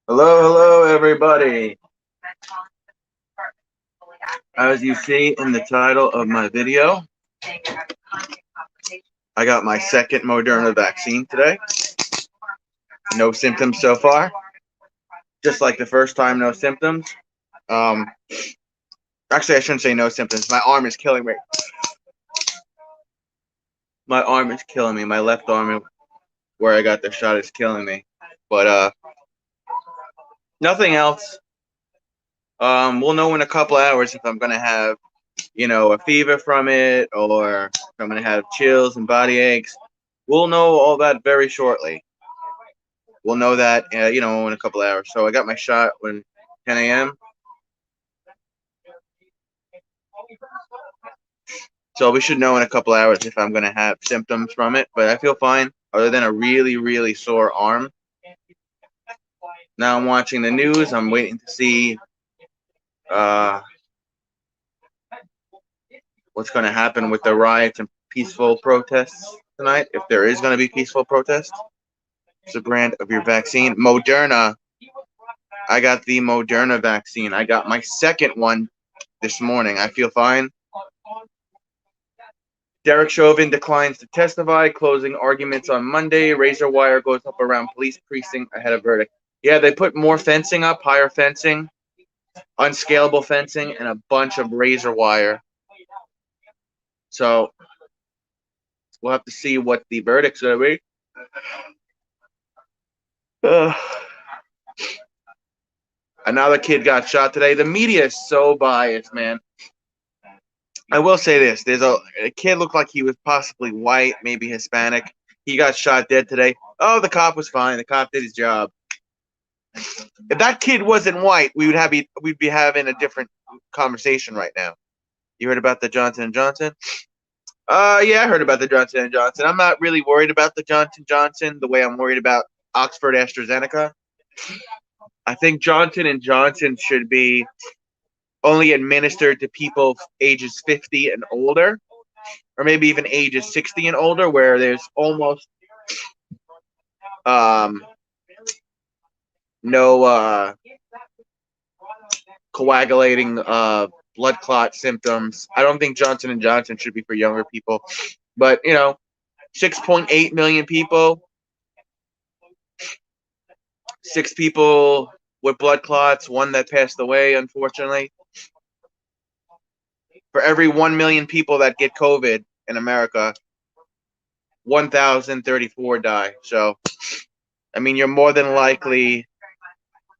Hello, hello, everybody. As you see in the title of my video, I got my second Moderna vaccine today. No symptoms so far. Just like the first time, no symptoms. Um, Actually, I shouldn't say no symptoms. My arm is killing me. My arm is killing me. My left arm, where I got the shot, is killing me. But nothing else. We'll know in a couple hours if I'm gonna have, a fever from it, or if I'm gonna have chills and body aches. We'll know all that very shortly. We'll know that, in a couple hours. So I got my shot when 10 a.m. So we should know in a couple hours if I'm gonna have symptoms from it. But I feel fine, other than a really, really sore arm. Now I'm watching the news. I'm waiting to see uh, what's going to happen with the riots and peaceful protests tonight. If there is going to be peaceful protests, it's the brand of your vaccine, Moderna. I got the Moderna vaccine. I got my second one this morning. I feel fine. Derek Chauvin declines to testify, closing arguments on Monday. Razor wire goes up around police precinct ahead of verdict. Yeah, they put more fencing up, higher fencing, unscalable fencing, and a bunch of razor wire. So we'll have to see what the verdict's going to be. Another kid got shot today. The media is so biased, man. I will say this. There's a kid looked like he was possibly white, maybe Hispanic. He got shot dead today. Oh, the cop was fine. The cop did his job. If that kid wasn't white, we'd be having a different conversation right now. You heard about the Johnson & Johnson? Yeah, I heard about the Johnson & Johnson. I'm not really worried about the Johnson & Johnson the way I'm worried about Oxford AstraZeneca. I think Johnson & Johnson should be only administered to people ages 50 and older, or maybe even ages 60 and older, where there's almost no coagulating blood clot symptoms. I don't think Johnson & Johnson should be for younger people. But, 6.8 million people, 6 people with blood clots, 1 that passed away, unfortunately. For every 1 million people that get COVID in America, 1,034 die. So, I mean, you're more than likely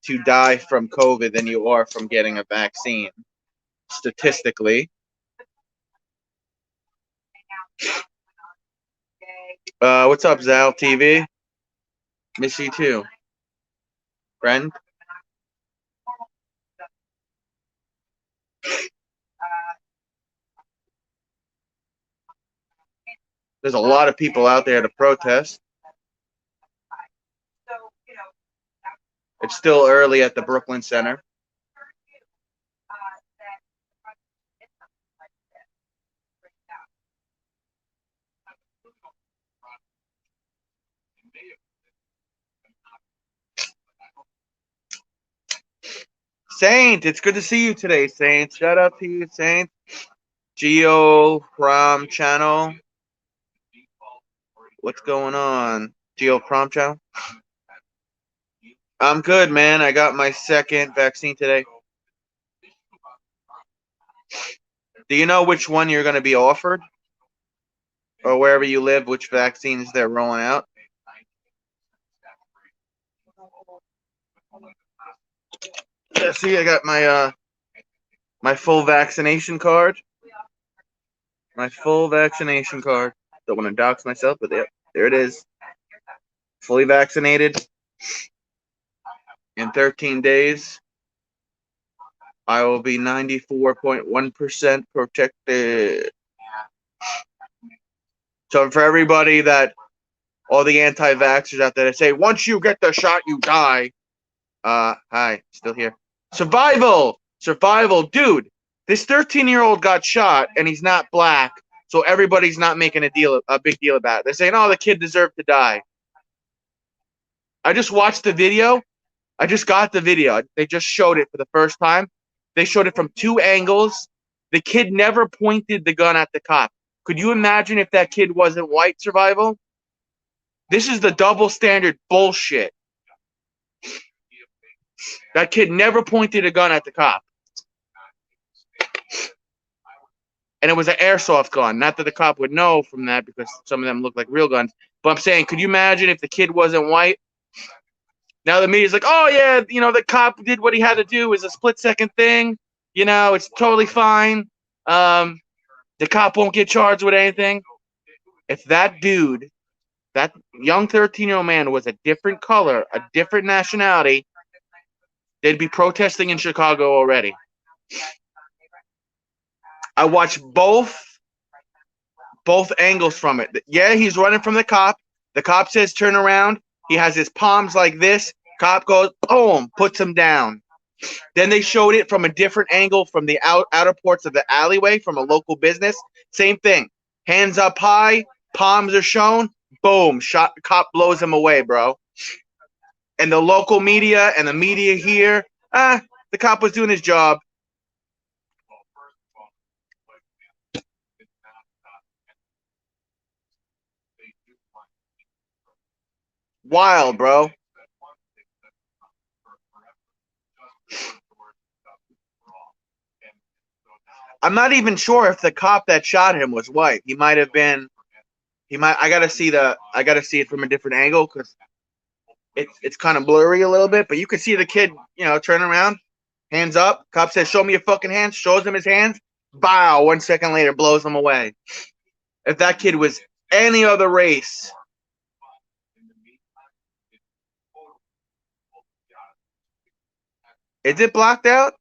to die from COVID than you are from getting a vaccine, statistically. What's up, Zal TV? Miss you too, friend. There's a lot of people out there to protest. It's still early at the Brooklyn Center. Saint, it's good to see you today, Saint. Shout out to you, Saint. Geo Prom channel. What's going on? Geo Prom channel? I'm good, man. I got my second vaccine today. Do you know which one you're going to be offered? Or wherever you live, which vaccines they're rolling out? Yeah, see, I got my full vaccination card. My full vaccination card. Don't want to dox myself, but there it is. Fully vaccinated. In 13 days, I will be 94.1% protected. So for everybody all the anti-vaxxers out there that say, once you get the shot, you die. Hi, still here. Survival, dude. This 13-year-old got shot, and he's not black, so everybody's not making a big deal about it. They're saying, oh, the kid deserved to die. I just watched the video. I just got the video. They just showed it for the first time. They showed it from two angles. The kid never pointed the gun at the cop. Could you imagine if that kid wasn't white, Survival? This is the double standard bullshit. That kid never pointed a gun at the cop. And it was an airsoft gun. Not that the cop would know from that because some of them look like real guns. But I'm saying, could you imagine if the kid wasn't white? Now the media's like, oh, yeah, the cop did what he had to do. It was a split-second thing. It's totally fine. The cop won't get charged with anything. If that dude, that young 13-year-old man was a different color, a different nationality, they'd be protesting in Chicago already. I watched both angles from it. Yeah, he's running from the cop. The cop says turn around. He has his palms like this. Cop goes, boom, puts him down. Then they showed it from a different angle from the outer ports of the alleyway from a local business. Same thing. Hands up high, palms are shown. Boom, shot. Cop blows him away, bro. And the local media and the media here, the cop was doing his job. Wild, bro. I'm not even sure if the cop that shot him was white. He might have been. I gotta see it from a different angle because it's kind of blurry a little bit. But you can see the kid, turn around, hands up. Cop says, "Show me your fucking hands." Shows him his hands. Bow. 1 second later, blows him away. If that kid was any other race. Is it blocked out?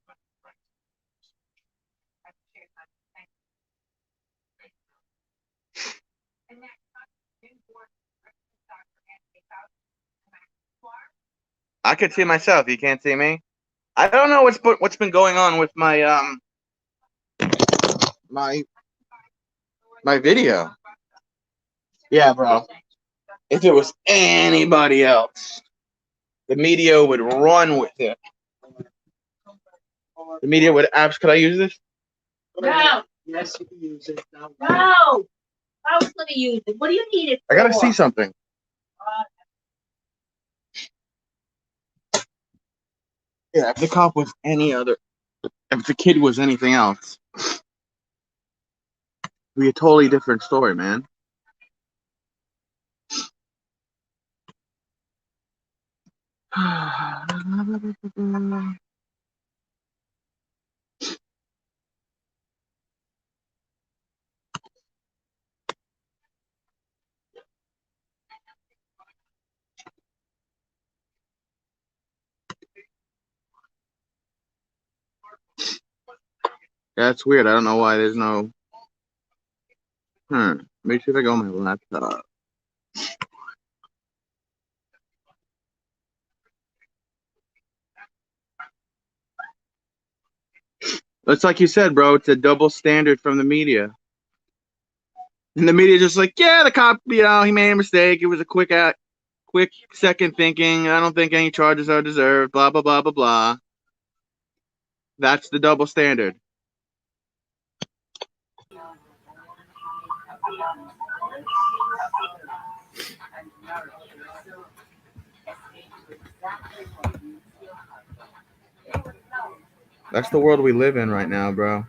I could see myself. You can't see me. I don't know what's been going on with my my video. Yeah, bro. If it was anybody else, the media would run with it. The media would apps. Could I use this? No. Yes, you can use it. No. I was going to use it. What do you need it for? I gotta see something. Yeah, if the cop was if the kid was anything else, it'd be a totally different story, man. That's weird. I don't know why there's no. Let me see if I go on my laptop. It's like you said, bro. It's a double standard from the media. And the media just like, yeah, the cop, he made a mistake. It was a quick second thinking. I don't think any charges are deserved. Blah, blah, blah, blah, blah. That's the double standard. That's the world we live in right now, bro.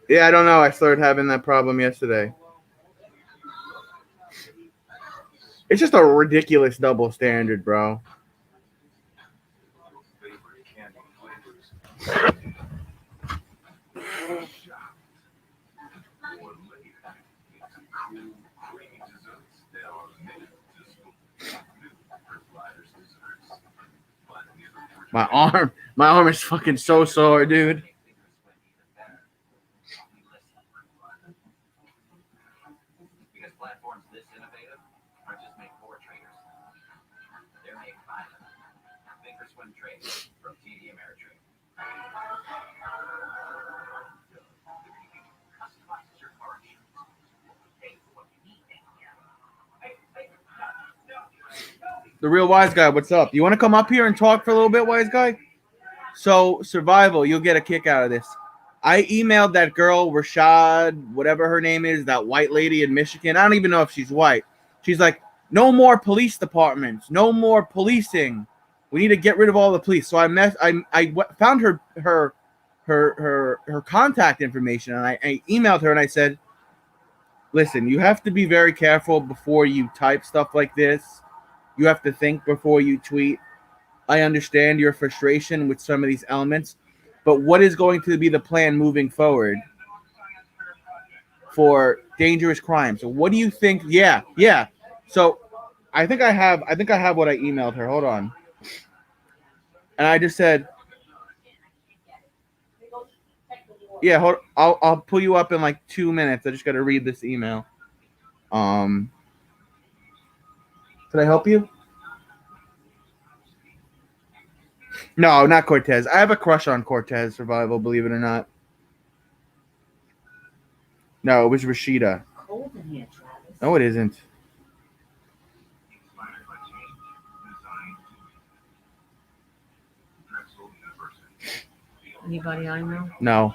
Yeah, I don't know. I started having that problem yesterday. It's just a ridiculous double standard, bro. My arm is fucking so sore, dude. The real wise guy, what's up? You want to come up here and talk for a little bit, wise guy? So, survival, you'll get a kick out of this. I emailed that girl, Rashad, whatever her name is, that white lady in Michigan. I don't even know if she's white. She's like, no more police departments, no more policing. We need to get rid of all the police. So I found her contact information, and I emailed her and I said, listen, you have to be very careful before you type stuff like this. You have to think before you tweet. I understand your frustration with some of these elements, but what is going to be the plan moving forward for dangerous crimes? So what do you think? Yeah. So I think I have what I emailed her. Hold on. And I just said, yeah, I'll pull you up in like 2 minutes. I just got to read this email. Could I help you? No, not Cortez. I have a crush on Cortez Survival, believe it or not. No, it was Rashida. Cold in here, Travis. No, it isn't. Anybody I know? No.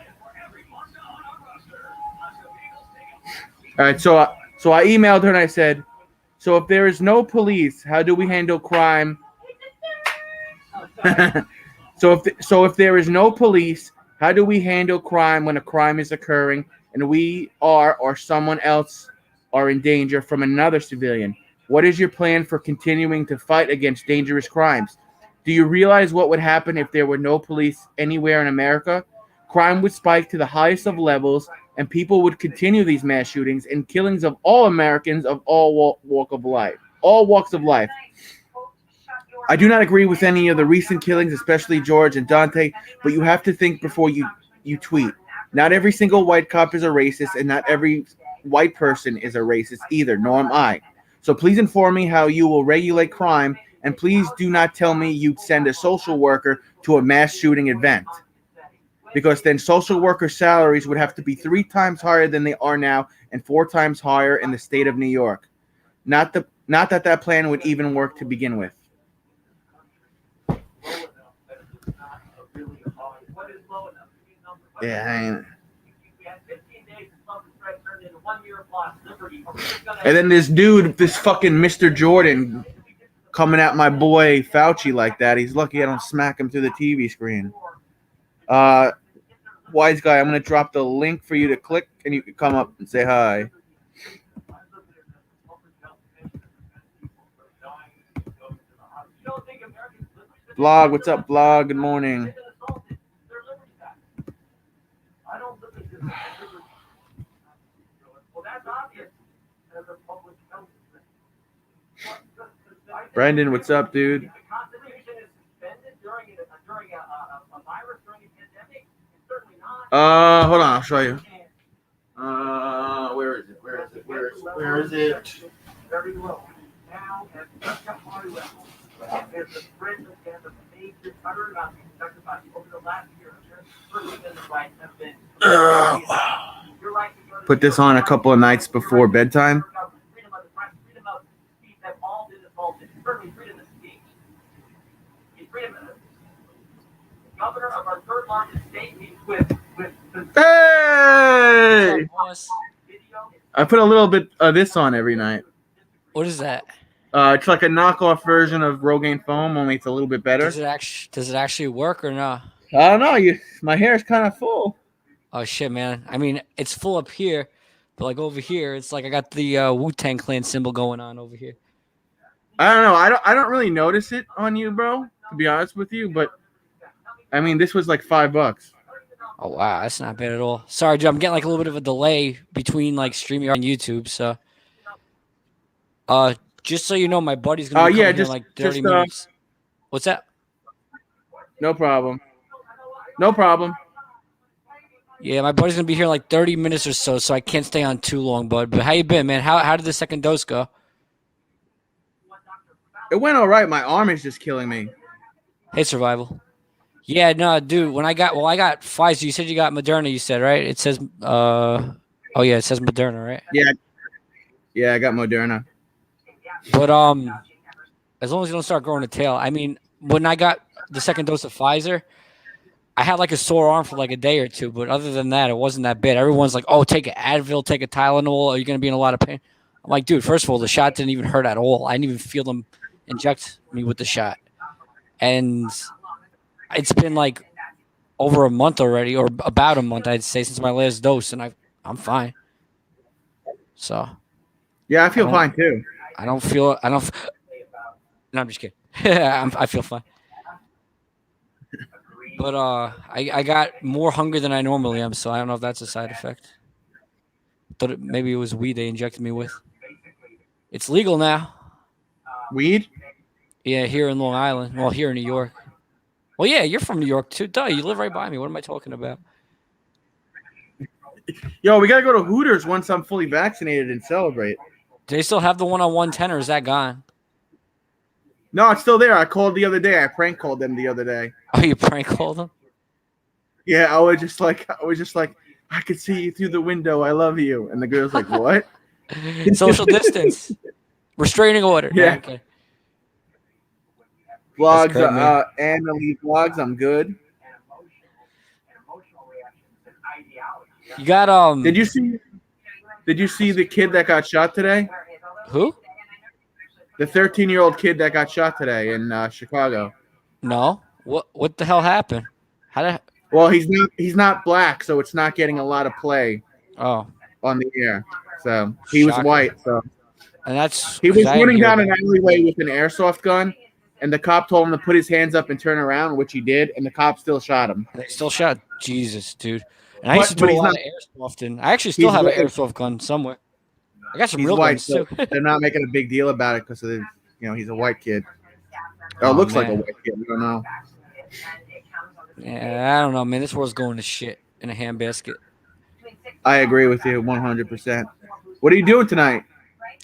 All right, so I emailed her and I said, so if there is no police, how do we handle crime? So if there is no police, how do we handle crime when a crime is occurring and we are or someone else are in danger from another civilian? What is your plan for continuing to fight against dangerous crimes? Do you realize what would happen if there were no police anywhere in America? Crime would spike to the highest of levels, and people would continue these mass shootings and killings of all Americans of all walks of life. I do not agree with any of the recent killings, especially George and Dante, but you have to think before you tweet. Not every single white cop is a racist, and not every white person is a racist either, nor am I. So please inform me how you will regulate crime, and please do not tell me you'd send a social worker to a mass shooting event, because then social worker salaries would have to be 3 times higher than they are now and 4 times higher in the state of New York. Not that plan would even work to begin with. Yeah, and then this dude, this fucking Mr. Jordan, coming at my boy Fauci like that. He's lucky I don't smack him through the TV screen. Wise guy, I'm gonna drop the link for you to click, and you can come up and say hi. Vlog, what's up, Vlog? Good morning. Brandon, what's up, dude? Hold on, I'll show you. Where is it? Where is it? Very low. Now at such a high level, there's a spread of the major over the last year. Put this on a couple of nights before bedtime. Governor of our third largest state meets with Hey! I put a little bit of this on every night. What is that? It's like a knockoff version of Rogaine foam, only it's a little bit better. Does it actually work or not? I don't know. My hair is kind of full. Oh shit, man! I mean, it's full up here, but like over here, it's like I got the Wu-Tang Clan symbol going on over here. I don't know. I don't really notice it on you, bro. To be honest with you, but I mean, this was like $5. Oh wow, that's not bad at all. Sorry, dude, I'm getting like a little bit of a delay between like streaming on YouTube, so. Just so you know, my buddy's gonna be coming in like 30 minutes. What's that? No problem. No problem. Yeah, my buddy's gonna be here in like 30 minutes or so, so I can't stay on too long, bud. But how you been, man? How did the second dose go? It went all right. My arm is just killing me. Hey, survival. Yeah, no, dude. When I got Pfizer. You said you got Moderna. You said, right? It says, oh yeah, it says Moderna, right? Yeah, I got Moderna. But As long as you don't start growing a tail. I mean, when I got the second dose of Pfizer, I had like a sore arm for like a day or two, but other than that, it wasn't that bad. Everyone's like, "Oh, take an Advil, take a Tylenol. Are you going to be in a lot of pain?" I'm like, dude, first of all, the shot didn't even hurt at all. I didn't even feel them inject me with the shot. And it's been like over a month already, or about a month, I'd say, since my last dose, and I'm fine. So Yeah, I feel don't- fine too. I don't feel. No, I'm just kidding. I feel fine. But I got more hunger than I normally am, so I don't know if that's a side effect. Thought maybe it was weed they injected me with. It's legal now. Weed? Yeah, here in Long Island. Well, here in New York. Well, yeah, you're from New York too. Duh, you live right by me. What am I talking about? Yo, we gotta go to Hooters once I'm fully vaccinated and celebrate. Do they still have the one on 110, or is that gone? No, it's still there. I called the other day. I prank called them the other day. Oh, you prank called them? Yeah, I was just like, I could see you through the window. I love you. And the girl's like, what? Social distance. Restraining order. No, Yeah. I'm kidding. Vlogs, great, man. and the lead vlogs. I'm good. You got Did you see the kid that got shot today? who? The 13-year-old kid that got shot today in Chicago. No. What the hell happened? How did? Well, he's not black, so it's not getting a lot of play Oh, on the air. So he was Shocker. white. So and that's he 'cause was I didn't running hear down about an alleyway with an airsoft gun, and the cop told him to put his hands up and turn around, which he did, and the cop still shot him. it. They still shot. Jesus, dude. And I used to But do a he's lot not. of airsoft, and I actually still He's have an white. airsoft gun somewhere. I got some He's real white, guns so too. they're not making a big deal about it because he's a white kid. Oh, Oh, looks like a man. white kid. I don't know. Yeah, I don't know, man. This world's going to shit in a handbasket. I agree with you 100%. What are you doing tonight?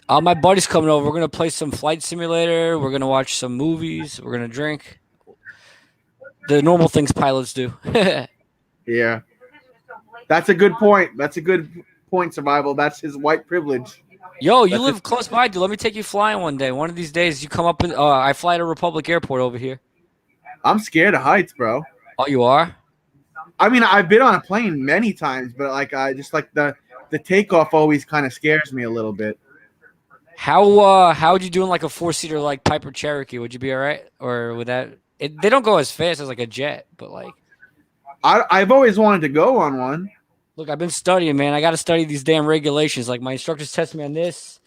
My buddy's coming over. We're gonna play some flight simulator. We're gonna watch some movies. We're gonna drink. The normal things pilots do. Yeah, that's a good point. That's a good point, Survival. That's his white privilege. Yo, you That's live it. close by, dude. Let me take you flying one day. One of these days, you come up and I fly to Republic Airport over here. I'm scared of heights, bro. Oh, you are? I mean, I've been on a plane many times, but like I just like the takeoff always kind of scares me a little bit. How would you do in like a 4-seater like Piper Cherokee? Would you be all right, or would that? They don't go as fast as like a jet, but like, I've always wanted to go on one. look, I've been studying, man. I got to study these damn regulations. Like my instructors test me on this.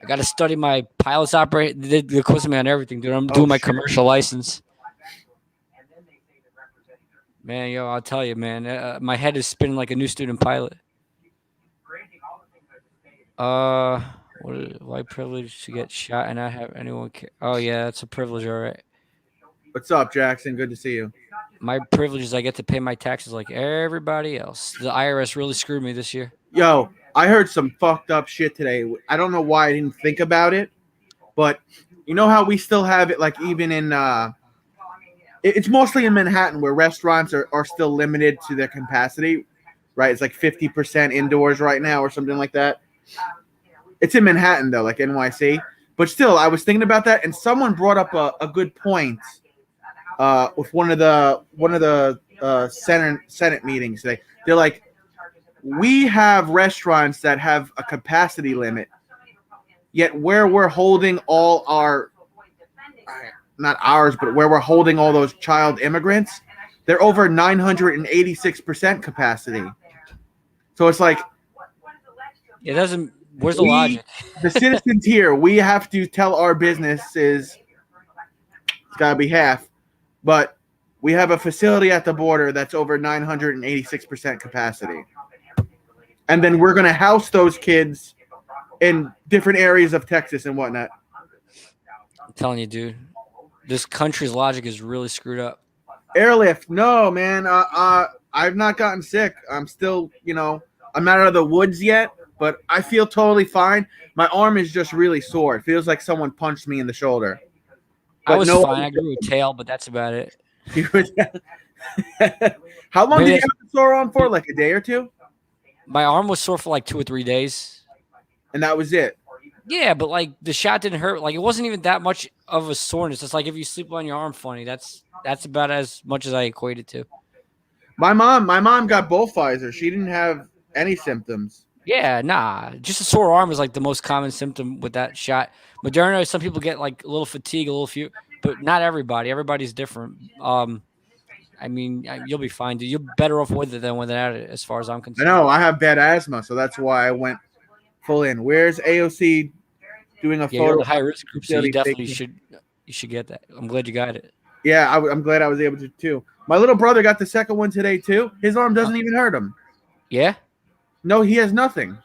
I got to study my pilots operate. They're quizzing me on everything, dude. I'm doing my shit. commercial license. Man, yo, I'll tell you, man. My head is spinning like a new student pilot. White privilege to get shot and not have anyone care. Oh yeah, that's a privilege, all right. What's up, Jackson? Good to see you. My privilege is I get to pay my taxes like everybody else. The IRS really screwed me this year. Yo, I heard some fucked up shit today. I don't know why I didn't think about it, but you know how we still have it, like even in it's mostly in Manhattan where restaurants are still limited to their capacity, right? It's like 50% indoors right now or something like that. It's in Manhattan though, like NYC. But still, I was thinking about that, and someone brought up a good point with one of the Senate meetings today. They're like, we have restaurants that have a capacity limit, yet where we're holding all our, not ours, but where we're holding all those child immigrants, they're over 986% capacity. So it's like, It doesn't. Where's the logic? the citizens here, we have to tell our businesses it's got to be half, but we have a facility at the border that's over 986% capacity. And then we're going to house those kids in different areas of Texas and whatnot. I'm telling you, dude. This country's logic is really screwed up. Airlift, no, man. I've not gotten sick. I'm still, I'm not out of the woods yet, but I feel totally fine. My arm is just really sore. It feels like someone punched me in the shoulder. I was fine. I grew a tail, but that's about it. How long Maybe did you have the sore arm for? Like a day or two? My arm was sore for like 2 or 3 days. And that was it. Yeah, but like the shot didn't hurt. Like it wasn't even that much of a soreness. It's like if you sleep on your arm funny. That's about as much as I equate it to. My mom got both Pfizer. She didn't have any symptoms. Yeah, nah. Just a sore arm is like the most common symptom with that shot. Moderna, some people get like a little fatigue, a little few, but not everybody. Everybody's different. I mean, you'll be fine, dude. You're better off with it than without it, as far as I'm I concerned. know I have bad asthma, so that's why I went full in. Where's AOC doing a Yeah, you're in photo? the high risk group, so you facility definitely taking- should get that. I'm glad you got it. Yeah, I'm glad I was able to too. My little brother got the second one today too. His arm doesn't even hurt him. Yeah. No, he has nothing.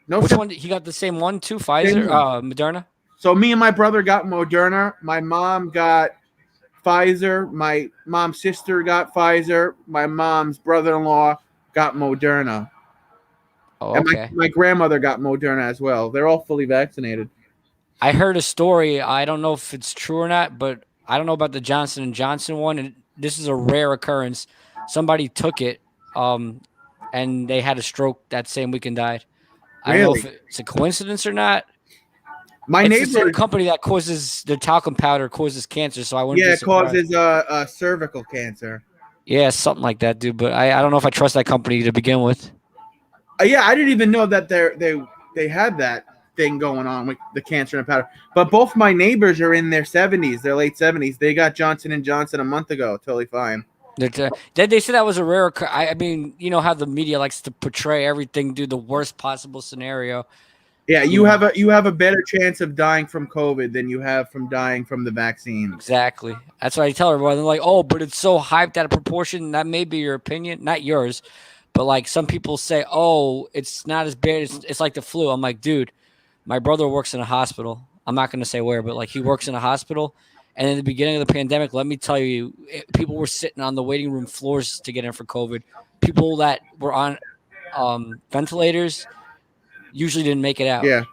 No. Which one? He got the same one too? Pfizer, one. Moderna. So me and my brother got Moderna. My mom got Pfizer. My mom's sister got Pfizer. My mom's brother-in-law got Moderna. Oh, And okay. my grandmother got Moderna as well. They're all fully vaccinated. I heard a story. I don't know if it's true or not, but I don't know about the Johnson and Johnson one. And this is a rare occurrence. Somebody took it, and they had a stroke that same week and died. I don't know if Really? it's a coincidence or not. My It's neighbor, the same company that causes the talcum powder causes cancer, so I wouldn't yeah, be it surprised. causes cervical cancer. Yeah, something like that, dude. But I don't know if I trust that company to begin with. Yeah, I didn't even know that they had that thing going on with the cancer and powder. But both my neighbors are in their 70s, their late 70s. They got Johnson and Johnson a month ago. Totally fine. They said that was a rare. I mean, you know how the media likes to portray everything, do the worst possible scenario. Yeah, You know. you have a better chance of dying from COVID than you have from dying from the vaccine. Exactly. That's what I tell everyone. They're like, "Oh, but it's so hyped out of proportion." That may be your opinion, not yours, but like some people say, "Oh, it's not as bad. It's like the flu." I'm like, dude, my brother works in a hospital. I'm not going to say where, but like he works in a hospital. And in the beginning of the pandemic, let me tell you, people were sitting on the waiting room floors to get in for COVID. People that were on ventilators usually didn't make it out. Yeah.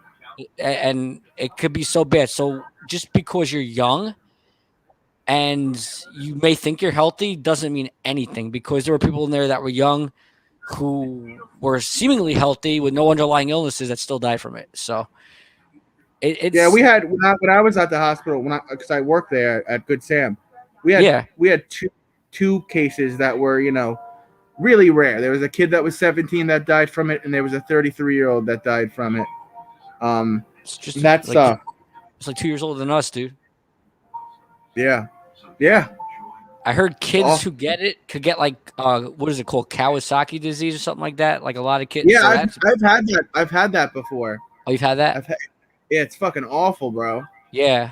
And it could be so bad. So just because you're young and you may think you're healthy doesn't mean anything, because there were people in there that were young who were seemingly healthy with no underlying illnesses that still died from it. So it's Yeah, we had when I was at the hospital because I worked there at Good Sam, we had two cases that were really rare. There was a kid that was 17 that died from it, and there was a 33-year-old that died from it. it's just That's like it's like 2 years older than us, dude. yeah. I heard kids Awful. who get it could get like what is it called, Kawasaki disease or something like that. Like a lot of kids. Yeah, So I've had that. I've had that before. oh, you've had that? Yeah, it's fucking awful, bro. Yeah.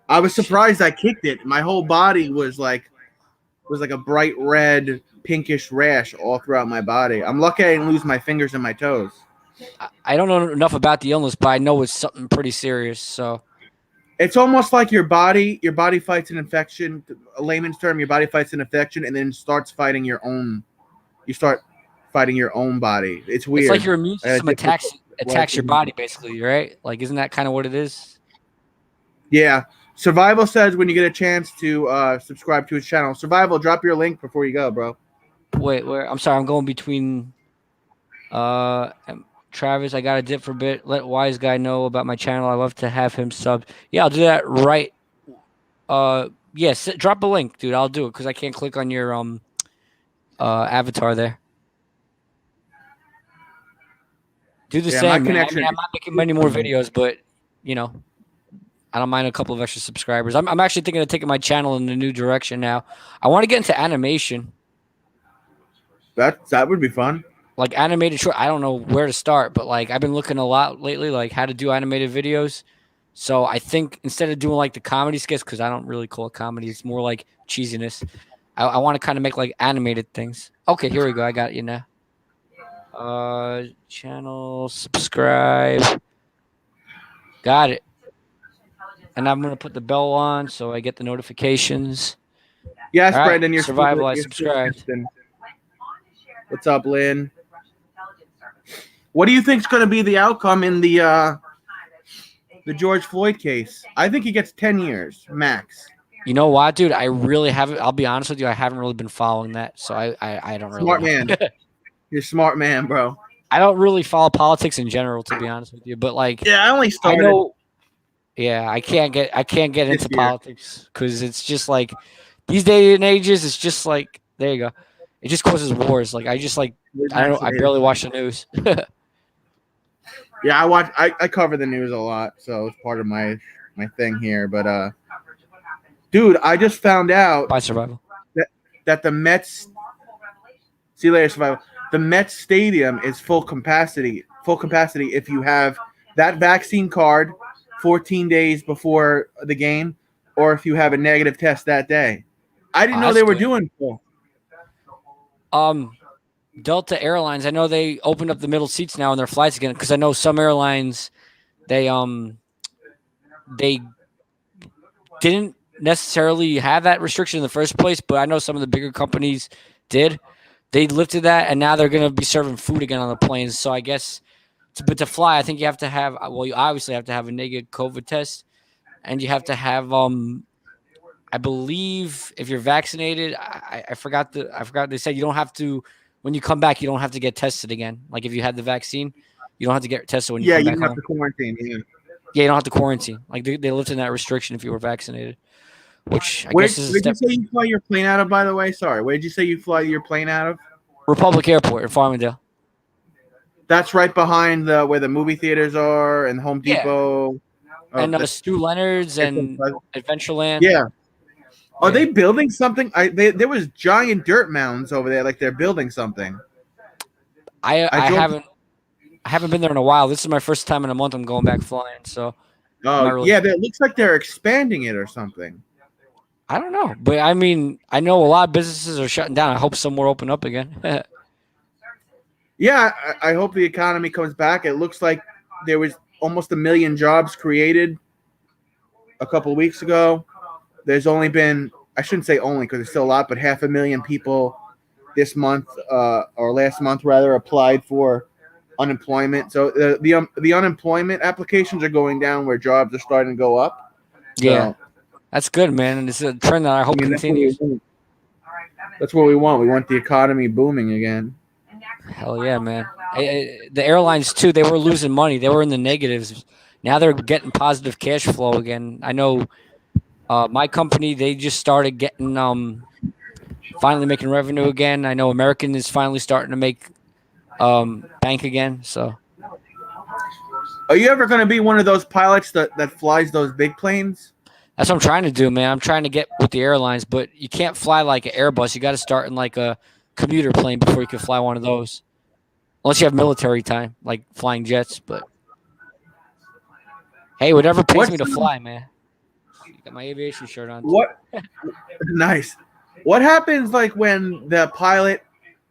I was surprised I kicked it. My whole body was like a bright red, pinkish rash all throughout my body. I'm lucky I didn't lose my fingers and my toes. I don't know enough about the illness, but I know it's something pretty serious. So It's almost like your body fights an infection. A layman's term, your body fights an infection and then starts fighting your own. You start fighting your own body. It's weird. it's like your immune system attacks your body, basically, right? Like, isn't that kind of what it is? Yeah. Survival says when you get a chance to subscribe to his channel. Survival, drop your link before you go, bro. Wait, where? I'm sorry, I'm going between. Travis, I got a dip for a bit. Let Wise Guy know about my channel. I love to have him subbed. Yeah, I'll do that right. Yes, drop a link, dude. I'll do it because I can't click on your avatar there. Do the same, man. I mean, I'm not making many more videos, but I don't mind a couple of extra subscribers. I'm actually thinking of taking my channel in a new direction now. I want to get into animation. That would be fun. Like animated short. I don't know where to start, but like I've been looking a lot lately, like how to do animated videos. So I think instead of doing like the comedy skits, because I don't really call it comedy, it's more like cheesiness. I want to kind of make like animated things. Okay, here we go. I got you now. Channel, subscribe. Got it. And I'm gonna put the bell on so I get the notifications. Yes, All right, Brendan, you're survival. I subscribed. What's up, Lynn? What do you think's going to be the outcome in the George Floyd case? I think he gets 10 years max. You know what, dude? I really haven't. I'll be honest with you. I haven't really been following that, so I don't really. Smart man. You're a smart man, bro. I don't really follow politics in general, to be honest with you. But like, Yeah, I only I started know. Yeah, I can't get this into year. politics because it's just like these day and ages. It's just like there you go. It just causes wars. Like I just like We're I don't know. I vaccinated. barely watch the news. Yeah, I cover the news a lot, so it's part of my thing here. But dude, I just found out By survival. that the Mets. See you later, survival. The Mets stadium is full capacity. Full capacity if you have that vaccine card 14 days before the game, or if you have a negative test that day. I didn't Oh, know that's they were good. doing full. Delta Airlines. I know they opened up the middle seats now on their flights again because I know some airlines they didn't necessarily have that restriction in the first place, but I know some of the bigger companies did. They lifted that, and now they're going to be serving food again on the planes. So I guess, but to fly, I think you have to have. Well, you obviously have to have a negative COVID test, and you have to have. I believe if you're vaccinated, I forgot I forgot they said you don't have to when you come back. You don't have to get tested again. Like if you had the vaccine, you don't have to get tested when you Yeah, come you back don't have home. to quarantine. Yeah. Yeah, you don't have to quarantine. Like they lifted that restriction if you were vaccinated, which I Where guess is a did you step. say you fly your plane out of? By the way, sorry. Where did you say you fly your plane out of? Republic Airport in Farmingdale. That's right behind where the movie theaters are and Home Yeah, Depot. Oh, and Stu Leonard's and Adventureland. yeah. Are Yeah, they building something? There was giant dirt mounds over there, like they're building something. I I I drove. haven't I haven't been there in a while. This is my first time in a month. I'm going back flying, so I'm Oh not really. yeah, it looks like they're expanding it or something. I don't know, but I mean, I know a lot of businesses are shutting down. I hope some more open up again. Yeah, I hope the economy comes back. It looks like there was almost 1 million jobs created a couple of weeks ago. There's only been, I shouldn't say only because it's still a lot, but 500,000 people this month or last month rather applied for unemployment. So the unemployment applications are going down where jobs are starting to go up. Yeah, So that's good, man, and it's a trend that I I hope mean continues. that's what we want. We want the economy booming again. Hell yeah, man. The airlines too. They were losing money. They were in the negatives. Now they're getting positive cash flow again. I know my company. They just started getting finally making revenue again. I know American is finally starting to make bank again. So Are you ever going to be one of those pilots that flies those big planes? that's what I'm trying to do, man. I'm trying to get with the airlines, but you can't fly like an Airbus. You got to start in like a commuter plane before you can fly one of those. Unless you have military time, like flying jets. But hey, whatever pays me What's to fly, man. Got my aviation shirt on too. what? Nice. What happens like when the pilot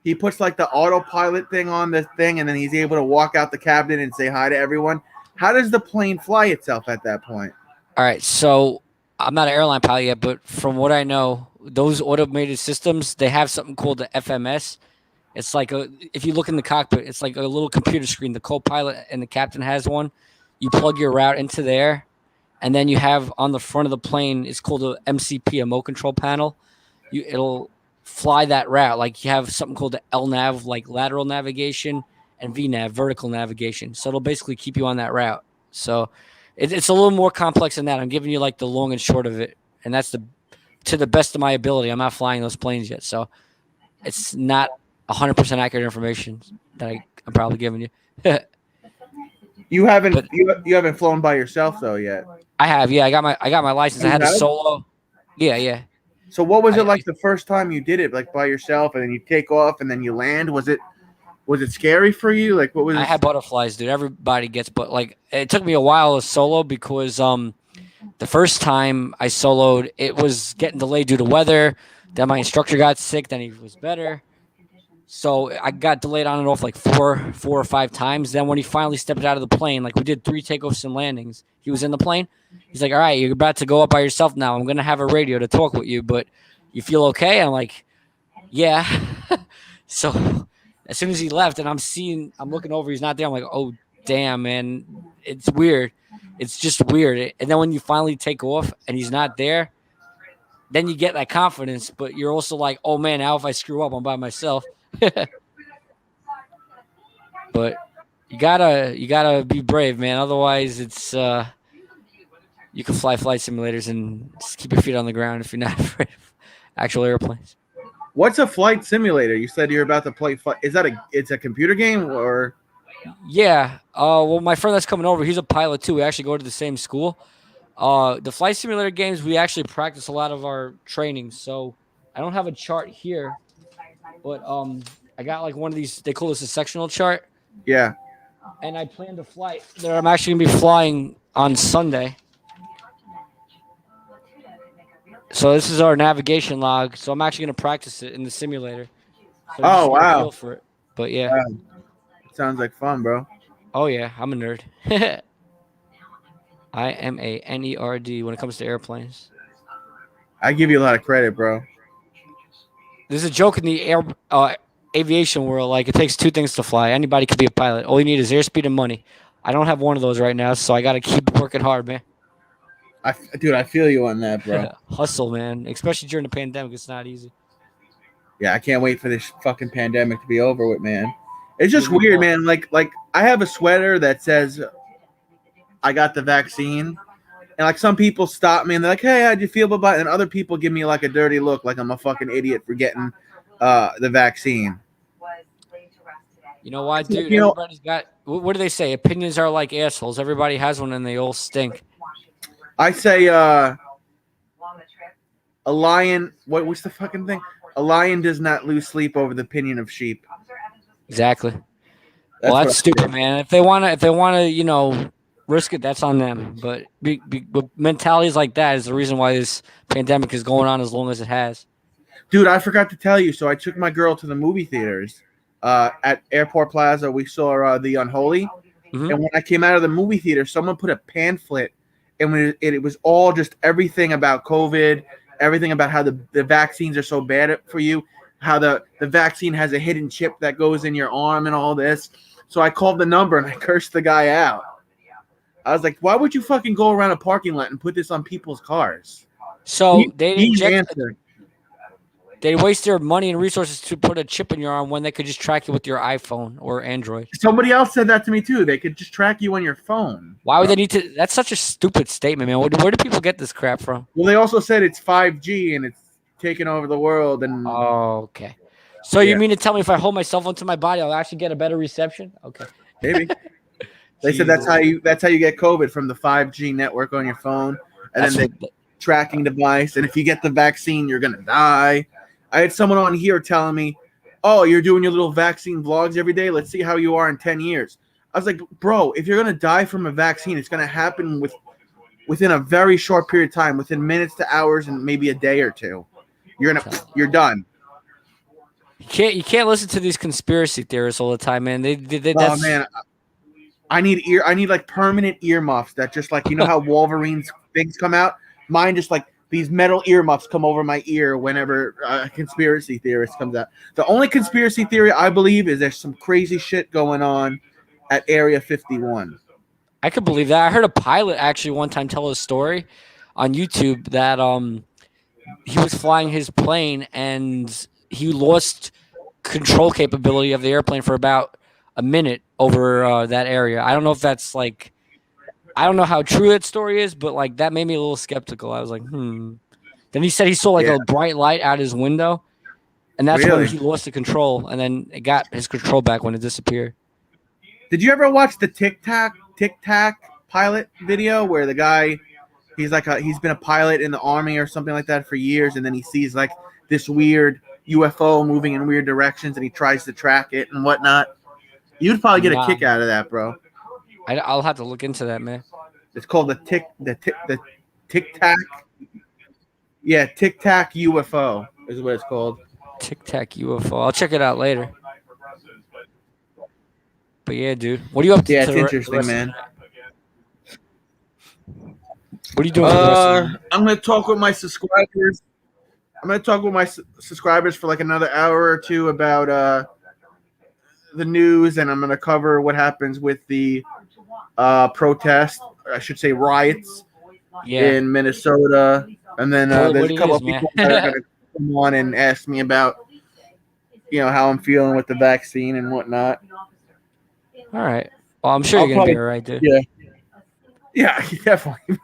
he puts like the autopilot thing on the thing and then he's able to walk out the cabin and say hi to everyone? How does the plane fly itself at that point? All right, so I'm not an airline pilot yet, but from what I know, those automated systems they have something called the FMS. It's like if you look in the cockpit, it's like a little computer screen. The co-pilot and the captain has one. You plug your route into there, and then you have on the front of the plane. It's called a MCP, a Mode Control Panel. It'll fly that route. Like you have something called the LNAV, like lateral navigation, and VNAV, vertical navigation. So it'll basically keep you on that route. So it's a little more complex than that. I'm giving you like the long and short of it, and that's to the best of my ability. I'm not flying those planes yet, so it's not 100% accurate information that I'm probably giving you. You haven't But you haven't flown by yourself though yet. I have, yeah, I got my license. I You had a have? solo. Yeah, yeah. So what was it I like the first time you did it, like by yourself, and then you take off and then you land? Was it scary for you? Like what was? I had butterflies, dude. Everybody gets, but like it took me a while to solo because the first time I soloed, it was getting delayed due to weather. Then my instructor got sick. Then he was better. So I got delayed on and off like four or five times. Then when he finally stepped out of the plane, like we did 3 takeoffs and landings, he was in the plane. He's like, "All right, you're about to go up by yourself now. I'm gonna have a radio to talk with you, but you feel okay?" I'm like, "Yeah." So as soon as he left, and I'm looking over, he's not there. I'm like, "Oh damn, man, it's weird. It's just weird." And then when you finally take off and he's not there, then you get that confidence, but you're also like, "Oh man, now if I screw up, I'm by myself." but you gotta be brave, man. Otherwise, it's you can fly flight simulators and just keep your feet on the ground if you're not afraid of actual airplanes. What's a flight simulator? You said you're about to play. Is that it's a computer game or? Yeah. Well, my friend that's coming over, he's a pilot too. We actually go to the same school. The flight simulator games, we actually practice a lot of our training. So I don't have a chart here, but I got like one of these. They call this a sectional chart, Yeah. and I plan to fly there. I'm actually gonna be flying on Sunday. So this is our navigation log. So I'm actually gonna practice it in the simulator. So you Oh just get a wow. feel for it. But yeah. Wow. Sounds like fun, bro. Oh yeah, I'm a nerd. I am a nerd when it comes to airplanes. I give you a lot of credit, bro. There's a joke in the aviation world. Like it takes two things to fly. Anybody could be a pilot. All you need is airspeed and money. I don't have one of those right now, so I got to keep working hard, man. Dude, I feel you on that, bro. Hustle, man. Especially during the pandemic, it's not easy. Yeah, I can't wait for this fucking pandemic to be over with, man. It's just weird, man. Like I have a sweater that says I got the vaccine. And like some people stop me and they're like, "Hey, how'd you feel about it?" And other people give me like a dirty look, like I'm a fucking idiot for getting the vaccine. You know why, dude? You know, Everybody's got. What do they say? Opinions are like assholes. Everybody has one, and they all stink. I say a lion. What's the fucking thing? A lion does not lose sleep over the opinion of sheep. Exactly. That's stupid, man. If they wanna, you know, risk it, that's on them. But mentalities like that is the reason why this pandemic is going on as long as it has. Dude, I forgot to tell you. So I took my girl to the movie theaters at Airport Plaza. We saw The Unholy. Mm-hmm. And when I came out of the movie theater, someone put a pamphlet, and when it was all just everything about COVID, everything about how the vaccines are so bad for you, how the vaccine has a hidden chip that goes in your arm and all this. So I called the number and I cursed the guy out. I was like, why would you fucking go around a parking lot and put this on people's cars? So they waste their money and resources to put a chip in your arm when they could just track you with your iPhone or Android. Somebody else said that to me too. They could just track you on your phone. Why would they need to? That's such a stupid statement, man. Where do people get this crap from? Well, they also said it's 5G and it's taking over the world. And oh, okay. So you mean to tell me if I hold my cell phone to my body, I'll actually get a better reception? Okay. Maybe. They said that's how you get COVID, from the 5G network on your phone, and then the tracking device. And if you get the vaccine, you're gonna die. I had someone on here telling me, "Oh, you're doing your little vaccine vlogs every day. Let's see how you are in 10 years." I was like, "Bro, if you're gonna die from a vaccine, it's gonna happen within a very short period of time, within minutes to hours, and maybe a day or two. You're done." You can't listen to these conspiracy theorists all the time, man. Oh man, I need like permanent earmuffs that just like, you know how Wolverine's things come out? Mine just like these metal earmuffs come over my ear whenever a conspiracy theorist comes out. The only conspiracy theory I believe is there's some crazy shit going on at Area 51. I could believe that. I heard a pilot actually one time tell a story on YouTube that he was flying his plane and he lost control capability of the airplane for about a minute over that area. I don't know if that's like, I don't know how true that story is, but like that made me a little skeptical. I was like, Then he said he saw like a bright light out his window, and that's when he lost the control, and then it got his control back when it disappeared. Did you ever watch the Tic Tac pilot video where the guy, he's been a pilot in the army or something like that for years, and then he sees like this weird UFO moving in weird directions, and he tries to track it and whatnot? You'd probably get a kick out of that, bro. I'll have to look into that, man. It's called the Tic Tac. Yeah, Tic Tac UFO is what it's called. Tic Tac UFO. I'll check it out later. But yeah, dude, what are you up to? Yeah, it's interesting, man. What are you doing? I'm gonna talk with my subscribers. For like another hour or two about the news, and I'm gonna cover what happens with the protest. I should say riots in Minnesota, and then there's a couple of people that are gonna come on and ask me about, how I'm feeling with the vaccine and whatnot. All right. Well, I'm sure I'll you're gonna be probably- all right, dude. Yeah. Yeah, definitely.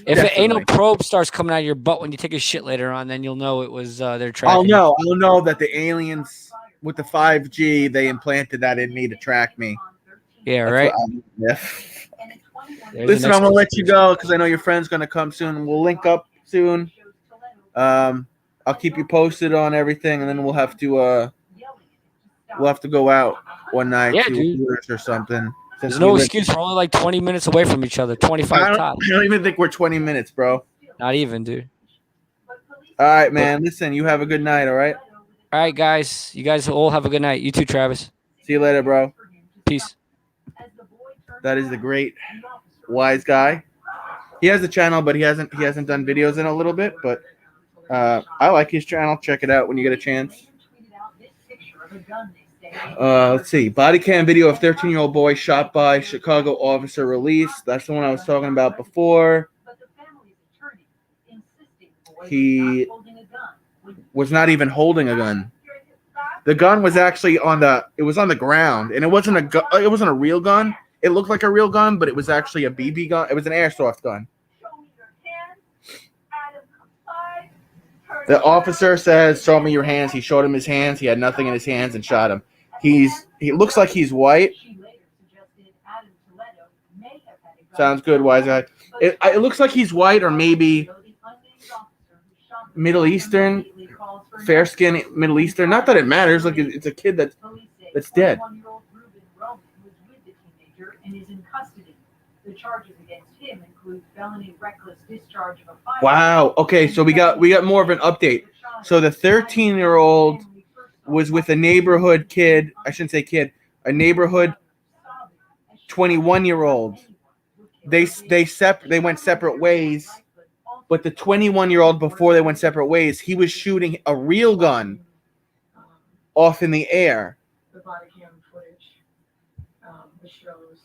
If an anal Definitely. probe starts coming out of your butt when you take a shit later on, then you'll know it was they're I'll tracking. know. I'll know that the aliens with the 5G they implanted that in me to track me. Yeah, That's right. yeah. There's Listen, an I'm gonna let you conspiracy. go because I know your friend's gonna come soon. We'll link up soon. I'll keep you posted on everything, and then we'll have to go out one night Yeah, to dude. Hooters or something. There's Since no we live, excuse. We're only like 20 minutes away from each other. 25 I tops. don't even think we're 20 minutes, bro. Not even, dude. All right, man. Listen, you have a good night. All right. All right, guys. You guys all have a good night. You too, Travis. See you later, bro. Peace. That is the great wise guy. He has a channel, but he hasn't done videos in a little bit. But I like his channel. Check it out when you get a chance. Let's see. Body cam video of 13-year-old boy shot by Chicago officer released. That's the one I was talking about before. He was not even holding a gun. The gun was actually on the ground, and it wasn't a real gun. It looked like a real gun, but it was actually a BB gun. It was an airsoft gun. The officer says, "Show me your hands." He showed him his hands. He had nothing in his hands and shot him. He looks like he's white. Sounds good, wise guy. It looks like he's white or maybe Middle Eastern, fair skin Middle Eastern. Not that it matters. Like it's a kid that's dead. The charges against him include felony reckless discharge of a firearm. Wow. Okay, so we got more of an update. So the 13-year-old was with a neighborhood kid. I shouldn't say kid. A neighborhood 21-year-old. They went separate ways. But the 21-year-old, before they went separate ways, he was shooting a real gun off in the air. The body cam footage shows.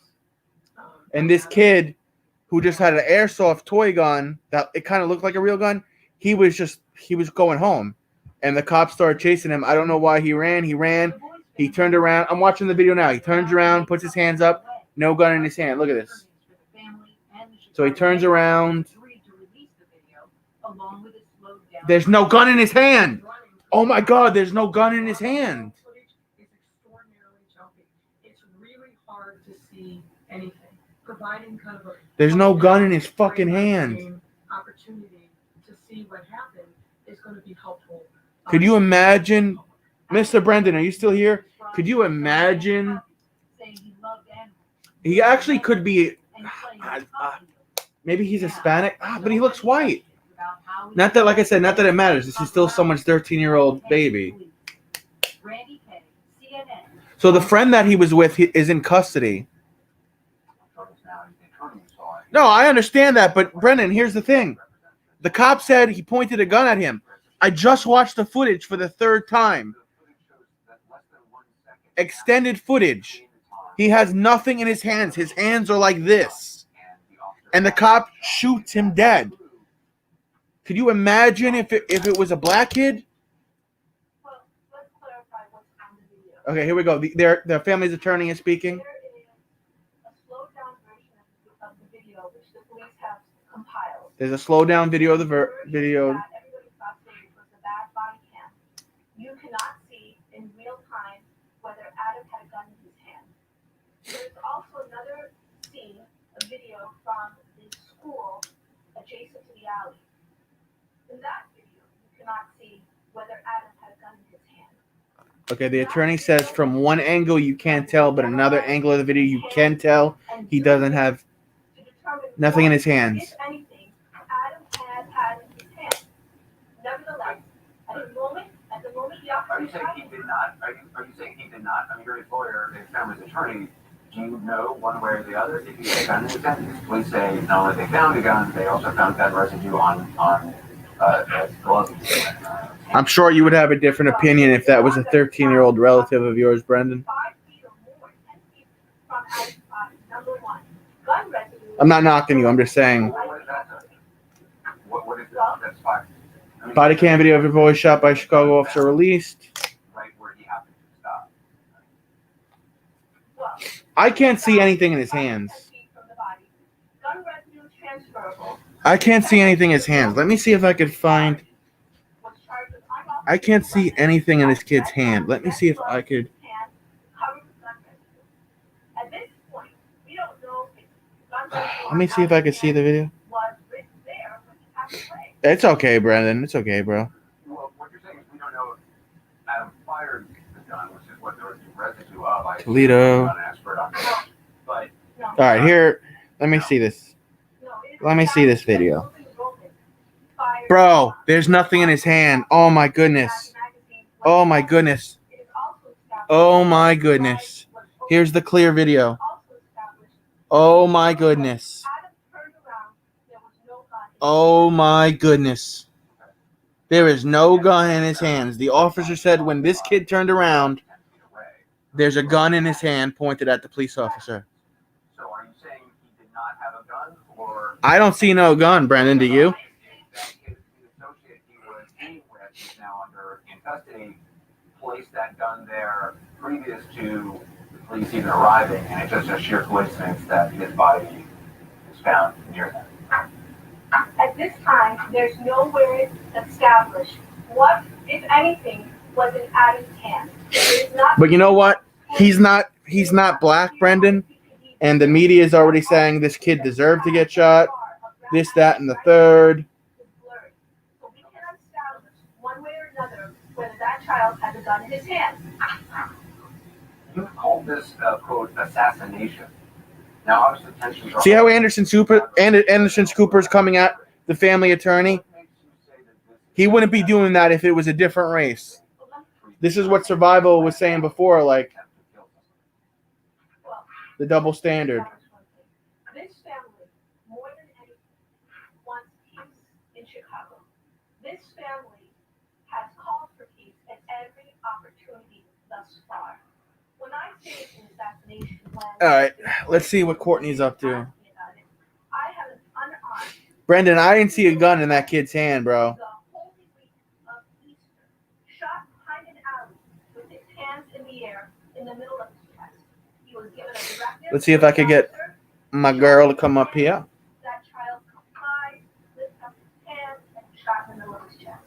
And this kid, who just had an airsoft toy gun that it kind of looked like a real gun, he was going home, and the cops started chasing him. I don't know why he ran. He turned around. I'm watching the video now. He turns around, puts his hands up, no gun in his hand. Look at this. So he turns around. There's no gun in his hand. Oh my God, there's no gun in his hand. It's extraordinarily jumpy. It's really hard to see anything. Providing kind of a There's no gun in his fucking hand. Opportunity to see what happened is going to be helpful. Could you imagine, Mr. Brendan? Are you still here? Could you imagine? He actually could be. Maybe he's Hispanic, but he looks white. Not that, like I said, not that it matters. This is still someone's 13-year-old baby. So the friend that he was with is in custody. No, I understand that, but Brennan, here's the thing. The cop said he pointed a gun at him. I just watched the footage for the third time. Extended footage. He has nothing in his hands. His hands are like this. And the cop shoots him dead. Could you imagine if it was a black kid? Okay, here we go. The family's attorney is speaking. There's a slow down video of the video. You cannot see in real time whether Adam had a gun in his hand. There's also another scene, a video from the school adjacent to the alley. In that video, you cannot see whether Adam had a gun in his hand. Okay, the attorney says from one angle you can't tell, but another angle of the video you can tell he doesn't have nothing in his hands. If anything, Adam had in his hand. Nevertheless, at the moment the Are you officer saying he did not? Are you saying he did not? I mean, you're his lawyer, his family's attorney. Do you know one way or the other if he had a gun in his hand? Police say not only they found a gun, they also found that residue on gloves. I'm sure you would have a different opinion if that was a 13-year-old relative of yours, Brendan. 5 feet or more, 10 feet from Adam's body. Number one, gun residue. I'm not knocking you. I'm just saying. What is that? What is that? That's 5 feet. I mean, Body cam video of a boy shot by Chicago officer released. right where he happened to stop. Well, I can't see anything in his hands. Gun residue transferable. I can't see anything in his hands. Let me see if I could find. I can't see anything in this kid's hand. Let me see if I could. At this point, we don't know if gun residue Let me see if I can see the video. was written there when he passed away. It's okay, Brandon. It's okay, bro. Well, what you're saying is we don't know if Adam fired the gun, which is what there was residue of. I Toledo. I'm not an expert on that. But All right, here. Let me see this. No, it is Let me see this video. something broken. Fired. Bro, there's nothing in his hand. Oh my goodness. Oh my goodness. It is also established Oh my goodness. Here's the clear video. also established Oh my goodness. Adam turned around, there was no gun. Oh my goodness. There is no gun in his hands. The officer said when this kid turned around, 10 feet away. there's a gun in his hand pointed at the police officer. So are you saying he did not have a gun, or I don't see no gun, Brandon. Do you? that the associate he was in with is now under in custody placed that gun there previous to the police even arriving, and it's just a sheer coincidence that his body is found near them? At this time, there's nowhere established what, if anything, was in Adam's hand. It is not. But you know what? He's not black, Brendan. And the media is already saying this kid deserved to get shot. This, that, and the third. So we cannot establish one way or another whether that child had a gun in his hand. You called this quote assassination. Now obviously tensions are. See how Anderson Cooper's coming at the family attorney? What makes you say that this is He wouldn't be doing that if it was a different race. This is what Survival was saying before, like attempt to kill someone? Well, the double standard. this family, more than anything, wants peace in Chicago. This family has called for peace at every opportunity thus far. When I say it's an assassination, All right, let's see what Courtney's up to. I have an unarmed. Brendan, I didn't see a gun in that kid's hand, bro. The Holy Week of Easter, shot behind an alley with his hands in the air in the middle of his chest. He was given a directive. Let's see if I can get my girl to come up here. That child complied, lifted up his hands, and shot in the middle of his chest.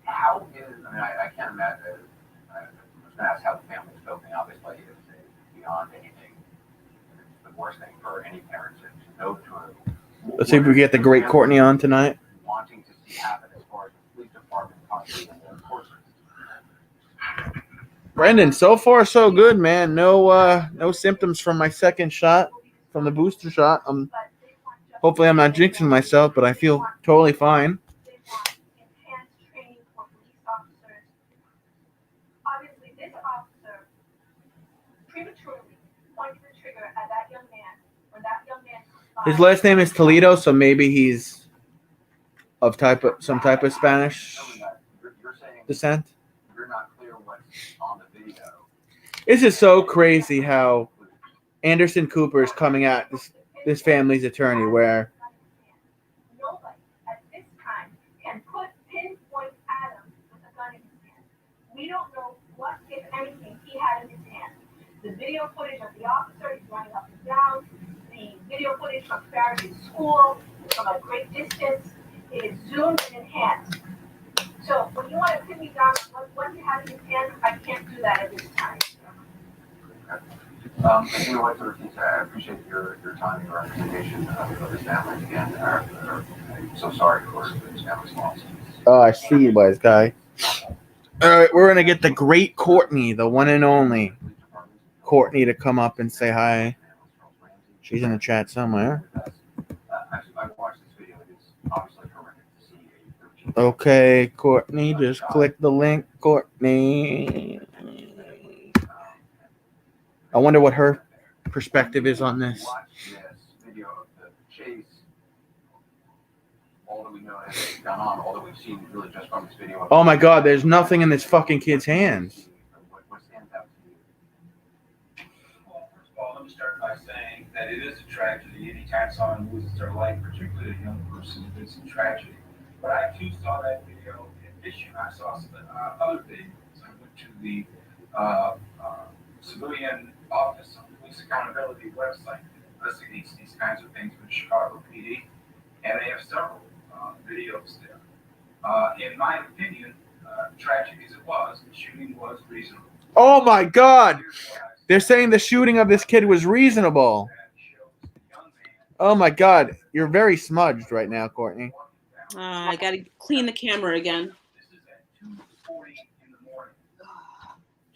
How is, I mean, I can't imagine, I was going to ask how the family is coping, obviously, it's beyond anything. It's the worst thing for any parent to go through. Let's see if we get the great Courtney on tonight. Wanting to see happen as far as the police department possibly and their course. Brendan, so far so good, man. No symptoms from my second shot, from the booster shot. Hopefully I'm not jinxing myself, but I feel totally fine. They want enhanced training for police officers. Obviously, this officer prematurely pointed the trigger at that young man when that young man complied. His last name is Toledo, so maybe he's of some type of Spanish Knowing that you're saying descent. you're not clear what's on the video. It's just so crazy how Anderson Cooper is coming at this family's attorney, where Nobody at this time can pinpoint Adam with a gun in his hand. We don't know what, if anything, he had in his hand. The video footage of the officer, he's running up and down. The video footage from Faraday's school from a great distance. It is zoomed and enhanced. So when you want to pin me down on what he had in his hand, I can't do that at this time. And you know what, sort of things, I appreciate your time and your representation of this family again. I'm so sorry for this family's loss. oh, I see you guys, guy. All right, we're gonna get the great Courtney, the one and only Courtney, to come up and say hi. She's in the chat somewhere. I've watched this video. It is obviously horrific to see a 13. Okay, Courtney, just click the link, Courtney. I wonder what her perspective is on this. Watch this video of the chase. All that we know has gone on, all that we've seen really just from this video. Oh my God, there's nothing in this fucking kid's hands. What stands out to you? Well, first of all, let me start by saying that it is a tragedy. Anytime someone loses their life, particularly a young person, it's a tragedy. But I too saw that video. In addition, I saw some other videos. I went to the civilian office on police accountability website investigates these kinds of things with Chicago PD, and they have several videos there. In my opinion, tragic as it was, the shooting was reasonable. Oh my God! They're saying the shooting of this kid was reasonable. Oh my God! You're very smudged right now, Courtney. I gotta clean the camera again. This is at 2:40 in the morning.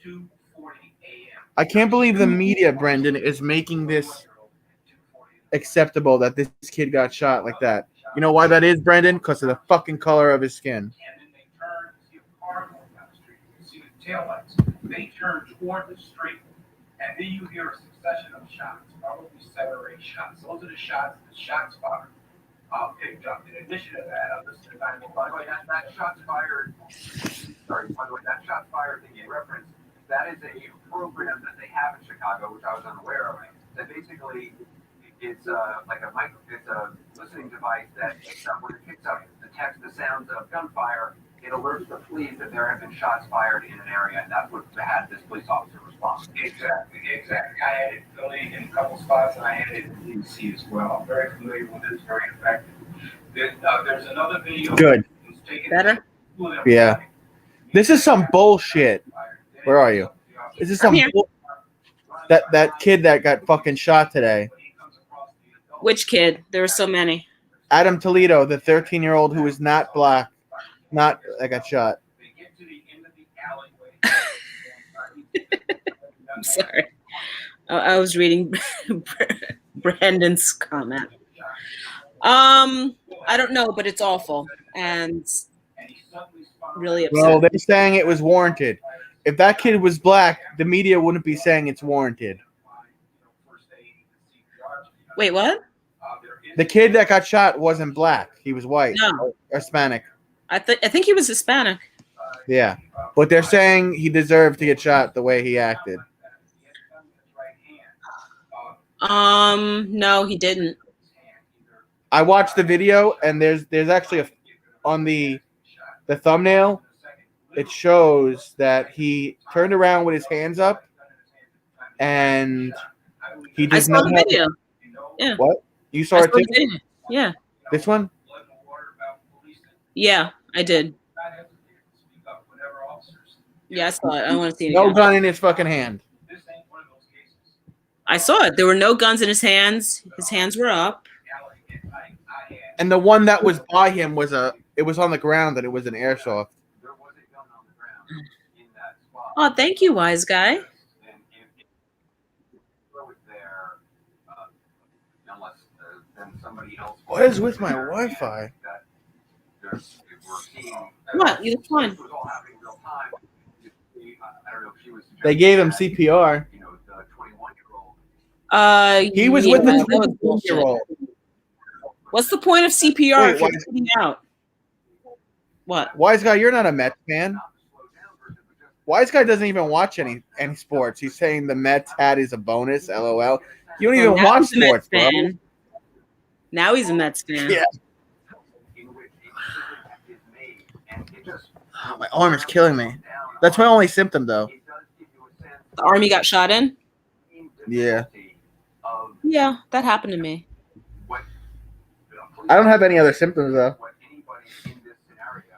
2:40 a.m. I can't believe the media, Brendan, is making this acceptable that this kid got shot like that. You know why that is, Brendan? Because of the fucking color of his skin. And then they turn, see a car going down the street. You see the taillights. They turn toward the street, and then you hear a succession of shots, probably 7 or 8 shots. Those are the shots the shot spotter picked up. In addition to that, listened to 911. By the way, that shots fired. Sorry, by the way, that shots fired thing you referenced. That is a program that they have in Chicago, which I was unaware of. That basically, it's like it's a listening device that picks up when it picks up the sounds of gunfire. It alerts the police that there have been shots fired in an area, and that's what had this police officer respond. Exactly. I had it Philly in a couple spots, and I had it in DC as well. I'm very familiar with this, very effective. There's another video. Good. Better? Yeah. This is some bullshit. Where are you? This is some here. that kid that got fucking shot today. Which kid? There were so many. Adam Toledo, the 13-year-old who is not black, that got shot. I'm sorry. I was reading Brandon's comment. I don't know, but it's awful and really upsetting. Well, they're saying it was warranted. If that kid was black, the media wouldn't be saying it's warranted. Wait, what? The kid that got shot wasn't black. He was white or Hispanic. I think he was Hispanic. Yeah. But they're saying he deserved to get shot the way he acted. No, he didn't. I watched the video, and there's actually on the thumbnail, it shows that he turned around with his hands up, and he I did saw not the have video. Yeah. What? You saw I it saw too? the video. Yeah. This one? Yeah, I did. Yeah, I saw it. I want to see it No again. gun in his fucking hand. I saw it. There were no guns in his hands. His hands were up. And the one that was by him it was on the ground, and it was an airsoft. Oh, thank you, wise guy. What is with my Wi-Fi? What? You fine. They gave him CPR. He was yeah, with the that was bullshit. 22-year-old. What's the point of CPR Wait, if you're bleeding out? What? Wise guy, you're not a Mets fan. Wise guy doesn't even watch any sports. He's saying the Mets hat is a bonus. LOL. You don't even Now watch he's a Mets sports, bro. fan. Now he's a Mets fan. Yeah. Oh, my arm is killing me. That's my only symptom, though. The army got shot in? Yeah. Yeah, that happened to me. I don't have any other symptoms, though.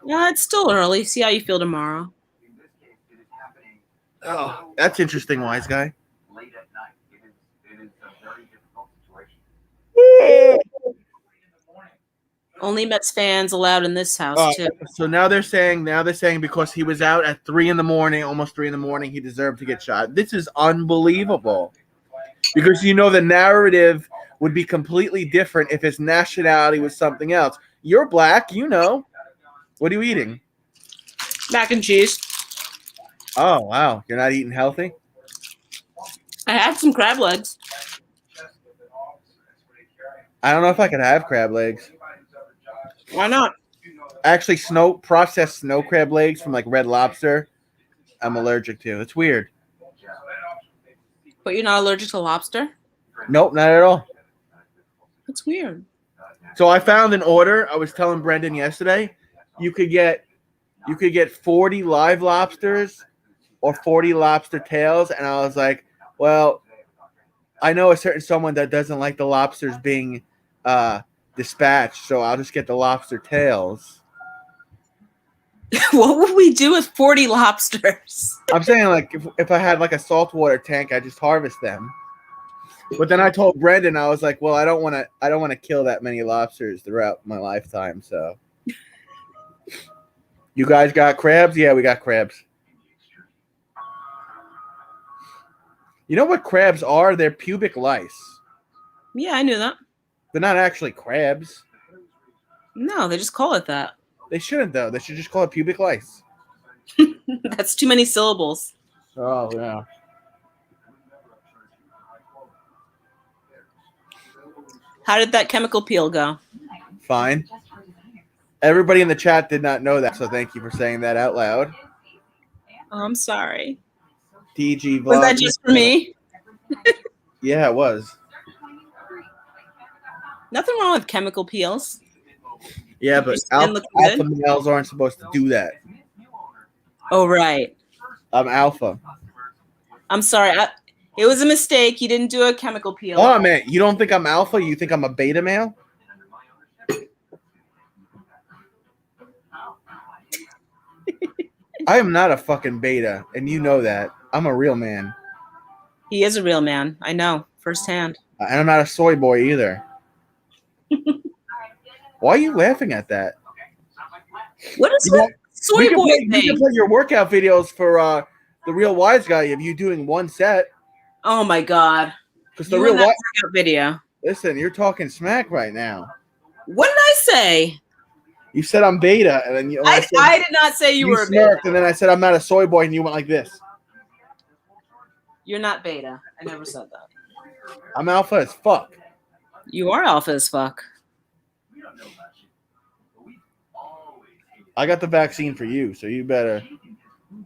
Yeah, it's still early. See how you feel tomorrow. Oh, that's interesting, wise guy. Late at night, it is a very difficult situation. Only Mets fans allowed in this house, too. So now they're saying because he was out at 3 a.m, almost 3 a.m, he deserved to get shot. This is unbelievable. Because the narrative would be completely different if his nationality was something else. You're black, What are you eating? Mac and cheese. Oh, wow. You're not eating healthy? I had some crab legs. I don't know if I could have crab legs. Why not? Actually, processed snow crab legs from like Red Lobster, I'm allergic to. It's weird. But you're not allergic to lobster? Nope, not at all. That's weird. So I found an order. I was telling Brendan yesterday, you could get 40 live lobsters or 40 lobster tails, and I was like, well, I know a certain someone that doesn't like the lobsters being dispatched, so I'll just get the lobster tails. What would we do with 40 lobsters? I'm saying, like, if I had like a saltwater tank, I just harvest them. But then I told Brendan, I was like, well, I don't want to kill that many lobsters throughout my lifetime. So, you guys got crabs? Yeah, we got crabs. You know what crabs are? They're pubic lice. Yeah, I knew that. They're not actually crabs. No, they just call it that. They shouldn't, though. They should just call it pubic lice. That's too many syllables. Oh, yeah. How did that chemical peel go? Fine. Everybody in the chat did not know that, so thank you for saying that out loud. Oh, I'm sorry. DG Vlog. Was that just for me? Yeah, it was. Nothing wrong with chemical peels. Yeah, but Just didn't look alpha good? males aren't supposed to do that. Oh, right. I'm alpha. I'm sorry. It was a mistake. You didn't do a chemical peel. Oh, man, you don't think I'm alpha? You think I'm a beta male? I am not a fucking beta, and you know that. I'm a real man. He is a real man. I know firsthand. And I'm not a soy boy either. Why are you laughing at that? What is You know, that soy boy You thing? can play your workout videos for the Real Wise Guy of you doing one set. Oh my God! Because the You Real and that Wise... workout video. Listen, you're talking smack right now. What did I say? You said I'm beta, and then I did not say you were a beta. smirked, and then I said I'm not a soy boy, and you went like this. You're not beta. I never said that. I'm alpha as fuck. You are alpha as fuck. I got the vaccine for you, so you better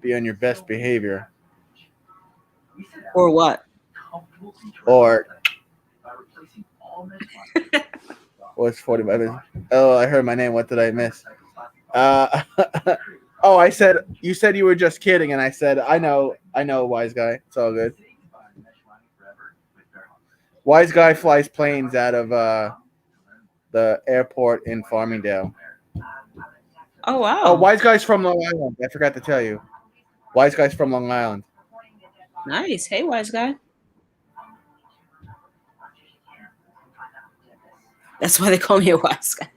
be on your best behavior. Or what? Or what's 45 minutes? Oh, I heard my name. What did I miss? Oh, you said you were just kidding, and I said, I know, Wise Guy. It's all good. Wise Guy flies planes out of the airport in Farmingdale. Oh wow. Oh, Wise Guy's from Long Island. I forgot to tell you. Wise Guy's from Long Island. Nice. Hey, wise guy. That's why they call me a wise guy.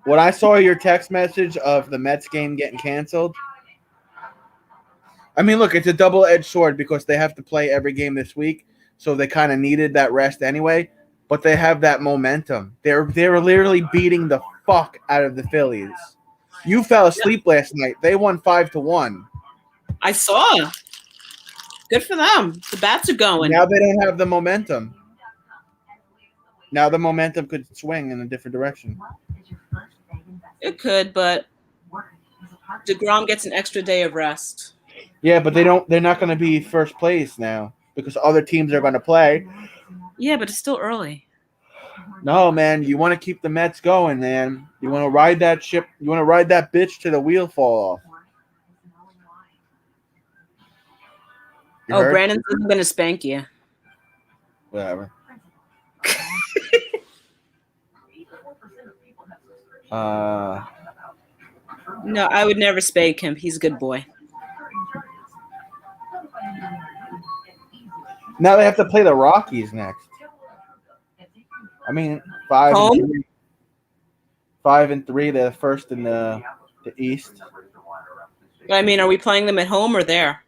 When I saw your text message of the Mets game getting canceled, I mean, look, it's a double-edged sword because they have to play every game this week, so they kind of needed that rest anyway. But they have that momentum. They're literally beating the fuck out of the Phillies. You fell asleep last night. They won 5-1. I saw. Good for them. The bats are going. Now they don't have the momentum. Now the momentum could swing in a different direction. It could, but DeGrom gets an extra day of rest. Yeah, but they're not going to be first place now because other teams are going to play. Yeah, but it's still early. No, man, you want to keep the Mets going, man. You want to ride that ship. You want to ride that bitch till the wheel fall off. You heard? Brandon's going to spank you. Whatever. No, I would never spank him. He's a good boy. Now they have to play the Rockies next. I mean, 5-3. 5-3. They're first in the East. But I mean, are we playing them at home or there?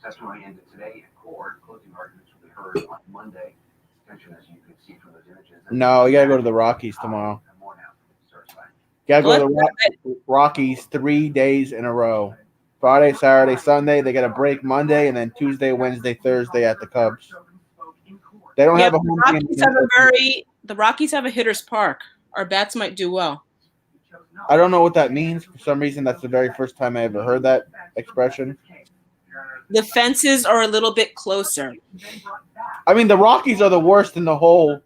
Testimony ended today in court. Closing arguments will be heard on Monday. Tension, as you can see from those images. No, you gotta go to the Rockies tomorrow. Gotta go to the Rockies 3 days in a row. Friday, Saturday, Sunday. They got a break Monday, and then Tuesday, Wednesday, Thursday at the Cubs. They don't have a home team. The Rockies have a hitter's park. Our bats might do well. I don't know what that means. For some reason, that's the very first time I ever heard that expression. The fences are a little bit closer. I mean, the Rockies are the worst in the whole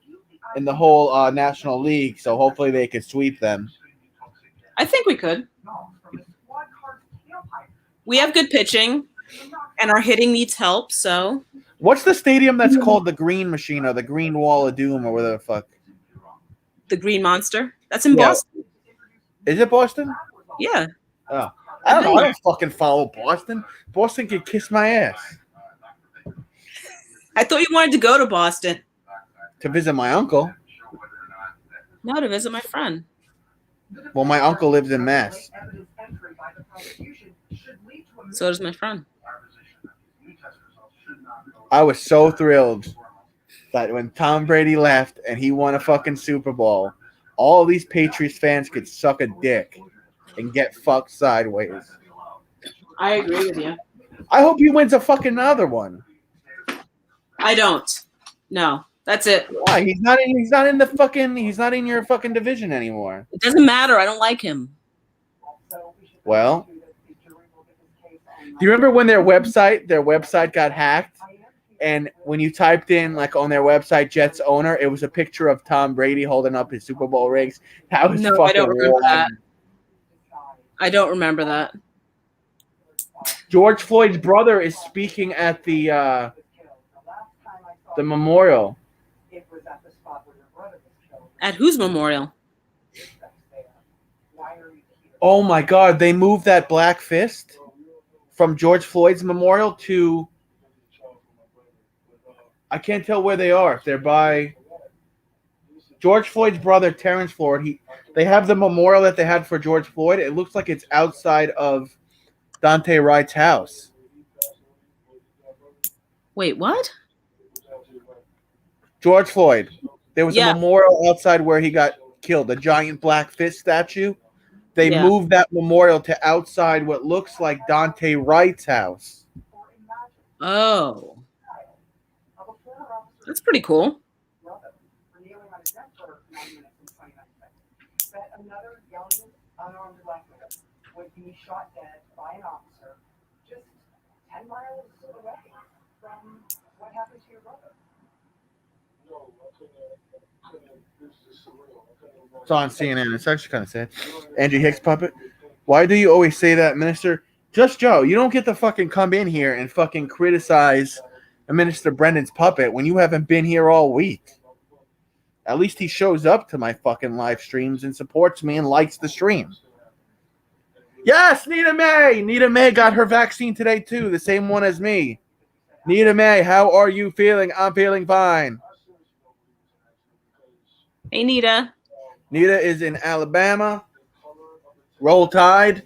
National League, so hopefully they could sweep them. I think we could. We have good pitching, and our hitting needs help. So What's the stadium that's called the Green Machine or the Green Wall of Doom or whatever the fuck? the Green Monster. That's in Yeah. Boston. Is it Boston? Yeah. Oh, I don't know. I don't fucking follow Boston. Boston could kiss my ass. I thought you wanted to go to Boston. To visit my uncle. No, to visit my friend. Well, my uncle lives in Mass. So does my friend. I was so thrilled that when Tom Brady left and he won a fucking Super Bowl, all these Patriots fans could suck a dick and get fucked sideways. I agree with you. I hope he wins a fucking another one. I don't. No, that's it. Why? He's not in the fucking. He's not in your fucking division anymore. It doesn't matter. I don't like him. Well, do you remember when their website got hacked? And when you typed in, like, on their website, Jets owner, it was a picture of Tom Brady holding up his Super Bowl rings. That was No, fucking I don't remember wild. that. I don't remember that. George Floyd's brother is speaking at the memorial. At whose memorial? Oh my God! They moved that black fist from George Floyd's memorial to. I can't tell where they are. They're by George Floyd's brother, Terrence Floyd. They have the memorial that they had for George Floyd. It looks like it's outside of Dante Wright's house. Wait, what? George Floyd. There was Yeah. a memorial outside where he got killed, a giant black fist statue. They Yeah. moved that memorial to outside what looks like Dante Wright's house. Oh. That's pretty cool. Another young, unarmed black man would be shot dead by an officer just 10 miles away from what happened to your brother. It's on CNN. It's actually kind of sad. Andrew Hicks puppet. Why do you always say that, Minister? Just Joe, you don't get to fucking come in here and fucking criticize Minister Brendan's puppet when you haven't been here all week. At least he shows up to my fucking live streams and supports me and likes the stream. Yes, Nita May. Nita May got her vaccine today too, the same one as me. Nita May, how are you feeling? I'm feeling fine. Hey, Nita. Nita is in Alabama. Roll Tide.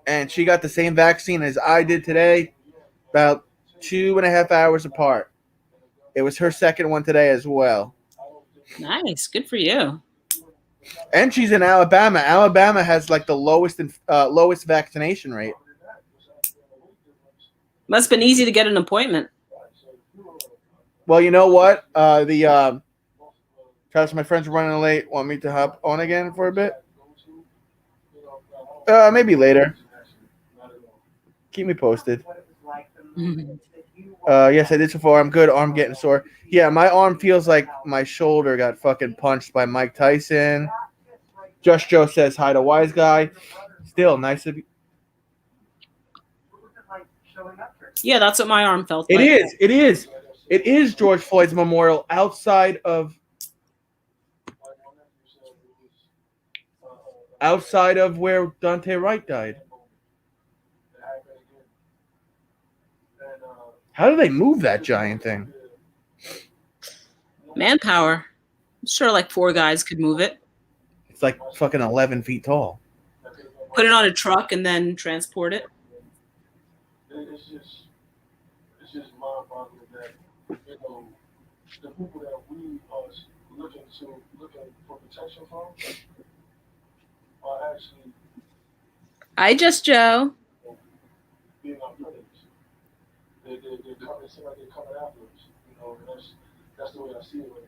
And she got the same vaccine as I did today, about 2.5 hours apart. It was her second one today as well. Nice. Good for you. And she's in Alabama. Alabama has like the lowest vaccination rate. Must have been easy to get an appointment. Well, you know what? Travis, my friends are running late. Want me to hop on again for a bit? Maybe later. Keep me posted. Yes, I did so far. I'm good. Arm getting sore. Yeah, my arm feels like my shoulder got fucking punched by Mike Tyson. Just Joe says hi to Wise Guy. Still, nice of you. Yeah, that's what my arm felt It like. is. It is. It is George Floyd's memorial outside of where Dante Wright died. How do they move that giant thing? Manpower. I'm sure like 4 guys could move it. It's like fucking 11 feet tall. Put it on a truck and then transport it. It's just mind-boggling that, you know, the people that we are looking for protection from are actually I just Joe. being our predators. They're coming, it seems like they're coming after us, you know, and that's the way I see it right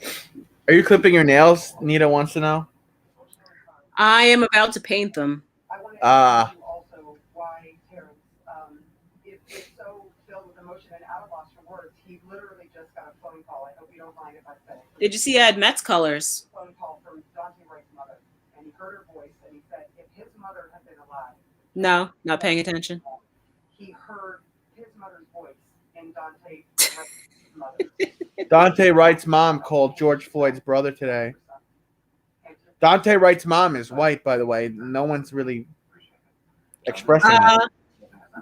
now. Are you clipping your nails? Nita wants to know. I am about to paint them. Ah. Also, why Terrence, is so filled with emotion and at a loss for words. He literally just got a phone call. I hope you don't mind if I say. Did you see I had Mets colors? Phone call from Dante Wright's mother, and he heard her voice, and he said No, not paying attention. He heard his mother's voice in Dante's mother. Dante Wright's mom called George Floyd's brother today. Dante Wright's mom is white, by the way. No one's really expressing it.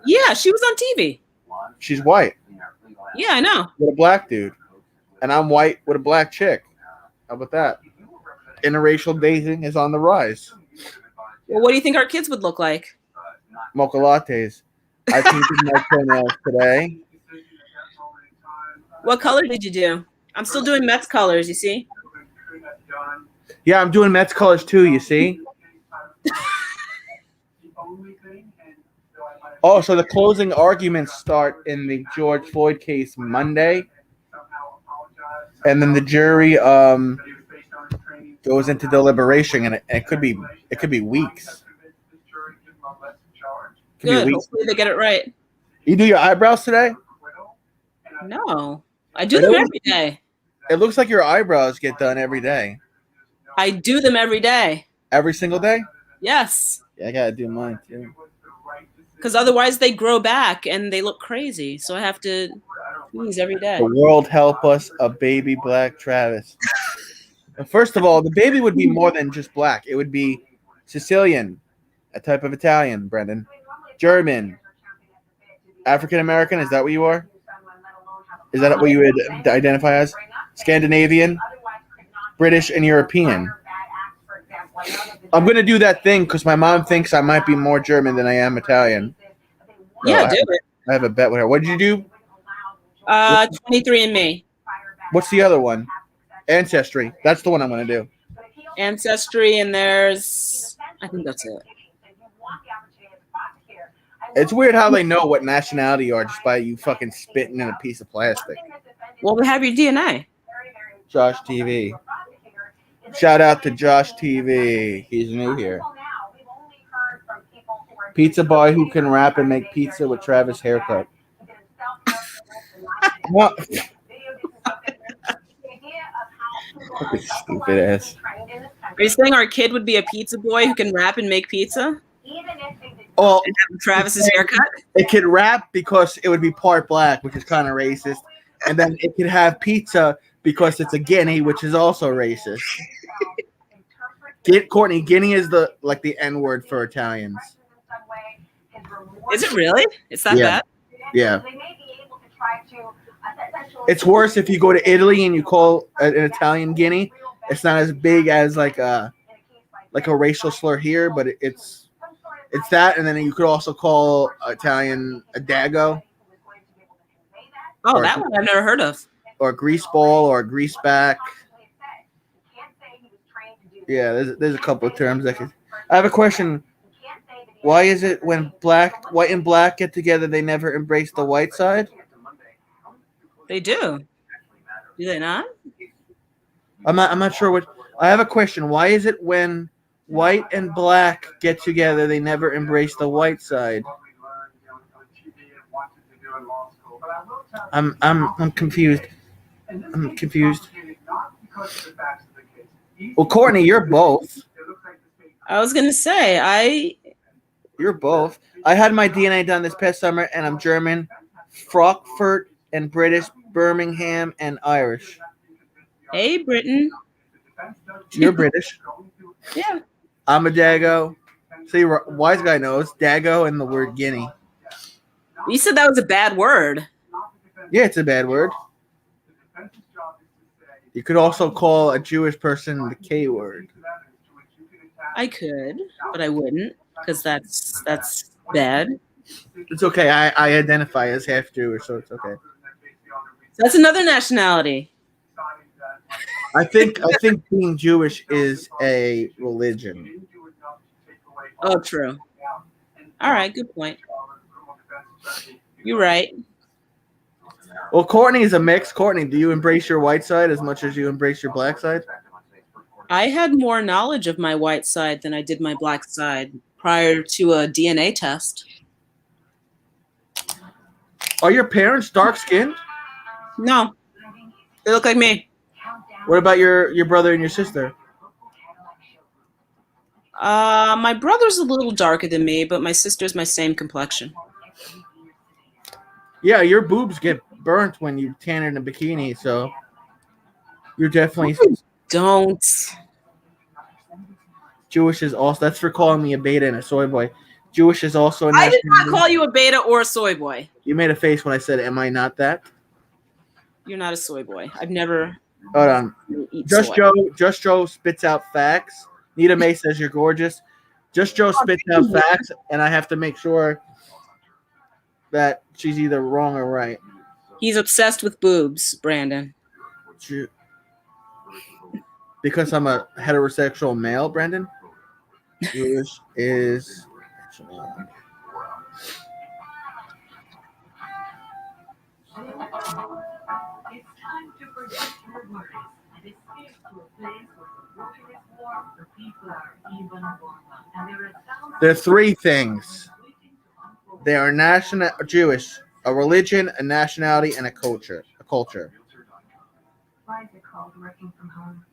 Yeah, she was on TV. She's white Yeah, I know. with a black dude, and I'm white with a black chick. How about that? Interracial dating is on the rise. Well, what do you think our kids would look like? Mocha lattes. I painted my toenails today. What color did you do? I'm still doing Mets colors, you see? Yeah, I'm doing Mets colors too, you see? Oh, so the closing arguments start in the George Floyd case Monday. And then the jury goes into deliberation, and it could be weeks. Good. Hopefully they get it right. You do your eyebrows today? No. I do them every day. It looks like your eyebrows get done every day. I do them every day. Every single day? Yes. Yeah, I gotta do mine too. Because otherwise they grow back and they look crazy. So I have to do these every day. The world help us, a baby black Travis. First of all, the baby would be more than just black. It would be Sicilian, a type of Italian, Brendan. German. African American, is that what you are? Is that what you would identify as? Scandinavian, British, and European. I'm going to do that thing because my mom thinks I might be more German than I am Italian. Yeah, do it. I have a bet with her. What did you do? 23andMe. What's the other one? Ancestry. That's the one I'm going to do. Ancestry, and there's, I think that's it. It's weird how they know what nationality you are just by you fucking spitting in a piece of plastic. Well, they have your DNA. Josh TV. Shout out to Josh TV. He's new here. Pizza boy who can rap and make pizza with Travis haircut. What? Fucking stupid ass. Are you saying our kid would be a pizza boy who can rap and make pizza? Oh, Travis's haircut? It could rap because it would be part black, which is kind of racist. And then it could have pizza because it's a guinea, which is also racist. Courtney, guinea is the N-word for Italians. Is it really? It's that bad? Yeah. It's worse if you go to Italy and you call an Italian guinea. It's not as big as like a racial slur here, but it's that, and then you could also call Italian a dago. Oh, that one I've never heard of. Or a grease ball or a grease back. Yeah, there's a couple of terms that could. I have a question. Why is it when white and black get together, they never embrace the white side? They do. Do they not? I'm not sure what. I have a question. Why is it when white and black get together, they never embrace the white side? I'm confused. I'm confused. Well, Courtney, you're both. I was gonna say You're both. I had my DNA done this past summer, and I'm German, Frankfurt, and British, Birmingham, and Irish. Hey, Britain. You're British. Yeah. I'm a Dago. See, wise guy knows Dago and the word guinea. You said that was a bad word. Yeah, it's a bad word. You could also call a Jewish person the K word. I could, but I wouldn't, because that's bad. It's okay. I identify as half Jewish, so it's okay. That's another nationality. I think being Jewish is a religion. Oh, true. All right, good point. You're right. Well, Courtney is a mix. Courtney, do you embrace your white side as much as you embrace your black side? I had more knowledge of my white side than I did my black side prior to a DNA test. Are your parents dark skinned? No. They look like me. What about your brother and your sister? My brother's a little darker than me, but my sister's my same complexion. Yeah, your boobs get burnt when you tan in a bikini, so you're definitely Don't. Jewish is also. That's for calling me a beta and a soy boy. Jewish is also a I did not nationality. call you a beta or a soy boy. You made a face when I said, "Am I not that?" You're not a soy boy. I've never Hold on. eat Just soy. Joe spits out facts. Nita May says you're gorgeous. Just Joe spits out facts, and I have to make sure that she's either wrong or right. He's obsessed with boobs, Brandon. Because I'm a heterosexual male, Brandon. Jewish is. It's time to forget your worries and escape to a place where the water is warm, the people are even warmer, and there are thousands There are three things. They are Jewish, a religion, a nationality, and a culture. Why is it called working from home?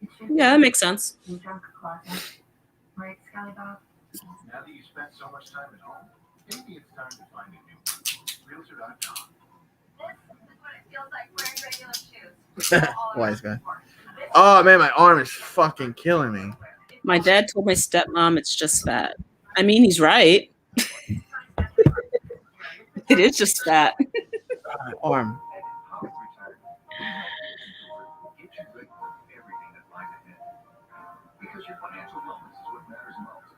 It should Yeah, that makes sense. be drunk closet. Right, Skybob? Now that you spent so much time at home, maybe it's time to find a new one. Realtor.com. This is what it feels like wearing regular shoes. Wise guy. Oh man, my arm is fucking killing me. My dad told my stepmom it's just fat. I mean, he's right. It is just fat. My arm. Because your financial wellness is what matters most.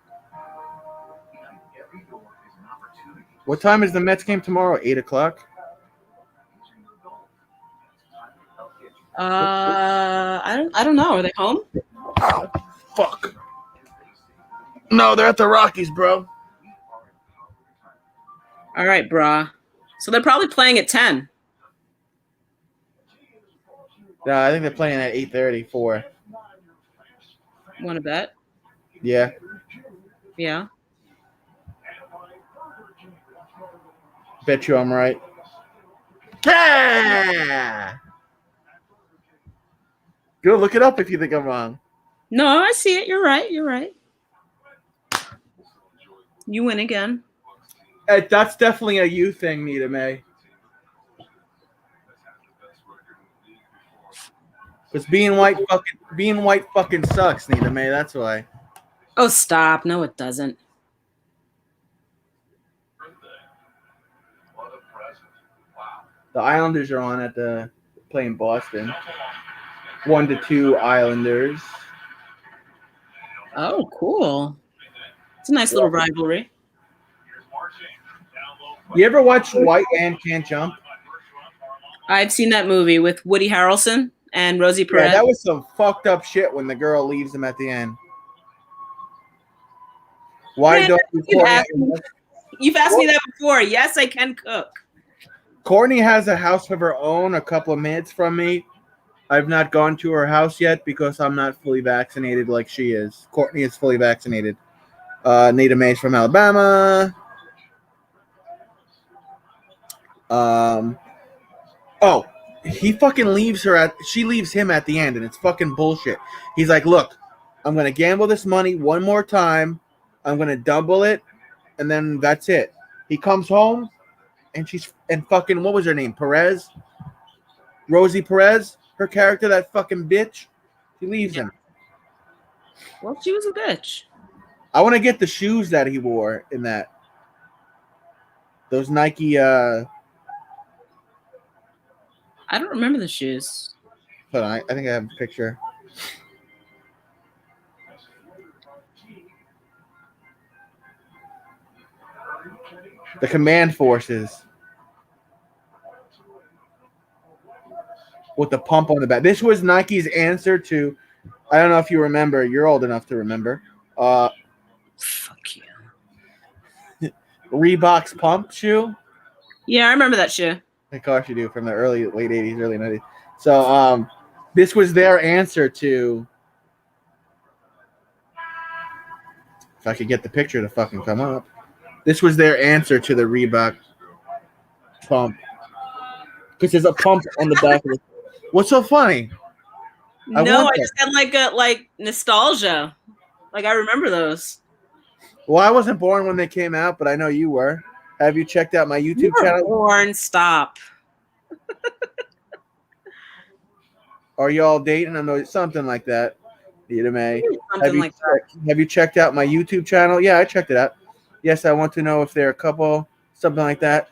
Behind every door is an opportunity. What time is the Mets game tomorrow? 8 o'clock? I don't know. Are they home? Oh, fuck. No, they're at the Rockies, bro. All right, brah. So they're probably playing at 10. No, I think they're playing at 8:34. Want to bet? Yeah. Yeah. Bet you I'm right. Yeah! Go look it up if you think I'm wrong. No, I see it. You're right. You're right. You win again. That's definitely a you thing, Nita May. Because being white fucking sucks, Nita May. That's why. Oh, stop. No, it doesn't. The Islanders are on at the playing Boston. 1-2 Islanders. Oh, cool. It's a nice little rivalry. You ever watch White Man Can't Jump? I've seen that movie with Woody Harrelson and Rosie Perez. Yeah, that was some fucked up shit when the girl leaves him at the end. Why Man, don't you You've asked me that before. Yes, I can cook. Courtney has a house of her own a couple of minutes from me. I've not gone to her house yet because I'm not fully vaccinated like she is. Courtney is fully vaccinated. Nita May's from Alabama. Oh, he fucking leaves her she leaves him at the end, and it's fucking bullshit. He's like, look, I'm gonna gamble this money one more time. I'm gonna double it, and then that's it. He comes home, and fucking, what was her name? Perez? Rosie Perez? Her character, that fucking bitch. He leaves him. Well, she was a bitch. I want to get the shoes that he wore in that. Those Nike, I don't remember the shoes. hold on, I think I have a picture. The Command Forces. With the pump on the back. This was Nike's answer to, I don't know if you remember, you're old enough to remember. Fuck you. Reebok's pump shoe. Yeah, I remember that shoe. Of course you do, from the late 80s, early 90s. So this was their answer to, if I could get the picture to fucking come up. This was their answer to the Reebok pump. Because there's a pump on the back of it. What's so funny? I just had like nostalgia. Like I remember those. Well, I wasn't born when they came out, but I know you were. Have you checked out my You YouTube were channel? born. Stop. Are y'all dating? I know something like that. Either May. Something like that. Have you checked out my YouTube channel? Yeah, I checked it out. Yes, I want to know if they're a couple, something like that.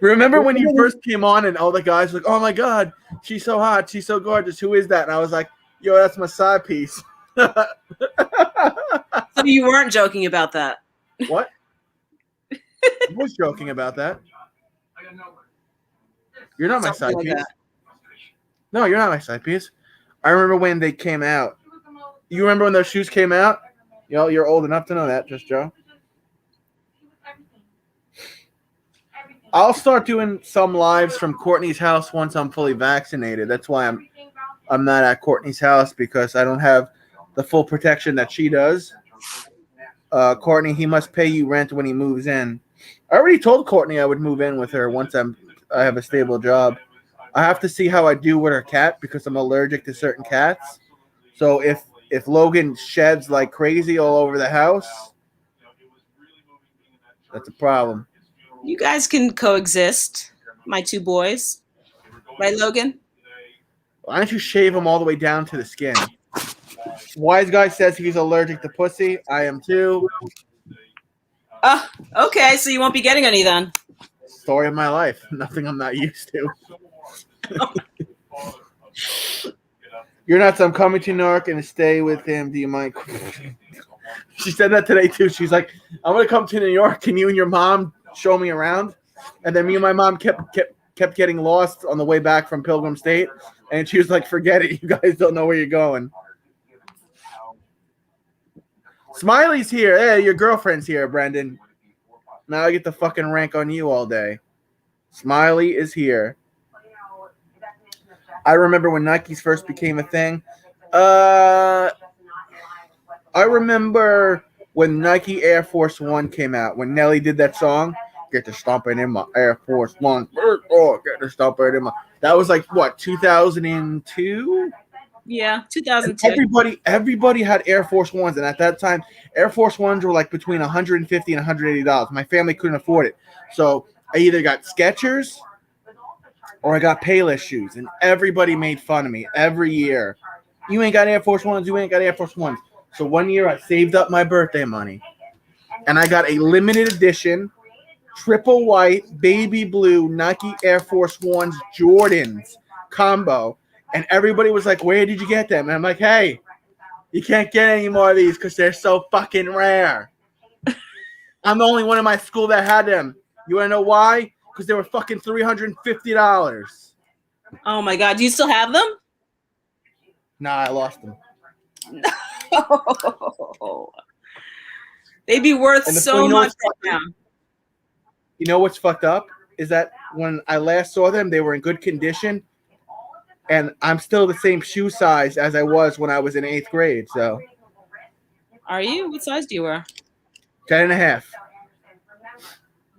Remember when you first came on and all the guys were like, "Oh my God, she's so hot, she's so gorgeous. Who is that?" And I was like, "Yo, that's my side piece." So you weren't joking about that. What? I was joking about that. You're not my Something side like piece. that. No, you're not my side piece. I remember when they came out. You remember when those shoes came out? You're old enough to know that, just Joe. I'll start doing some lives from Courtney's house once I'm fully vaccinated. That's why I'm not at Courtney's house, because I don't have the full protection that she does. Courtney, he must pay you rent when he moves in. I already told Courtney I would move in with her once I have a stable job. I have to see how I do with her cat because I'm allergic to certain cats. So if Logan sheds like crazy all over the house, that's a problem. You guys can coexist, my two boys. Right, Logan? Why don't you shave him all the way down to the skin? Wise guy says he's allergic to pussy. I am too. Okay, so you won't be getting any then. Story of my life. Nothing I'm not used to. You're nuts. I'm coming to New York and stay with him. Do you mind? She said that today too. She's like, I'm gonna come to New York. Can you and your mom show me around? And then me and my mom kept getting lost on the way back from Pilgrim State. And she was like, forget it. You guys don't know where you're going. Smiley's here. Hey, your girlfriend's here, Brendan. Now I get to fucking rank on you all day. Smiley is here. I remember when Nikes first became a thing. I remember when Nike Air Force One came out, when Nelly did that song, "Get the stomping in my Air Force One." Oh, get the stomping in my. That was like what, 2002? Yeah, 2002. Everybody had Air Force Ones, and at that time, Air Force Ones were like between $150 and $180. My family couldn't afford it, so I either got Skechers or I got Payless shoes, and everybody made fun of me every year. You ain't got Air Force Ones. You ain't got Air Force Ones. So one year I saved up my birthday money, and I got a limited edition, triple white, baby blue Nike Air Force Ones Jordans combo. And everybody was like, where did you get them? And I'm like, hey, you can't get any more of these because they're so fucking rare. I'm the only one in my school that had them. You want to know why? Because they were fucking $350. Oh my God. Do you still have them? Nah, I lost them. No. They'd be worth so much right now. You know what's fucked up? Is that when I last saw them, they were in good condition. And I'm still the same shoe size as I was when I was in 8th grade. So, are you? What size do you wear? 10 and a half.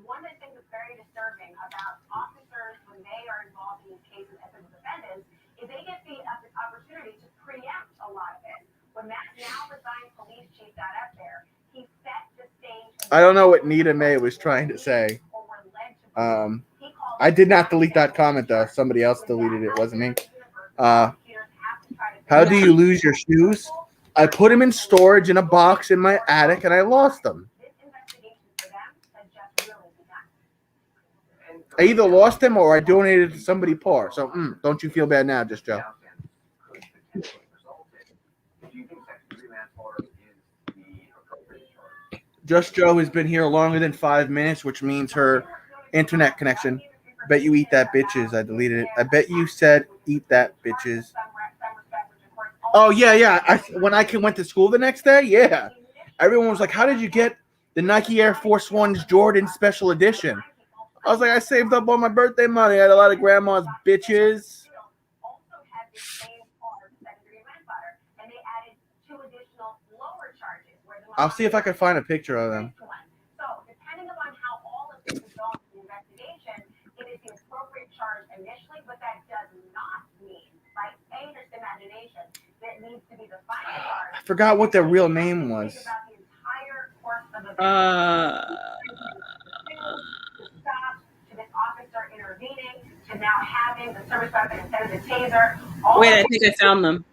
One of the things that's very disturbing about officers when they are involved in these cases as defendants is they get the opportunity to preempt a lot of it. When Matt now resigned police chief got up there, he set the stage. I don't know what Nita May was trying to say. I did not delete that comment though. Somebody else deleted it, wasn't me. How do you lose your shoes? I put them in storage in a box in my attic and I lost them. I either lost them or I donated to somebody poor. So don't you feel bad now, Just Joe. Just Joe has been here longer than 5 minutes, which means her internet connection. Bet you eat that, bitches. I deleted it. I bet you said eat that, bitches. Oh, yeah. When I went to school the next day, yeah. Everyone was like, how did you get the Nike Air Force Ones Jordan Special Edition? I was like, I saved up all my birthday money. I had a lot of grandma's bitches. I'll see if I can find a picture of them. So, depending upon how all of this is going in the investigation, if is the appropriate charge initially, but that does not mean, by anyone's imagination, that it needs to be the final charge. I forgot what their real name was. Think about the entire course of events. To stop, to this officer intervening, to now having the service weapon instead of the taser. Wait, I think I found them.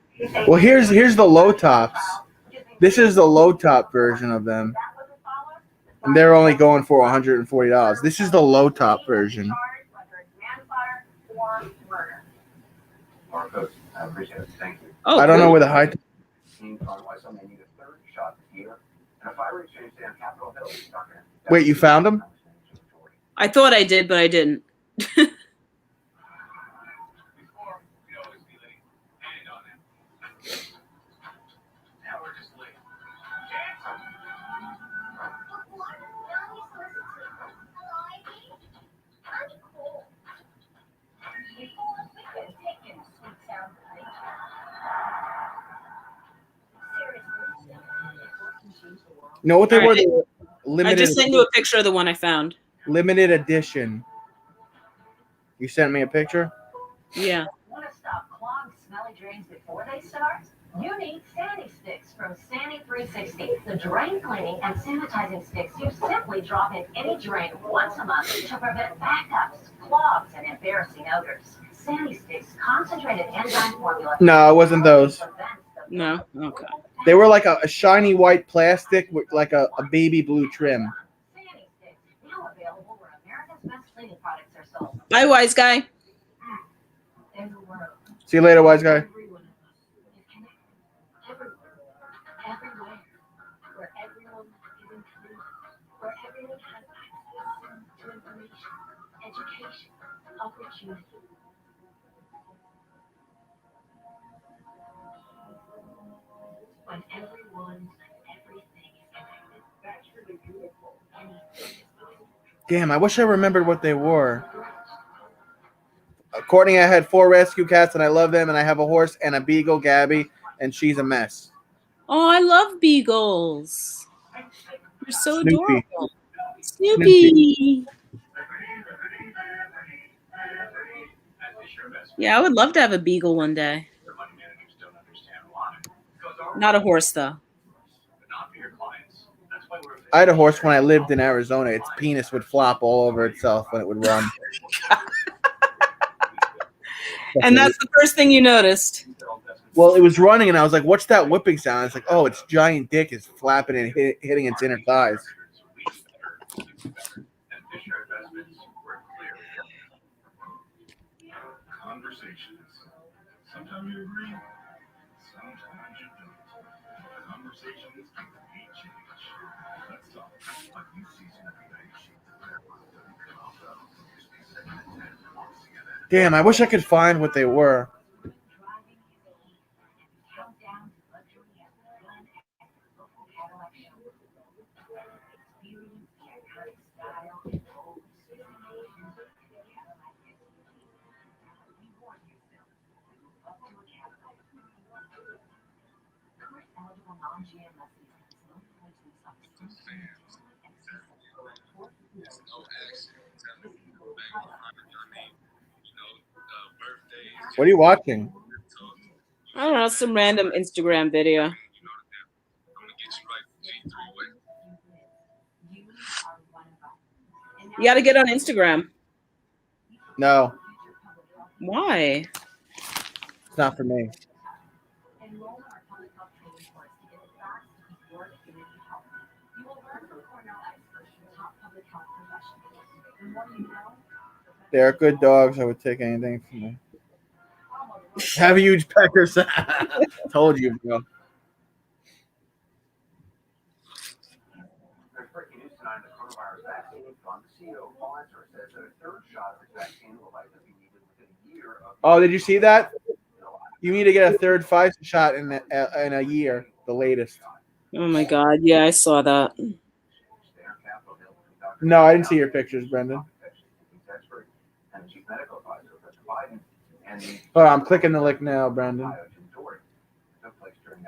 Well, here's the low tops. This is the low top version of them, and they're only going for $140. This is the low top version. Marcos, I appreciate it. Thank you. Oh, I don't know cool. where the high. Seems on why some may need a third shot here. And a fire exchange day on Capitol Hill is talking. Wait, you found them? I thought I did, but I didn't. Before, we always be late. And on it. Now we're just late. You know what they All were? right. They were I limited. just sent you a picture of the one I found. Limited edition. You sent me a picture? Yeah. Want to stop clogged, smelly drains before they start? You need Sandy Sticks from Sandy 360. The drain cleaning and sanitizing sticks you simply drop in any drain once a month to prevent backups, clogs, and embarrassing odors. Sandy Sticks concentrated enzyme formula. No, it wasn't those. No? Okay. They were like a shiny white plastic with like a baby blue trim. Sandy Sticks, now available where America's best cleaning products are sold. Bye, wise guy. In the world. See you later, wise guy. Every one of us is connected. Everywhere. Where everyone is included. Where everyone has access to information, education, opportunity. When everyone and everything is connected. That's really beautiful. Anything is possible. Damn, I wish I remembered what they were. Courtney, I had 4 rescue cats and I love them, and I have a horse and a beagle, Gabby, and she's a mess. Oh, I love beagles. They're so Snoopy. adorable. Snoopy. Yeah, I would love to have a beagle one day. Not a horse, though. I had a horse when I lived in Arizona. Its penis would flop all over itself when it would run. And that's the first thing you noticed. Well, it was running, and I was like, "What's that whipping sound?" It's like, "Oh, its giant dick is flapping and hitting its inner thighs." Conversations. Sometimes you agree, sometimes you don't. Conversations can be changed. Let's talk about new season of the Damn, I wish I could find what they were. Countdown to luxury at Glen local Cadillac showroom. Experience the iconic style and bold sophistication of the Cadillac SUV. Reward yourself. Move up to a Cadillac. Current eligible non-GM lessees can slow replacements up to 6 and 6. What are you watching? I don't know, some random Instagram video. You got to get on Instagram. No, Why? it's not for me. Enroll in our public health training course to get advanced with your community health. You will learn from Cornell experts from top public health professionals. The more you know, They are good dogs. I would take anything from them. Have huge peckers. Told you, bro. There's breaking news tonight on the coronavirus vaccine fund. The CEO of Pfizer says that a third shot of this vaccine will likely be needed within a year of. Oh, did you see that? You need to get a third Pfizer shot in a year, the latest. Oh my God. Yeah, I saw that. No, I didn't see your pictures, Brendan. Oh, I'm clicking the link now, Brendan.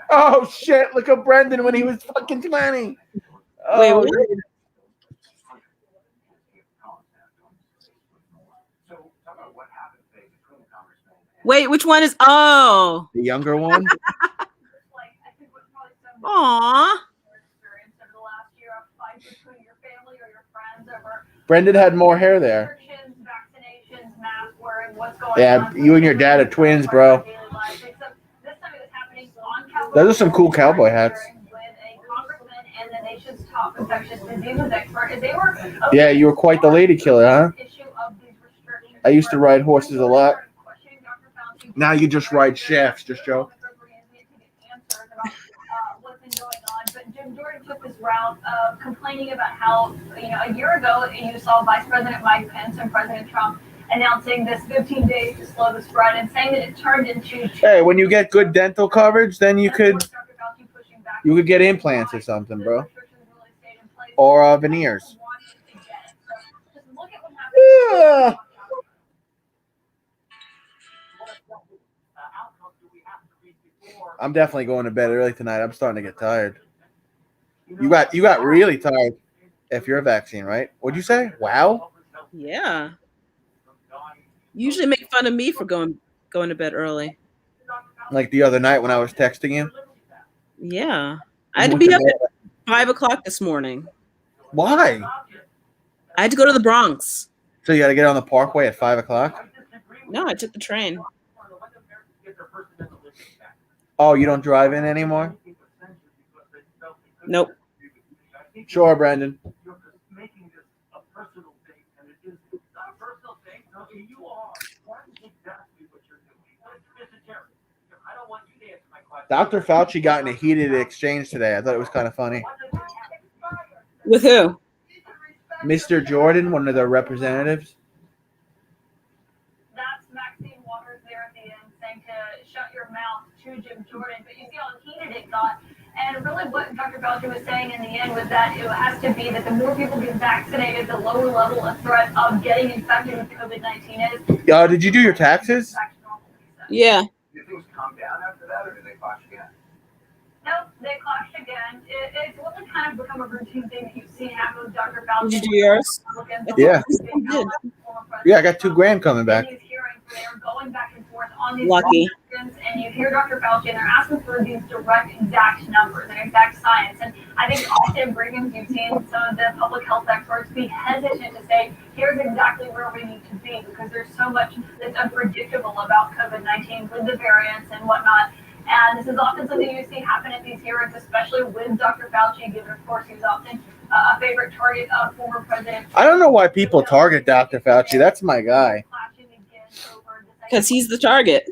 Oh shit! Look at Brendan when he was fucking 20. Oh, Wait, what? what happened today between the congressman and Wait, which one is? Oh, The younger one. Like, I think what's probably some aw. experience over the last year of fights between your family or your friends over Brendan had more hair there. restrictions, vaccinations, mask wearing, what's going Yeah, on. you and your dad are twins, bro. Daily lives. Except this time it was happening on Capitol Those are some cool Hill, cowboy hats. with a congressman and the nation's top infectious diseases expert. And they were Yeah, you were quite the lady killer, huh? issue of these restrictions. I used to ride horses a lot. Now you just ride shafts, just Joe. What's been going on, but Jim Jordan took this route of complaining about how, a year ago you saw Vice President Mike Pence and President Trump announcing this 15 days to slow the spread and saying that it turned into. Hey, when you get good dental coverage, then you could get implants or something, bro, or veneers. Yeah. I'm definitely going to bed early tonight. I'm starting to get tired. You got really tired if you're a vaccine, right? What'd you say? Wow. Yeah. Usually make fun of me for going to bed early. Like the other night when I was texting you. Yeah. I had to be up at 5 o'clock this morning. Why? I had to go to the Bronx. So you got to get on the Parkway at 5 o'clock? No, I took the train. Oh, you don't drive in anymore? Nope. Sure, Brendan. Dr. Fauci got in a heated exchange today. I thought it was kind of funny. With who? Mr. Jordan, one of their representatives. That's Maxine Waters there at the end saying to shut your mouth to Jim Jordan, but you see how heated it got. And really what Dr. Fauci was saying in the end was that it has to be that the more people get vaccinated, the lower level of threat of getting infected with COVID-19 is. Did you do your taxes? Yeah. do things calm down after that, or do they clash again? Nope, they clashed again. It's really kind of become a routine thing that you've seen happen with Dr. Fauci. Did you do yours? Yeah. Did. Yeah, I got $2,000 coming back. They're going back and forth on these Lucky. and you hear Dr. Fauci and they're asking for these direct, exact numbers and exact science. And I think often Brigham, you've seen some of the public health experts be hesitant to say, here's exactly where we need to be, because there's so much that's unpredictable about COVID-19 with the variants and whatnot. And this is often something you see happen at these hearings, especially with Dr. Fauci, given, of course, he's often a favorite target of former President. I don't know why people target Dr. Fauci. That's my guy. Because he's the target.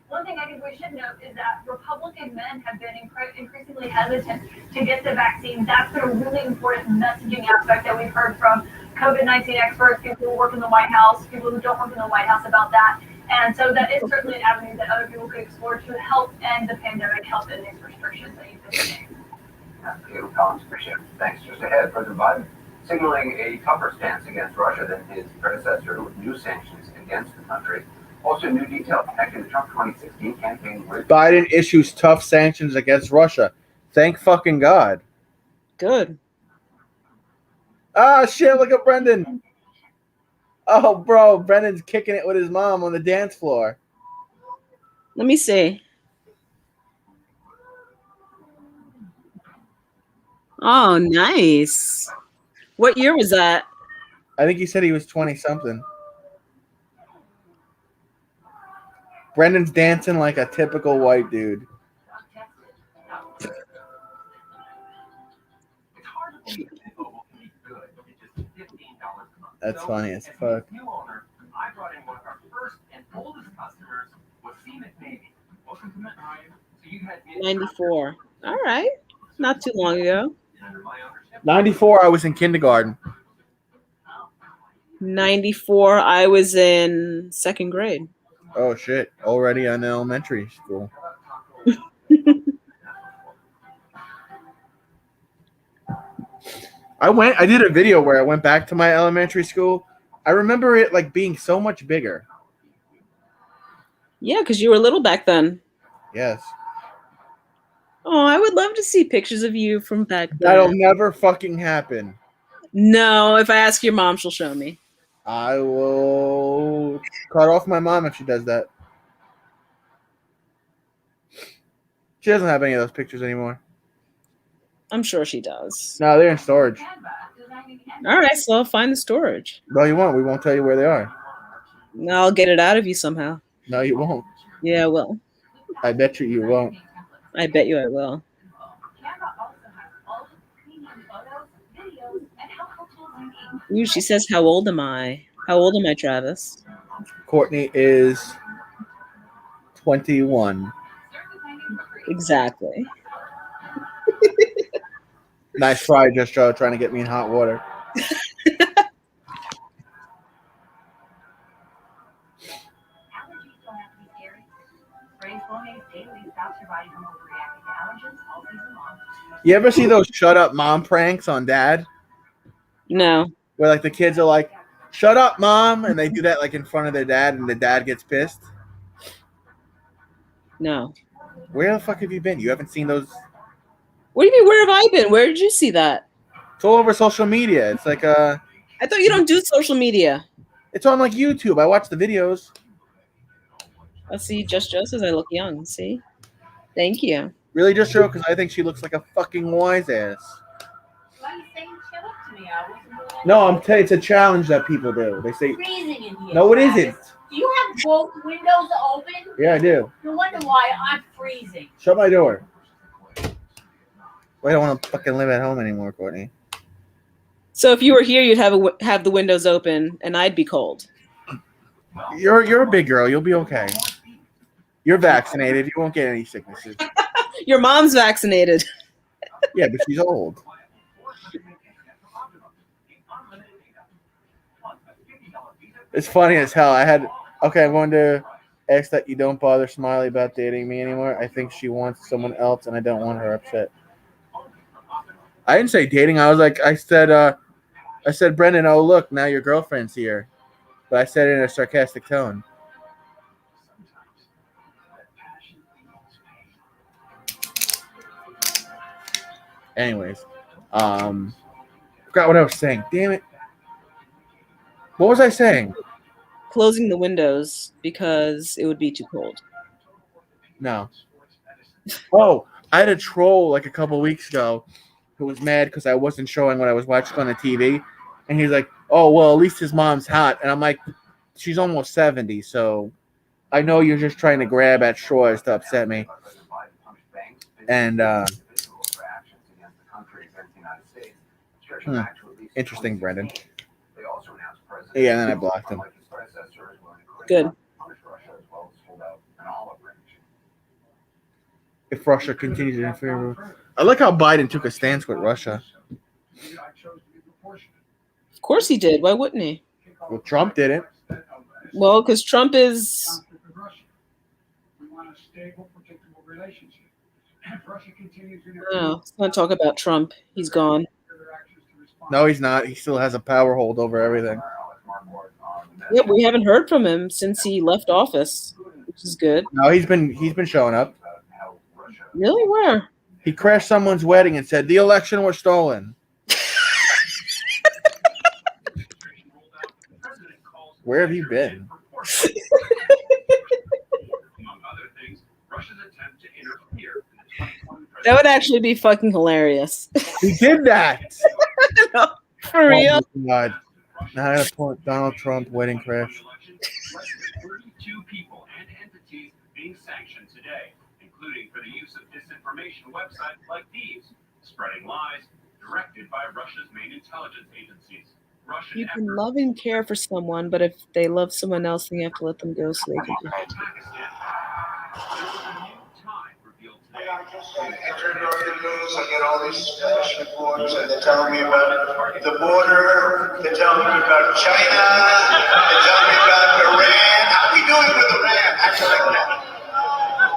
One thing I think we should note is that Republican men have been increasingly hesitant to get the vaccine. That's been a really important messaging aspect that we've heard from COVID-19 experts, people who work in the White House, people who don't work in the White House about that. And so that is certainly an avenue that other people could explore to help end the pandemic, help end these restrictions that you've been seeing. Caleb Collins, appreciate it. Thanks. Just ahead, President Biden signaling a tougher stance against Russia than his predecessor with new sanctions against the country. Also, new detail connecting the Trump 2016 campaign with Biden issues tough sanctions against Russia. Thank fucking God. Good. Ah, shit, look at Brendan. Oh, bro, Brendan's kicking it with his mom on the dance floor. Let me see. Oh, nice. What year was that? I think he said he was 20-something. Brendan's dancing like a typical white dude. That's funny as fuck. New owner, I brought in one of our first and oldest customers, Wasim Baby. Welcome to Ryan. So you had 94. All right. Not too long ago. under my ownership. 94, I was in kindergarten. 94, I was in second grade. Oh, shit. Already in elementary school. I did a video where I went back to my elementary school. I remember it like being so much bigger. Yeah, because you were little back then. Yes. Oh, I would love to see pictures of you from back then. That'll never fucking happen. No, if I ask your mom, she'll show me. I will cut off my mom if she does that. She doesn't have any of those pictures anymore. I'm sure she does. No, they're in storage. All right, so I'll find the storage. No, you won't. We won't tell you where they are. No, I'll get it out of you somehow. No, you won't. Yeah, I will. I bet you won't. I bet you I will. Canva also has all the premium photos, videos, and helpful tools you need. Ooh, she says, "How old am I? How old am I, Travis?" Courtney is 21. Exactly. Nice try, just trying to get me in hot water. Allergies don't have to be scary. Spraying Flonase daily stops your body from overreacting to allergens all season long. You ever see those shut up mom pranks on dad? No. Where like the kids are like, shut up, mom, and they do that like in front of their dad and the dad gets pissed? No. Where the fuck have you been? You haven't seen those? What do you mean? Where have I been? Where did you see that? It's all over social media. It's like I thought you don't do social media. it's on like YouTube. I watch the videos. I see. Just Joe says I look young. See? Thank you. Really, just show because I think she looks like a fucking wise ass. Why are you saying shut up to me? I wasn't doing No, I'm telling you, it's a challenge that people do. They say, freezing in here. no, it Travis. isn't. Do you have both windows open? Yeah, I do. No wonder why I'm freezing. Shut my door. I don't want to fucking live at home anymore, Courtney. So if you were here, you'd have the windows open, and I'd be cold. You're a big girl. You'll be okay. You're vaccinated. You won't get any sicknesses. Your mom's vaccinated. Yeah, but she's old. It's funny as hell. I'm going to ask that you don't bother Smiley about dating me anymore. I think she wants someone else, and I don't want her upset. I didn't say dating. I said, Brendan, oh, look, now your girlfriend's here. But I said it in a sarcastic tone. Anyways, forgot what I was saying. Damn it. What was I saying? Closing the windows because it would be too cold. No. Oh, I had a troll like a couple weeks ago who was mad because I wasn't showing what I was watching on the TV. And he's like, oh, well, at least his mom's hot. And I'm like, she's almost 70, so I know you're just trying to grab at straws to upset me. And, interesting, Brendan. Yeah, and then I blocked him. Good. If Russia continues to interfere. I like how Biden took a stance with Russia. Of course he did. Why wouldn't he? Well, Trump didn't. Well, because Trump is... We want a stable, predictable relationship. If Russia continues to No, let's not talk about Trump. He's gone. No, he's not. He still has a power hold over everything. Yeah, we haven't heard from him since he left office, which is good. No, he's been showing up. Really? Where? He crashed someone's wedding and said the election was stolen. Where have you been? That would actually be fucking hilarious. He did that. No, for real? Oh my God. Now I gotta point Donald Trump wedding crash. 32 people and entities being sanctioned today, including for the use of disinformation websites like these, spreading lies directed by Russia's main intelligence agencies. Russian You can love and care for someone, but if they love someone else, then you have to let them go so they can. I turned on the news, I get all these Spanish reports, and they're telling me about the border, they're telling me about China, they're telling me about Iran. How are we doing with Iran? Actually, like that.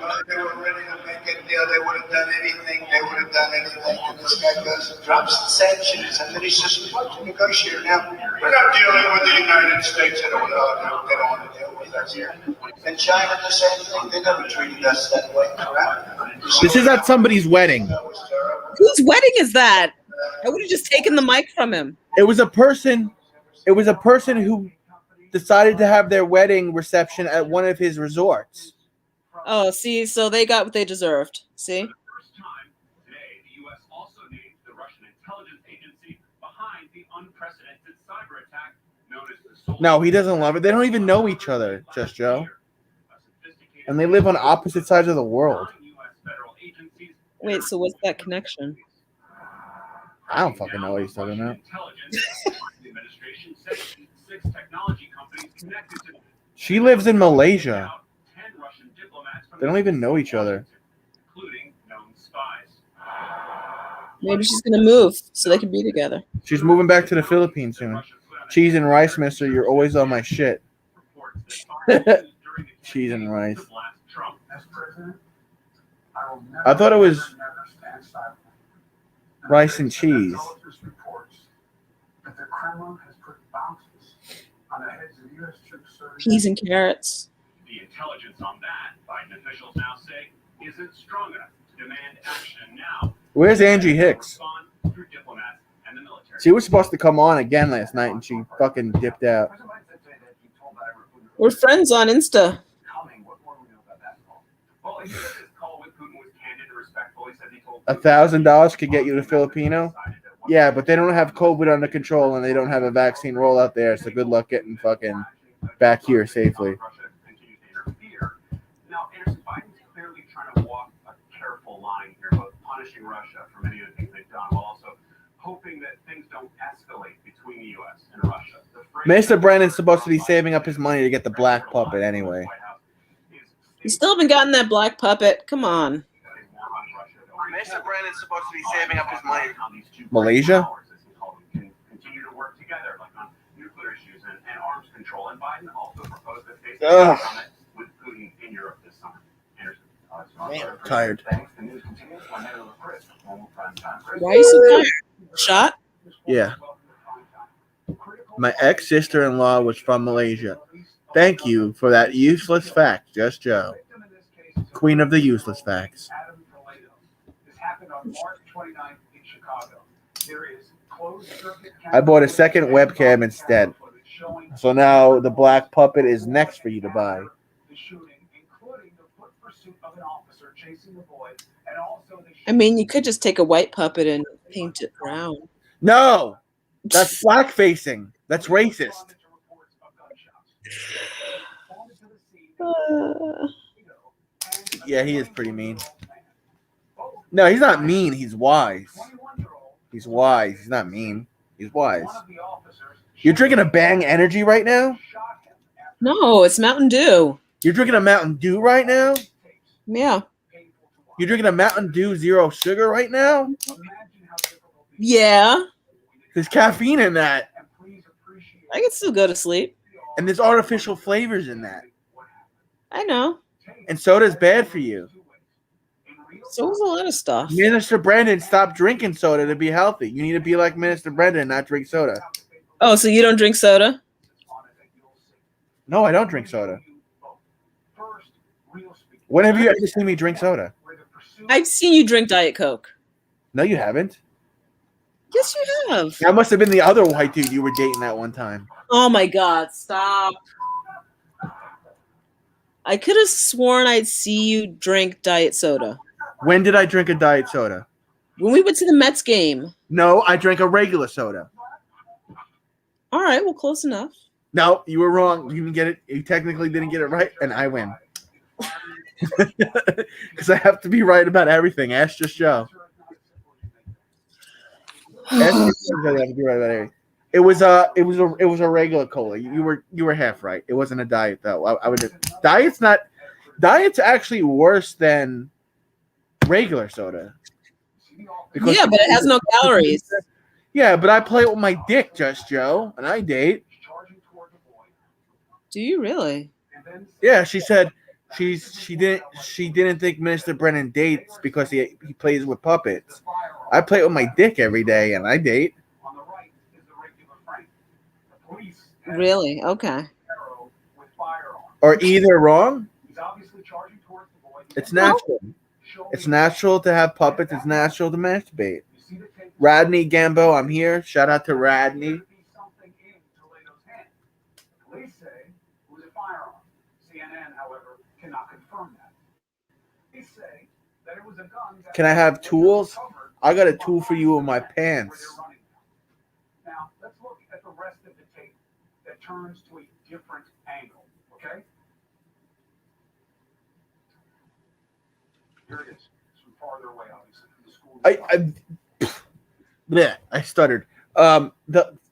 Well, they were ready to make a deal, they would have done anything, and this guy goes, drops the sanctions, and then he says, what to negotiate now? We're not dealing with the United States, they don't want to deal with us here. And China, the same thing, they never treated us that way, correct? This is at somebody's wedding. Whose wedding is that? I would have just taken the mic from him. It was a person who decided to have their wedding reception at one of his resorts. Oh, see, so they got what they deserved. See? First time today, the U.S. also named the Russian intelligence agency behind the unprecedented cyber attack known as the Solar. No, he doesn't love it. They don't even know each other, Just Joe. And they live on opposite sides of the world. Wait, so what's that connection? I don't fucking know what he's talking about. She lives in Malaysia. They don't even know each other. Maybe she's gonna move so they can be together. She's moving back to the Philippines soon. Cheese and rice, mister. You're always on my shit. Cheese and rice. I thought it was rice and cheese. Peas and carrots. The intelligence on that, Biden officials now say, isn't strong enough to demand action now. Where's Angie Hicks? Through diplomats and the military. She was supposed to come on again last night, and she fucking dipped out. We're friends on Insta. $1,000 could get you to Filipino. Yeah, but they don't have COVID under control, and they don't have a vaccine rollout there. So good luck getting fucking back here safely. Now, Anderson, Biden's clearly trying to walk a careful line here, both punishing Russia for many of the things they've done, while also hoping that things don't escalate between the U.S. and Russia. Mr. Brennan's supposed to be saving up his money to get the black puppet anyway. You still haven't gotten that black puppet. Come on. Mr. Brennan's supposed to be saving up his money. Malaysia? Continue to work together, like on nuclear issues and arms control. And Biden also proposed a Ugh. summit with Putin in Europe this summer. Anderson, Man, I'm tired. thanks. The news continues. My name is Chris. Normal prime time. Chris. Why are you so tired? Shot? Yeah. My ex-sister-in-law was from Malaysia. Thank you for that useless fact, Just Joe. Queen of the useless facts. I bought a second webcam instead. So now the black puppet is next for you to buy. I mean, you could just take a white puppet and paint it brown. No! That's black facing. That's racist. Yeah, he is pretty mean. No, he's not mean. He's wise. He's wise. He's not mean. He's wise. You're drinking a Bang Energy right now? No, it's Mountain Dew. You're drinking a Mountain Dew right now? Yeah. You're drinking a Mountain Dew Zero Sugar right now? Yeah. There's caffeine in that. I can still go to sleep. And there's artificial flavors in that. I know. And soda's bad for you. So was a lot of stuff. Minister Brendan, stop drinking soda to be healthy. You need to be like Minister Brendan and not drink soda. Oh, so you don't drink soda? No, I don't drink soda. When have you ever seen me drink soda? I've seen you drink Diet Coke. No, you haven't. Yes, you have. That must have been the other white dude you were dating that one time. Oh my God, stop. I could have sworn I'd see you drink diet soda. When did I drink a diet soda? When we went to the Mets game. No, I drank a regular soda. All right, well, close enough. No, you were wrong. You didn't get it. You technically didn't get it right, and I win. Because I have to be right about everything. Ask Just Joe. Ask Just Joe. I have to be right about everything. It was a regular cola. You were half right. It wasn't a diet though. I would diet's actually worse than regular soda. Because yeah, but it has no calories. Yeah, but I play it with my dick, Just Joe, and I date. Do you really? Yeah, she said she didn't think Minister Brennan dates because he plays with puppets. I play it with my dick every day, and I date. Really? Okay. Or either wrong. It's natural. It's natural to have puppets. It's natural to masturbate. Radney Gambo, I'm here. Shout out to Radney. say it was a firearm. CNN, however, cannot confirm that. They say that it was a gun. Can I have tools? I got a tool for you in my pants. Now, let's look at the rest of the tape that turns to a different angle, okay? Here it is. It's from farther away, obviously, from the school. I stuttered.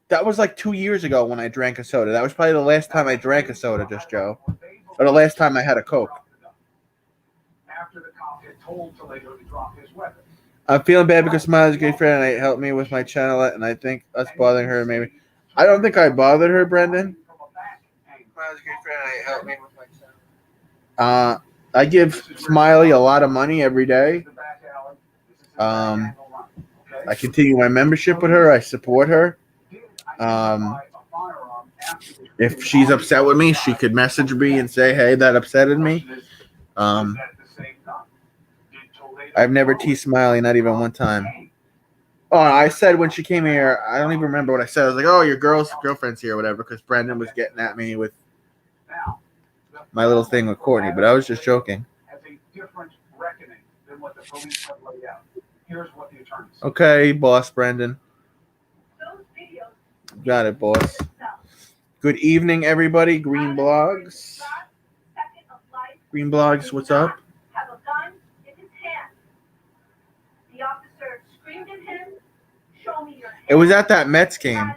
That was like 2 years ago when I drank a soda. That was probably the last time I drank a soda, just Joe. Or the last time I had a Coke. After the cop had told Toledo to drop his weapon. I'm feeling bad because Smiley's a good friend and helped me with my channel, and I think us bothering her maybe. I don't think I bothered her, Brendan. Smiley's a good friend and helped me with my channel. I give Smiley a lot of money every day. I continue my membership with her. I support her. If she's upset with me, she could message me and say, "Hey, that upsetted me." I've never teased Smiley, not even one time. Oh, I said when she came here, I don't even remember what I said. I was like, "Oh, your girlfriend's here," or whatever, because Brendan was getting at me with my little thing with Courtney, but I was just joking. Okay, boss Brendan. Got it, boss. Good evening, everybody. Green Blogs. Green Blogs, what's up? Have a gun in his hand. The officer screamed at him, "Show me your hand." It was at that Mets game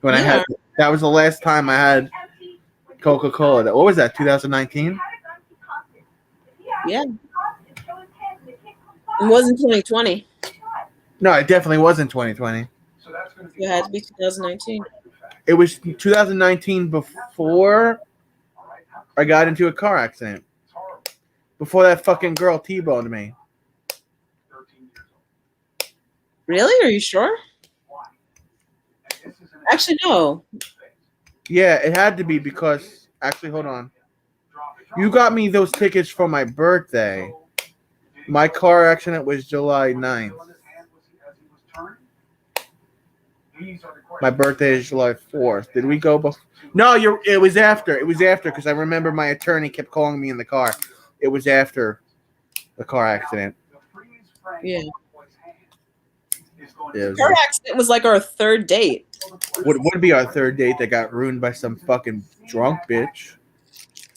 when I had. That was the last time I had Coca-Cola. What was that? 2019? Yeah. It wasn't 2020. No, it definitely wasn't 2020. It had to be 2019. It was 2019 before I got into a car accident. Before that fucking girl T-boned me. Really? Are you sure? Actually, no. Yeah, it had to be because actually, hold on. You got me those tickets for my birthday. My car accident was July 9th. My birthday is July 4th. Did we go before? No, it was after. It was after because I remember my attorney kept calling me in the car. It was after the car accident. Yeah. Yeah, Car accident was like our third date. Would be our third date that got ruined by some fucking drunk bitch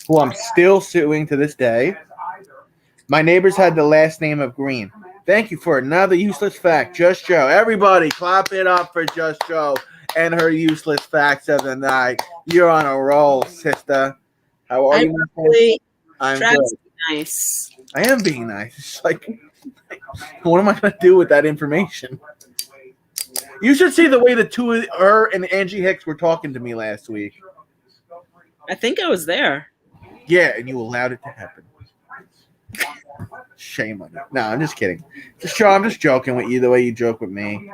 who I'm still suing to this day. My neighbors had the last name of Green. Thank you for another useless fact, Just Joe. Everybody, clap it up for Just Joe and her useless facts of the night. You're on a roll, sister. How are you? Really I'm trying good. to be nice. I am being nice. It's like, what am I going to do with that information? You should see the way the two of her and Angie Hicks were talking to me last week. I think I was there. Yeah, and you allowed it to happen. Shame on you. No, I'm just kidding. I'm just joking with you the way you joke with me.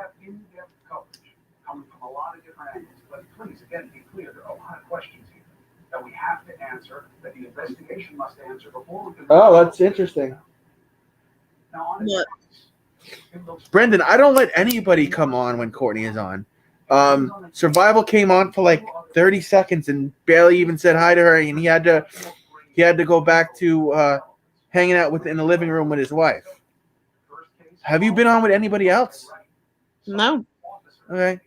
Coming from a lot of different angles, but please, again, be clear. There are a lot of questions here that we have to answer, that the investigation must answer before we can. Oh, that's interesting. Now, What? Brendan, I don't let anybody come on when Courtney is on. Survival came on for like 30 seconds and barely even said hi to her, and he had to go back to hanging out in the living room with his wife. Have you been on with anybody else? No. Okay.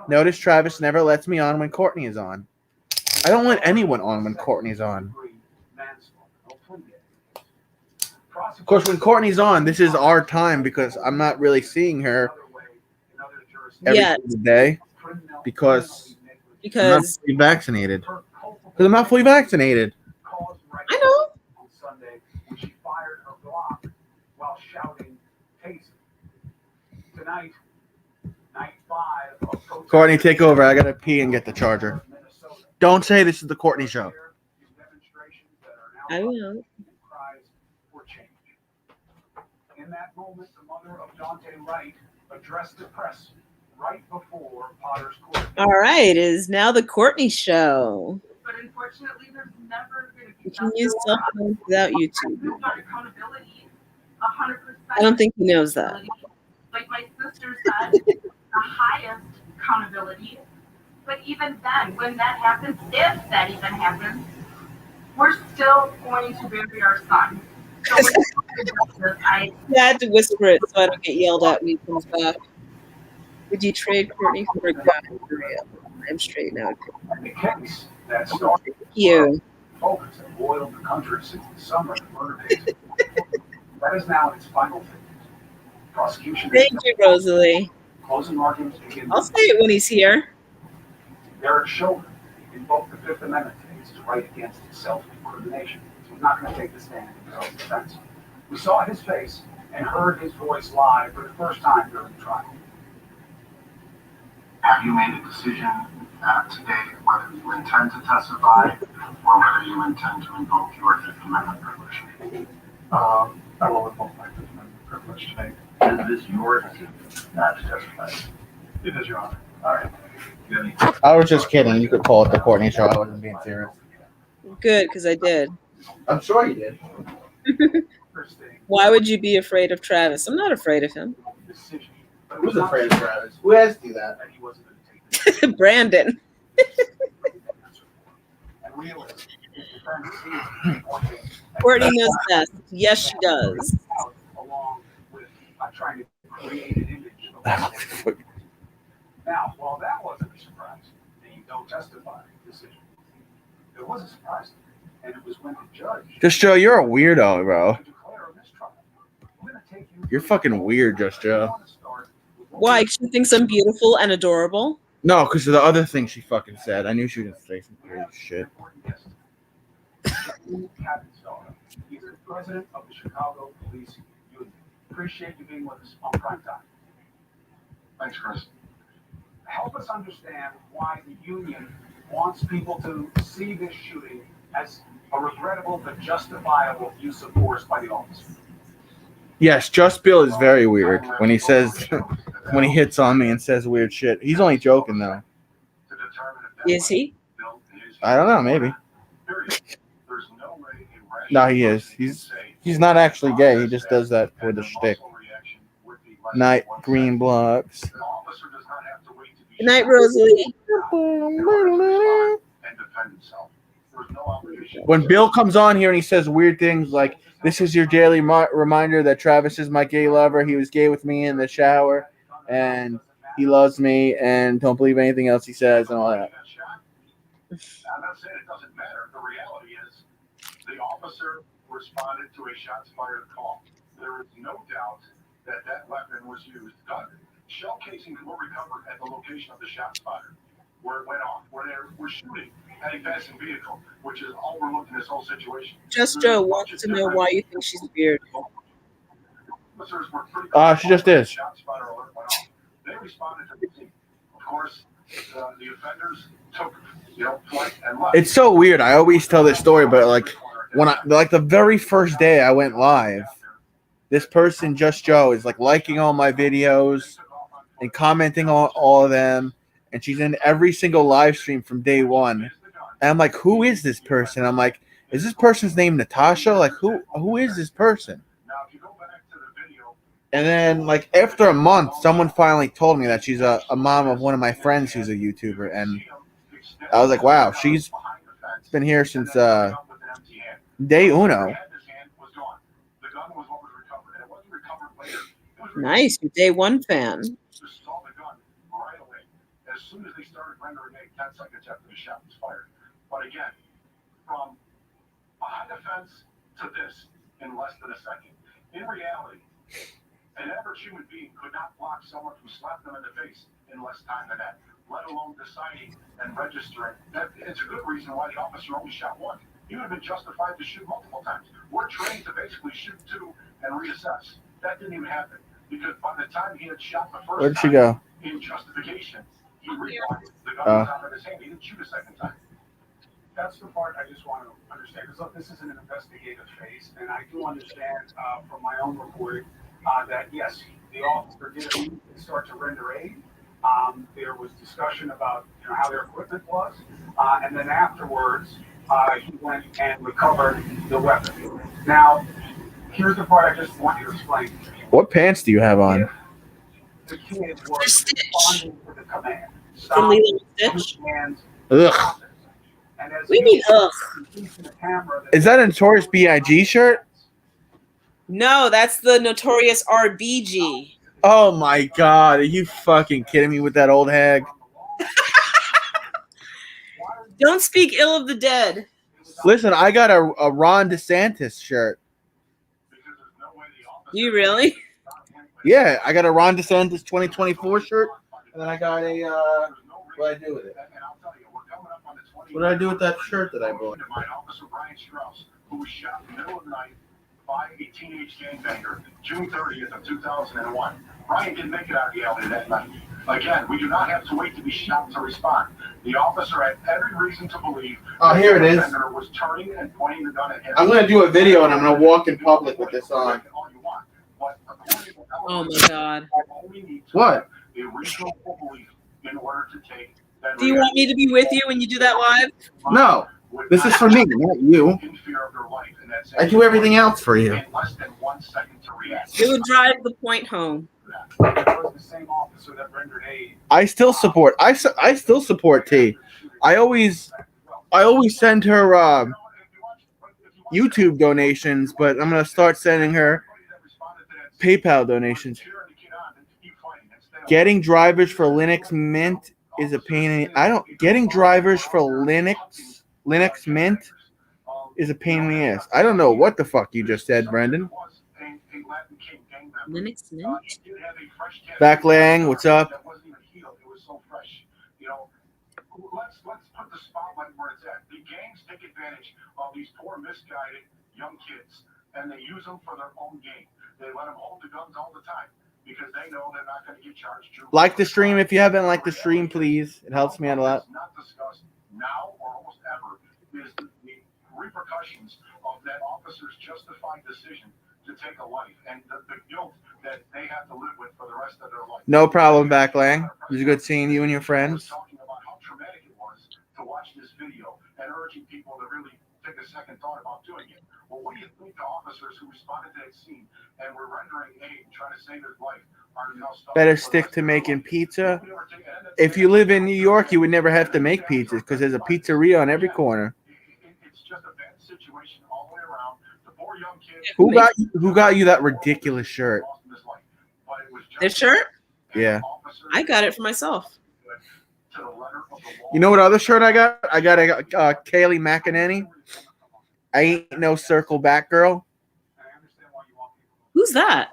Notice Travis never lets me on when Courtney is on. I don't let anyone on when Courtney's on. Of course, when Courtney's on, this is our time because I'm not really seeing her every single day because I'm not fully vaccinated. Because I'm not fully vaccinated. I know. Courtney, take over. I gotta pee and get the charger. Don't say this is the Courtney show. I will. In that moment, the mother of Dante Wright addressed the press right before Potter's court. All right, it is now the Courtney show. But unfortunately, there's never going to be. You can use cell phones without YouTube. Accountability, 100%. I don't think he knows that. Like my sister said, the highest accountability, But even then, when that happens, if that even happens, we're still going to bury our son. So when it comes to justice, I had to whisper it so I don't get yelled at when he comes back. Would you trade Courtney for a guy for real? I'm straight now. The case that started Thank you. focus and boiled the country since the summer of the murder days. That is now in its final phase. Prosecution. Thank you, Rosalie. Closing arguments begin. I'll say it when he's here. Derek Chauvin invoked the Fifth Amendment his right against self-incrimination. So he's not going to take the stand in self-defense. We saw his face and heard his voice live for the first time during the trial. Have you made a decision today whether you intend to testify or whether you intend to invoke your Fifth Amendment privilege? I will invoke my Fifth Amendment privilege today. Is this your decision not to testify? It is, Your Honor. All right. I was just kidding. You could call it the Courtney Show. I wasn't being serious. Good, because I did. I'm sure you did. Why would you be afraid of Travis? I'm not afraid of him. Who's afraid of Travis? Who asked you that? Brandon. Courtney knows best. Yes, she does. Along with trying to create an image of now, while that wasn't a surprise, the don't testify decision, it was a surprise, and it was when the judge. Just Joe, you're a weirdo, bro. Declare a mistrial. We're gonna take you. You're fucking weird, Just Joe. Why? She thinks I'm beautiful and adorable. No, because of the other thing she fucking said. I knew she was gonna say some crazy shit. He's the president of the Chicago Police Union. Appreciate you being with us on Prime Time. Thanks, Chris. Help us understand why the union wants people to see this shooting as a regrettable but justifiable use of force by the officer. Yes, Just Bill is very weird when he says, when he hits on me and says weird shit. He's only joking though. Is he? I don't know, maybe. No, he is. He's not actually gay. He just does that for the shtick. Night green blocks. Good night, Rosalie. When Bill comes on here and he says weird things like, "This is your daily reminder that Travis is my gay lover. He was gay with me in the shower, and he loves me, and don't believe anything else he says," and all that. I'm not saying it doesn't matter. The reality is the officer responded to a shots fired call. There is no doubt that that weapon was used. Shell casings were recovered at the location of the shots fired, where it went off, where they were shooting at a passing vehicle, which is overlooked in this whole situation. Just Joe wants to know why you think she's weird. She just is. Shots fired alert went off. They responded to the scene. Of course, the offenders took flight and left. It's so weird. I always tell this story, but when the very first day I went live, this person, Just Joe, is liking all my videos and commenting on all of them, and she's in every single live stream from day one. And I'm like, who is this person? I'm like, is this person's name Natasha? Who is this person? And then after a month, someone finally told me that she's a mom of one of my friends who's a YouTuber, and I was like, wow, she's been here since day uno. Nice, you're day one fan. Saw the gun right away as soon as they started rendering aid 10 seconds after the shot was fired. But again, from a high defense to this in less than a second. In reality, an average human being could not block someone who slapped them in the face in less time than that, let alone deciding and registering. It's a good reason why the officer only shot one. He would have been justified to shoot multiple times. We're trained to basically shoot two and reassess. That didn't even happen. Because by the time he had shot the first Where'd she time, go? in justification, he realized the gun was out of his hand. He didn't shoot a second time. That's the part I just want to understand. Because look, this is an investigative phase, and I do understand from my own reporting that yes, the officer did immediately start to render aid. There was discussion about how their equipment was, and then afterwards he went and recovered the weapon. Now, here's the part I just want you to explain. What pants do you have on? The kids were responding to the command. From Lilo and Stitch? Ugh. What do you mean, ugh? Is that a Notorious B.I.G. shirt? No, that's the Notorious RBG. Oh my god, are you fucking kidding me with that old hag? Don't speak ill of the dead. Listen, I got a Ron DeSantis shirt. You really? Yeah, I got a Ron DeSantis 2024 shirt, and then I got a, what did I do with it? What did I do with that shirt that I bought? Who was shot in the middle of the night by a teenage gangbanger, June 30th of 2001. Ryan didn't make it out of the alley that night. Again, we do not have to wait to be shot to respond. The officer had every reason to believe Oh, here it is. the gangbanger was turning and pointing the gun at him. I'm going to do a video, and I'm going to walk in public with this on. Oh my god. What? A reasonable belief in order to take that. Do you want me to be with you when you do that live? No, this is for me, not you. I do everything else for you. In less than 1 second to react. It would drive the point home. It was the same officer that rendered aid. I still support. I still support T. I always send her YouTube donations, but I'm gonna start sending her PayPal donations. Getting drivers for Linux Mint is a pain in. Getting drivers for Linux Mint is a pain in the ass. I don't know what the fuck you just said, Brendan. Linux Mint? Backlang, what's up? Let's put the spotlight where it's at. The gangs take advantage of these poor, misguided young kids, and they use them for their own gain. They let them hold the guns all the time because they know they're not going to get charged. Like the stream if you haven't liked the stream, please. It helps me out a lot. Not discussed now or almost ever is the repercussions of that officer's justified decision to take a life and the guilt that they have to live with for the rest of their life. No problem, Backlang. It was good seeing you and your friends. Talking about how traumatic it was to watch this video and urging people to really take a second thought about doing it. Well, what do you think the officers who responded to that scene and were rendering aid and trying to save his life are now stuck? Better stick to making pizza. If you live in New York, you would never have to make pizzas because there's a pizzeria on every corner. It's just a bad situation all the way around. The poor young kid. Who got you that ridiculous shirt? This shirt? Yeah. I got it for myself. You know what other shirt I got? I got a Kaylee McEnany. I ain't no circle back girl. Who's that?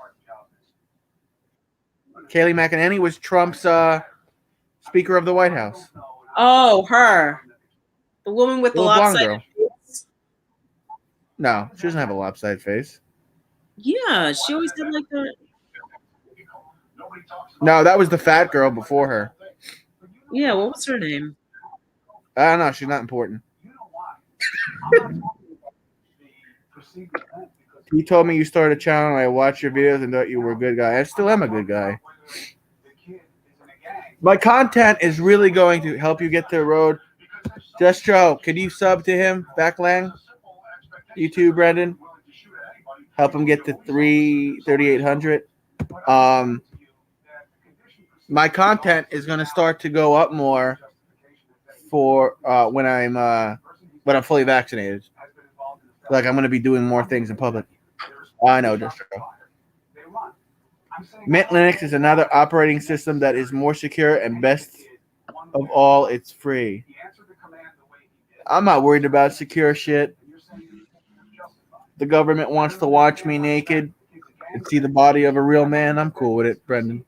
Kaylee McEnany was Trump's Speaker of the White House. Oh, her. The woman with the Little blonde lopsided face? No, she doesn't have a lopsided face. Yeah, she always did like the... No, that was the fat girl before her. Yeah, what was her name? I don't know. She's not important. You told me you started a channel and I watched your videos and thought you were a good guy. I still am a good guy. My content is really going to help you get to the road. Just Joe, could you sub to him, Backlang? You too, Brendan. Help him get to 3,800. My content is going to start to go up more for when I'm fully vaccinated. Like I'm going to be doing more things in public. I know, just Mint Linux is another operating system that is more secure and best of all, it's free. I'm not worried about secure shit. The government wants to watch me naked and see the body of a real man. I'm cool with it, Brendan.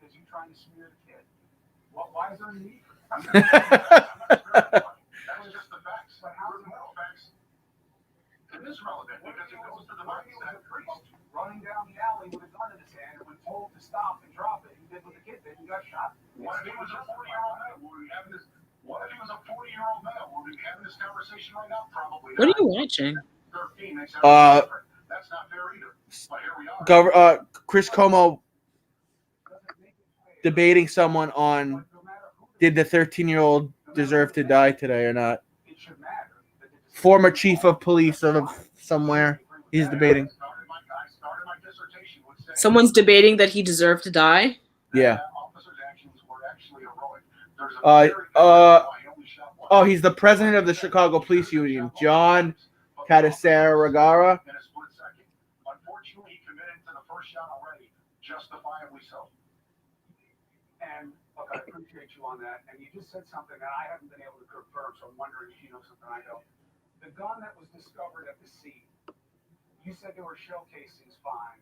Running down the alley with a gun in his hand and when told to stop and drop it, he did what the kid did, he got shot. What if he was a 40-year-old man? Would we be having this? What if he was a 40-year-old man? Would we be having this conversation right now? Probably not. What are you watching? 13, that's not fair either. But here we are. Chris Como debating someone on did the 13-year-old deserve to die today or not? Former chief of police of somewhere. He's debating. Someone's debating that he deserved to die? Yeah. Officer's actions were actually heroic. There's Oh, he's the president of the Chicago Police Union, John Cadasera. In a split second. Unfortunately, he committed to the first shot already, justifiably so. And look, I appreciate you on that. And you just said something that I haven't been able to confirm, so I'm wondering if you know something I don't. The gun that was discovered at the scene, you said there were shell casings found.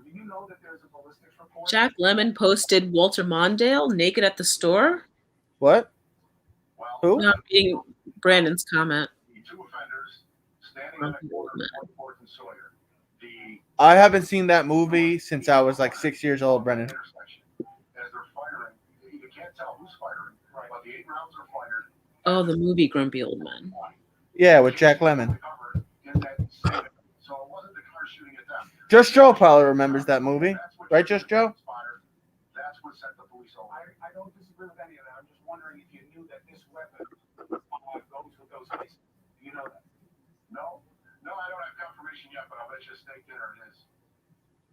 Do you know that there's a ballistics report? Jack Lemmon posted Walter Mondale naked at the store. What? Well, Who? Not being Brandon's comment. the two offenders standing on the corner of 24th and Sawyer. The I haven't seen that movie since I was like 6 years old, Brennan. intersection. As they're firing, you can't tell who's firing, but the 8 rounds are fired. Oh, the movie Grumpy Old Men. Yeah, with Jack Lemmon. Covered in that same- So it wasn't the car shooting at them. Just Joe probably remembers that movie. That's what Right, Just Joe? That's what set the police over. I don't disagree with any of that. I'm just wondering if you knew that this weapon goes with those cases. Do you know that? No, I don't have confirmation yet, but I'll bet you a steak dinner it is.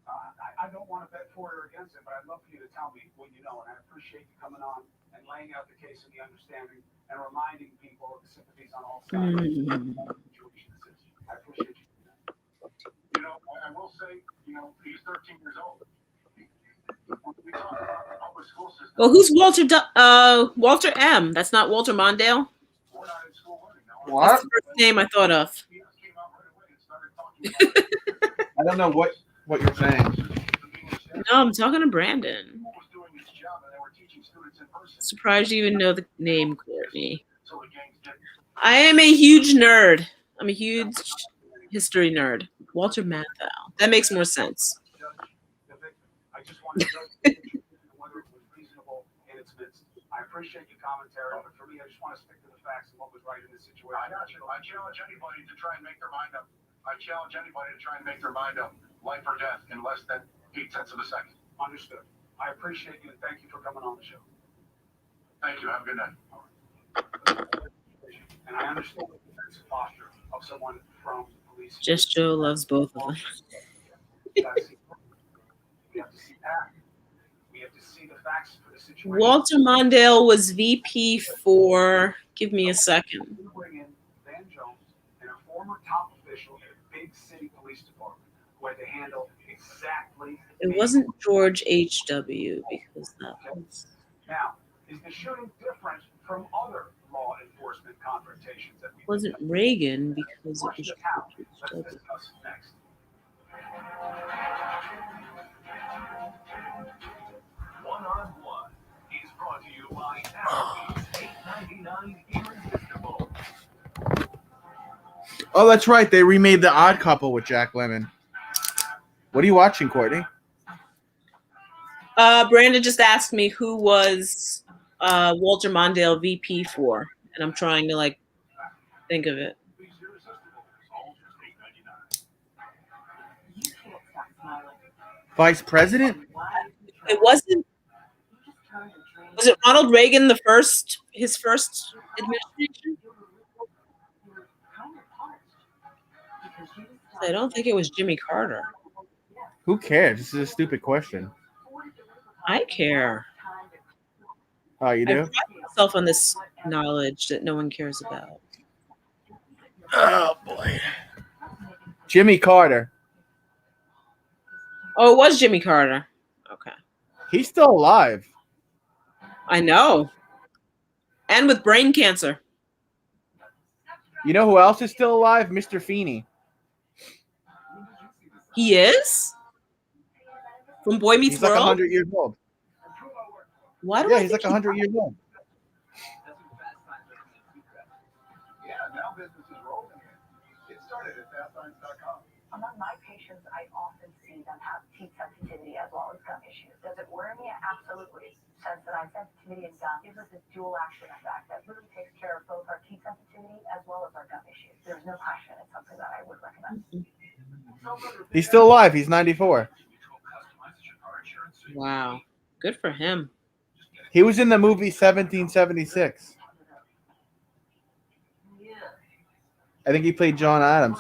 I don't want to bet for or against it, but I'd love for you to tell me what you know, and I appreciate you coming on and laying out the case and the understanding and reminding people of the sympathies on all sides. I appreciate you. You know, I will say, he's 13 years old. We talk about the public school system. Well, who's Walter M? That's not Walter Mondale. We're not in school learning now. That's the first name I thought of. He just came out right away and started talking about it. I don't know what you're saying. No, I'm talking to Brandon. Who was doing his job, and they were teaching students in person. Surprised you even know the name, Courtney. So the gangs didn't. I am a huge nerd. I'm a huge history nerd. Walter Matthau. That makes more sense. I just wanted to know whether it was reasonable in its midst. I appreciate your commentary, but for me, I just want to stick to the facts and what was right in this situation. I got you. I challenge anybody to try and make their mind up. Life or death in less than 8 tenths of a second. Understood. I appreciate you and thank you for coming on the show. Thank you. Have a good night. And I understand the defensive posture of someone from the police. Just Joe loves both of them. We have to see that. We have to see the facts for the situation. Walter Mondale was VP for. Give me a second. You bring in Van Jones and a former top official in a big city police department who had to handle exactly. It wasn't George H.W. because that was. Now, is the shooting different from other law enforcement confrontations that we Wasn't Reagan because it was Question how? George Let's H.W. discuss next. One on One is brought to you by Applebee's $8.99 Irresistible. Oh, that's right. They remade The Odd Couple with Jack Lemmon. What are you watching, Courtney? Brandon just asked me who was Walter Mondale VP for, and I'm trying to think of it. Vice President? It wasn't. Was it Ronald Reagan his first administration? I don't think it was Jimmy Carter. Who cares? This is a stupid question. I care. Oh, you I do? pride myself on this knowledge that no one cares about. Oh, boy. Jimmy Carter. Oh, it was Jimmy Carter. Okay. He's still alive. I know. And with brain cancer. You know who else is still alive? Mr. Feeney. He is? From Boy Meets He's like World? 100 years old. Why do Yeah, I he's think like 100 years old. Yeah, now business is rolling. It started at fastsigns.com. Among my patients, I often see them have heat sensitivity as well as gum issues. Does it worry me? Absolutely. Sensitized sensitivity and gum gives us this dual action effect that really takes care of both our heat sensitivity as well as our gum issues. There's no question. It's something that I would recommend. He's still alive. He's 94. Wow. Good for him. He was in the movie 1776. I think he played John Adams.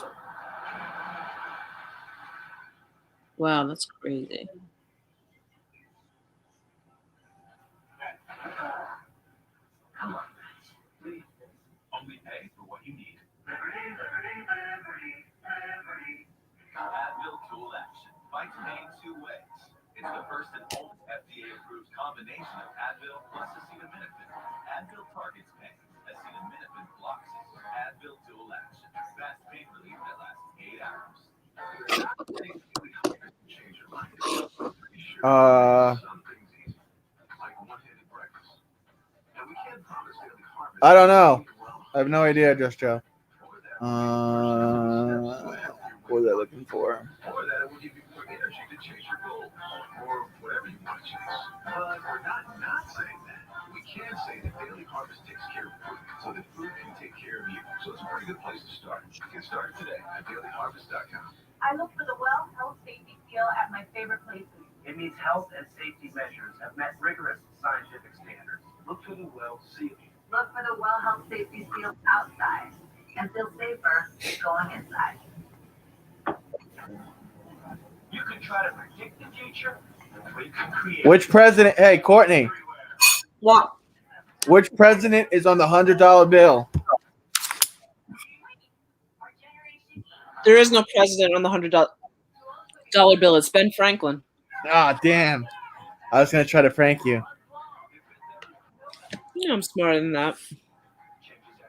Wow, that's crazy. you need. Advil Dual Action fights pain 2 ways. It's the first and only FDA-approved combination of Advil plus acetaminophen. Advil targets pain. Acetaminophen blocks it. Advil Dual Action. Fast pain relief that lasts 8 hours. Change your mind. Something's easy. Like one-handed breakfast. And we can't promise daily harvest. I don't know. I have no idea, Just Joe. What was I looking for? Or that it will give you more energy to chase your goals, or whatever you want to chase. But we're not saying that. We can say that Daily Harvest takes care of food, so that food can take care of you. So it's a pretty good place to start. Get started today at dailyharvest.com. I look for the well, health, safety seal at my favorite places. It means health and safety measures have met rigorous scientific standards. Look for the well seal. Look for the well, health, safety seal outside and feel safer going inside. You can try to predict the future, or you can create. Which president? Hey, Courtney. What? Which president is on the $100 bill? There is no president on the $100 bill. It's Ben Franklin. Ah, damn. I was gonna try to prank you. You know I'm smarter than that.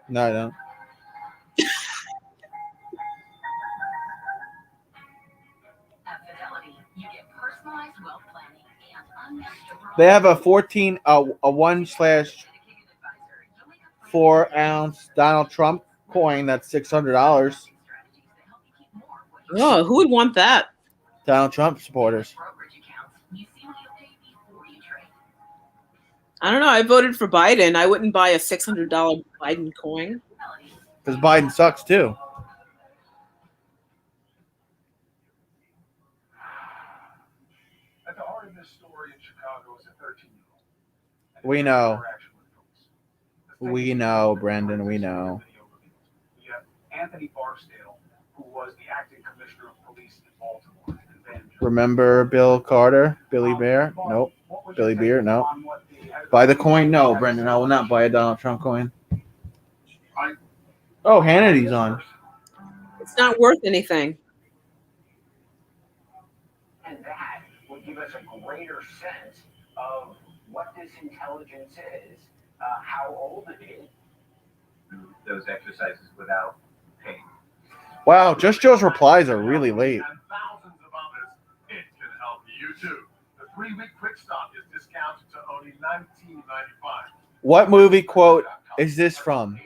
No, I don't. At Fidelity, you get personalized wealth planning and unmatched They have a 1/4 ounce Donald Trump coin that's $600. Oh, who would want that? Donald Trump supporters. I don't know. I voted for Biden. I wouldn't buy a $600 Biden coin. Because Biden sucks too. At the heart of this story in Chicago is a 13-year-old. We know. We know, Brendan. We know. We have Anthony Barksdale, who was the acting commissioner of police in Baltimore. Remember Bill Carter? Billy Bear? Nope. Billy Beer? No. Buy the coin? No, Brendan. I will not buy a Donald Trump coin. Oh, Hannity's on. It's not worth anything. And that would give us a greater sense of what this intelligence is, how old it is. Those exercises without pain. Wow, Just Joe's replies are really late. And thousands of others. It can help you too. The 3-week quick stop is discounted to only $19.95. What movie quote is this from?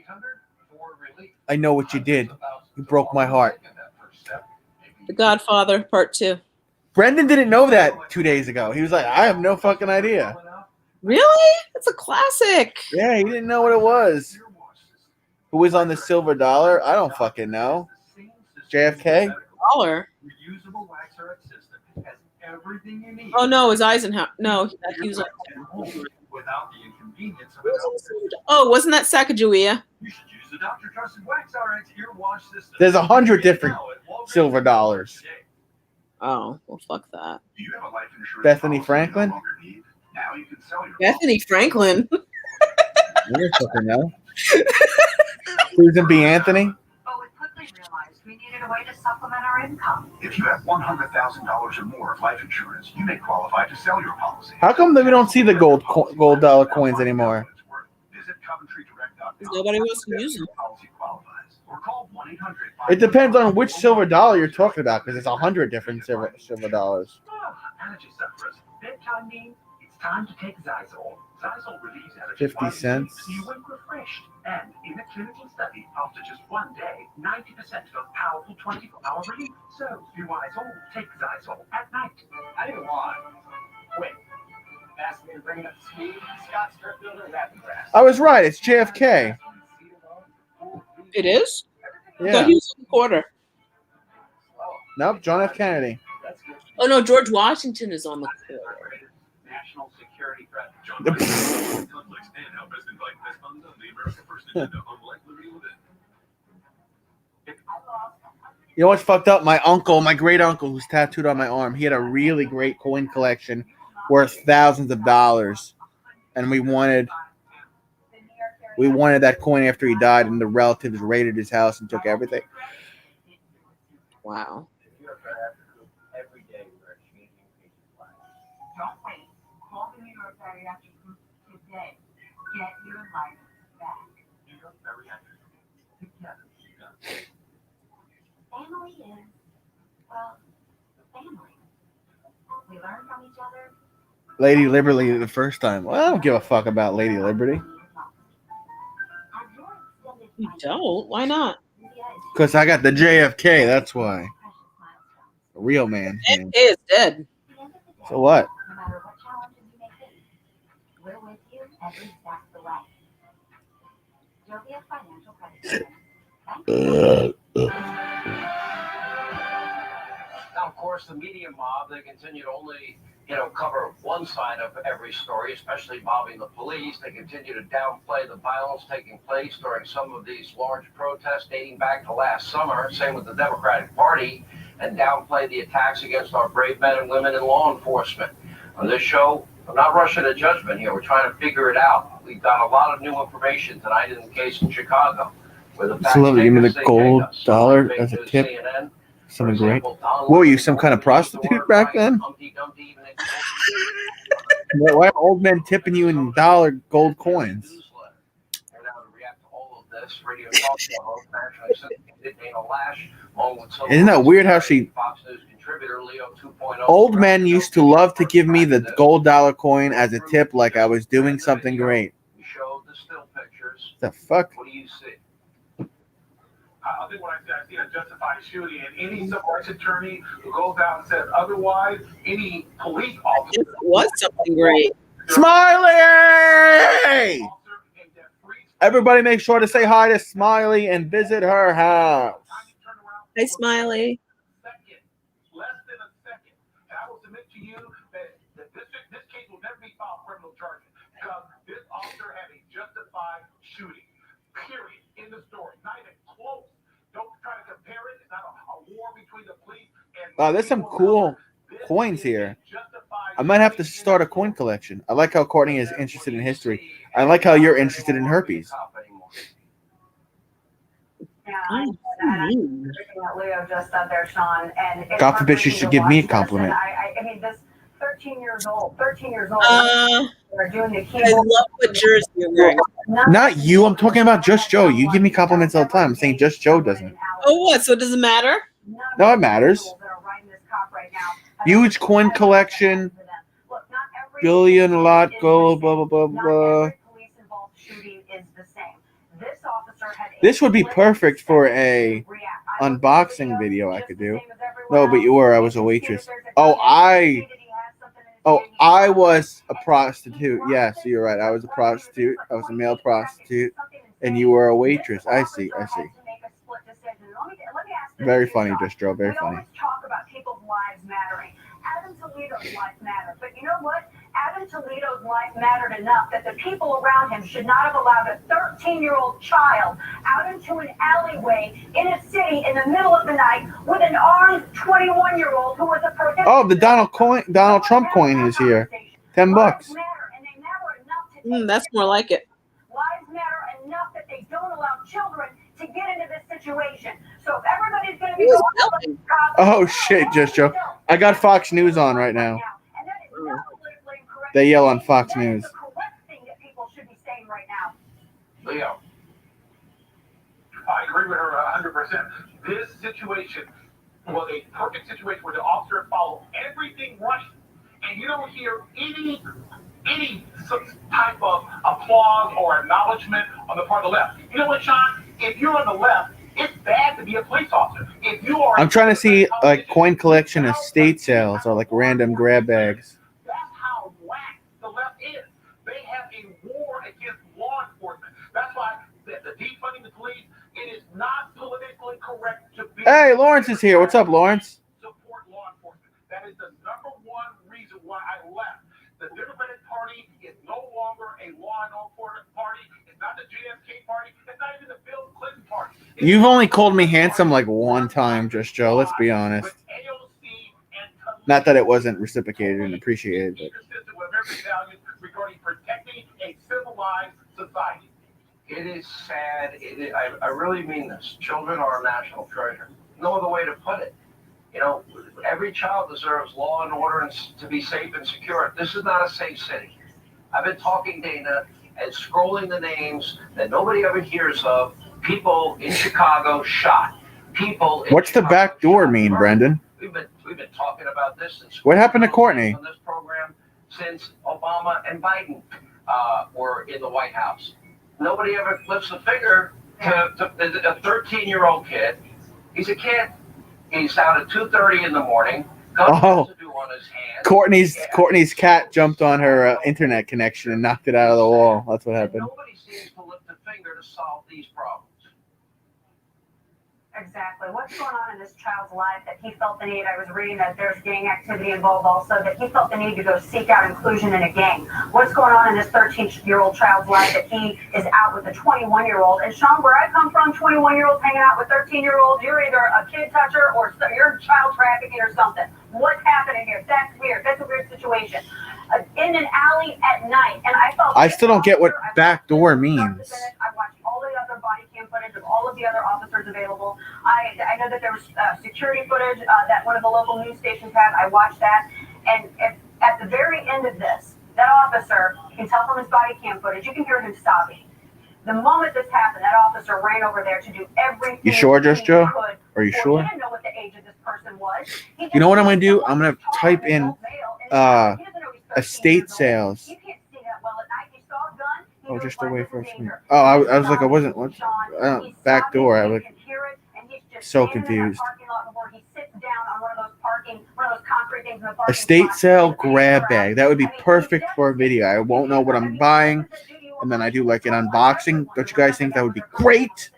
I know what you did. You broke my heart. The Godfather, Part 2. Brendan didn't know that 2 days ago. He was like, I have no fucking idea. Really? It's a classic. Yeah, he didn't know what it was. Who was on the silver dollar? I don't fucking know. JFK? Dollar. Reusable wax system has everything you need. Oh no, it was Eisenhower. No, he was on. Without the inconvenience of Oh, wasn't that Sacagawea? You should use the Dr. Trusted Wax RX ear wash system. There's 100 different silver dollars. Oh, well, fuck that. Do you have a life insurance Bethany policy Franklin? you no longer need? Now you can sell your Bethany Franklin. I don't fucking know. Susan B. Anthony? But we quickly realized we needed a way to supplement our income. If you have $100,000 or more of life insurance, you may qualify to sell your policy. How come that we don't see the gold dollar coins anymore? Visit CoventryDirect.com. Nobody wants to use them. Policy qualifies. Or call 1-800. It depends on which silver dollar you're talking about, because it's 100 different silver dollars. Bedtime means it's time to take Zysol. Zysol relieves allergies 50 cents. so you wake refreshed. And in a clinical study, after just 1 day, 90% of powerful 24-hour relief. So, be wise all, take Zysol at night. I didn't lie. Wait. Ask me to bring it up to speed. Scott Stripfield or Rappengrass? I was right. It's JFK. It is? I Yeah. thought he was in the quarter. Nope, John F. Kennedy. Oh no, George Washington is on the quarter. National security threat. John Biden conflicts and how President Biden has undone the America First agenda unlike liberty within. You know what's fucked up? My uncle, my great uncle, who's tattooed on my arm, he had a really great coin collection worth thousands of dollars. And we wanted We wanted that coin after he died, and the relatives raided his house and took everything. Wow. Every day we're exchanging patients' lives. Don't wait. Call the New York Bariatric Group today. Get your life back. New York Bariatric together. Family is, well, family. We learn from each other. Lady Liberty the first time. Well, I don't give a fuck about Lady Liberty. You don't? Why not? Because I got the JFK, that's why. A real man. JFK is dead. So what? No matter what challenges you may face, we're with you every step of the way. Jovia Financial Credit Union. Now, of course, the media mob, they continue to only, cover one side of every story, especially mobbing the police. They continue to downplay the violence taking place during some of these large protests dating back to last summer. Same with the Democratic Party, and downplay the attacks against our brave men and women in law enforcement. On this show, I'm not rushing to judgment here. We're trying to figure it out. We've got a lot of new information tonight in the case in Chicago, where the So let me give me the fact-checkers say, gold hey, dollar fake as a news, tip. CNN, Something great. What were you, some kind of prostitute back then? Why are old men tipping you in dollar gold coins? Isn't that weird how she... Old men used to love to give me the gold dollar coin as a tip like I was doing something great. The fuck? What do you see? I think what I see a justified shooting, and any civil rights attorney who goes out and says otherwise, any police officer. It was something great. Smiley! Everybody make sure to say hi to Smiley and visit her house. Hey, Smiley. Less than a second. And I will submit to you that this case will never be filed criminal charges because this officer had a justified shooting. Period. In the story. Not even close. Don't try to compare it. It's not a war between the police and There's some cool coins here. I might have to start a coin collection. I like how Courtney is interested in history. I like how you're interested in herpes. Yeah, and everything that Leo just said there, Sean, and it's God forbid she should give me a compliment. I mean, this 13 years old, they're doing the I keyboard. love what jersey you're wearing. Not you. I'm talking about Just Joe. You give me compliments all the time. I'm saying Just Joe doesn't. Oh, what? So it doesn't matter? No, it matters. Huge coin collection. Billion lot gold. Blah blah blah blah. This would be perfect for a unboxing video I could do. No, but you were. I was a waitress. Oh, I was a prostitute. Yes, you're right. I was a prostitute. I was a male prostitute, and you were a waitress. I see. Very funny, Just Joe. Very funny. We always talk about people's lives mattering. Adam Toledo's life mattered. But you know what? Adam Toledo's life mattered enough that the people around him should not have allowed a 13-year-old child out into an alleyway in a city in the middle of the night with an armed 21-year-old who was a protester. Oh, the Donald Trump coin is here. $10. That's more like it. Lives matter enough that they don't allow children to get into this situation. So if everybody's going to be going Oh shit, Just Joe. I got Fox News on right now. They yell on Fox News. Leo, I agree with her 100%. This situation was a perfect situation where the officer followed everything right, and you don't hear any type of applause or acknowledgement on the part of the left. You know what, Sean? If you're on the left, it's bad to be a police officer. If you are, I'm trying to see like coin collection estate sales or like random grab bags. That's how whack the left is. They have a war against law enforcement. That's why the defunding the police, it is not politically correct to be. Hey, Lawrence is here. What's up, Lawrence? Support law enforcement. That is the number one reason why I left. The Democratic Party is no longer a law and order party. It's not the JFK party. It's not even the Bill Clinton party. You've only called me handsome like one time, Just Joe. Let's be honest. Not that it wasn't reciprocated and appreciated, but Regarding protecting a civilized society. It is sad. I really mean this. Children are a national treasure. No other way to put it. You know, every child deserves law and order and to be safe and secure. This is not a safe city. I've been talking, Dana, and scrolling the names that nobody ever hears of. People in Chicago shot. People. What's the back door mean, Brendan? We've been talking about this since. What happened to Courtney? On this program since Obama and Biden were in the White House. Nobody ever lifts a finger to a 13-year-old kid. He's a kid. He's out at 2:30 in the morning. Oh, to do on his hand. Courtney's cat jumped on her internet connection and knocked it out of the wall. That's what happened. Nobody seems to lift a finger to solve these problems. Exactly. What's going on in this child's life that he felt the need? I was reading that there's gang activity involved also, that he felt the need to go seek out inclusion in a gang. What's going on in this 13-year-old child's life that he is out with a 21-year-old? And Sean, where I come from, 21-year-olds hanging out with 13-year-olds, you're either a kid toucher or you're child trafficking or something. What's happening here? That's weird. That's a weird situation. In an alley at night, and I still don't get what backdoor means. I watched all the other body cam footage of all of the other officers available. I know that there was security footage that one of the local news stations had. I watched that, and at the very end of this, that officer, you can tell from his body cam footage, you can hear him sobbing. The moment this happened, that officer ran over there to do everything. You sure, Just Joe? Are you sure? He didn't know what the age of this person was. You know what I'm gonna do? I'm gonna type in estate sales. You can't see that well at night. He saw a gun. Oh, just away from me. Oh, I was like, I wasn't. What? Back door. I was so confused. Estate sale grab bag. That would be perfect for a video. I won't know what I'm buying, and then I do like an unboxing. Don't you guys think that would be great?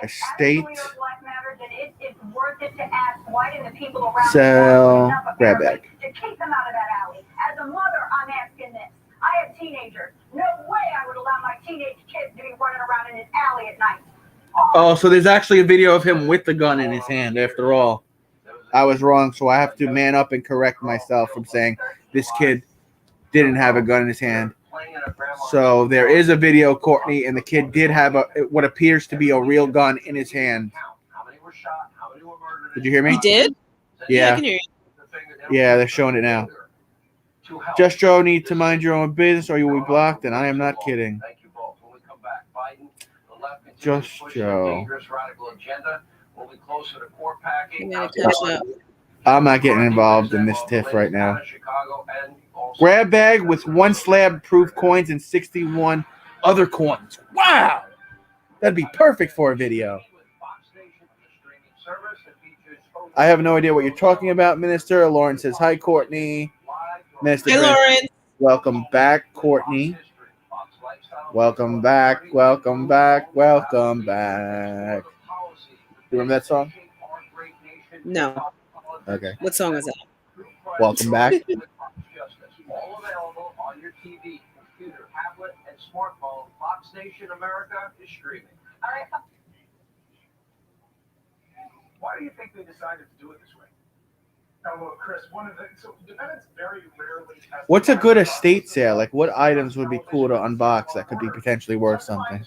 Estate sale grab bag. To keep them out of that alley. As a mother, I'm asking this. I have teenagers. No way I would allow my teenage kids to be running around in an alley at night. Oh, so there's actually a video of him with the gun in his hand. After all, I was wrong, so I have to man up and correct myself from saying this kid didn't have a gun in his hand. So there is a video, Courtney, and the kid did have what appears to be a real gun in his hand. Did you hear me? He did? Yeah. I can hear you. Yeah, they're showing it now. Just Joe, need to mind your own business or you will be blocked, and I am not kidding. Just Joe. I'm not getting involved in this tiff right now. Grab bag with 1 slab-proof coins and 61 other coins. Wow! That'd be perfect for a video. I have no idea what you're talking about, Minister. Lauren says, hi, Courtney. Minister Hey, Lauren. Welcome back, Courtney. Welcome back, welcome back, welcome back. You remember that song? No. Okay. What song was that? Welcome back. All available on your TV, computer, tablet, and smartphone. Fox Nation America is streaming. All right. Why do you think they decided to do it this way? Now, look, Chris, defendants very rarely test. What's a good estate sale? Like, what items would be cool to unbox that could be potentially worth something?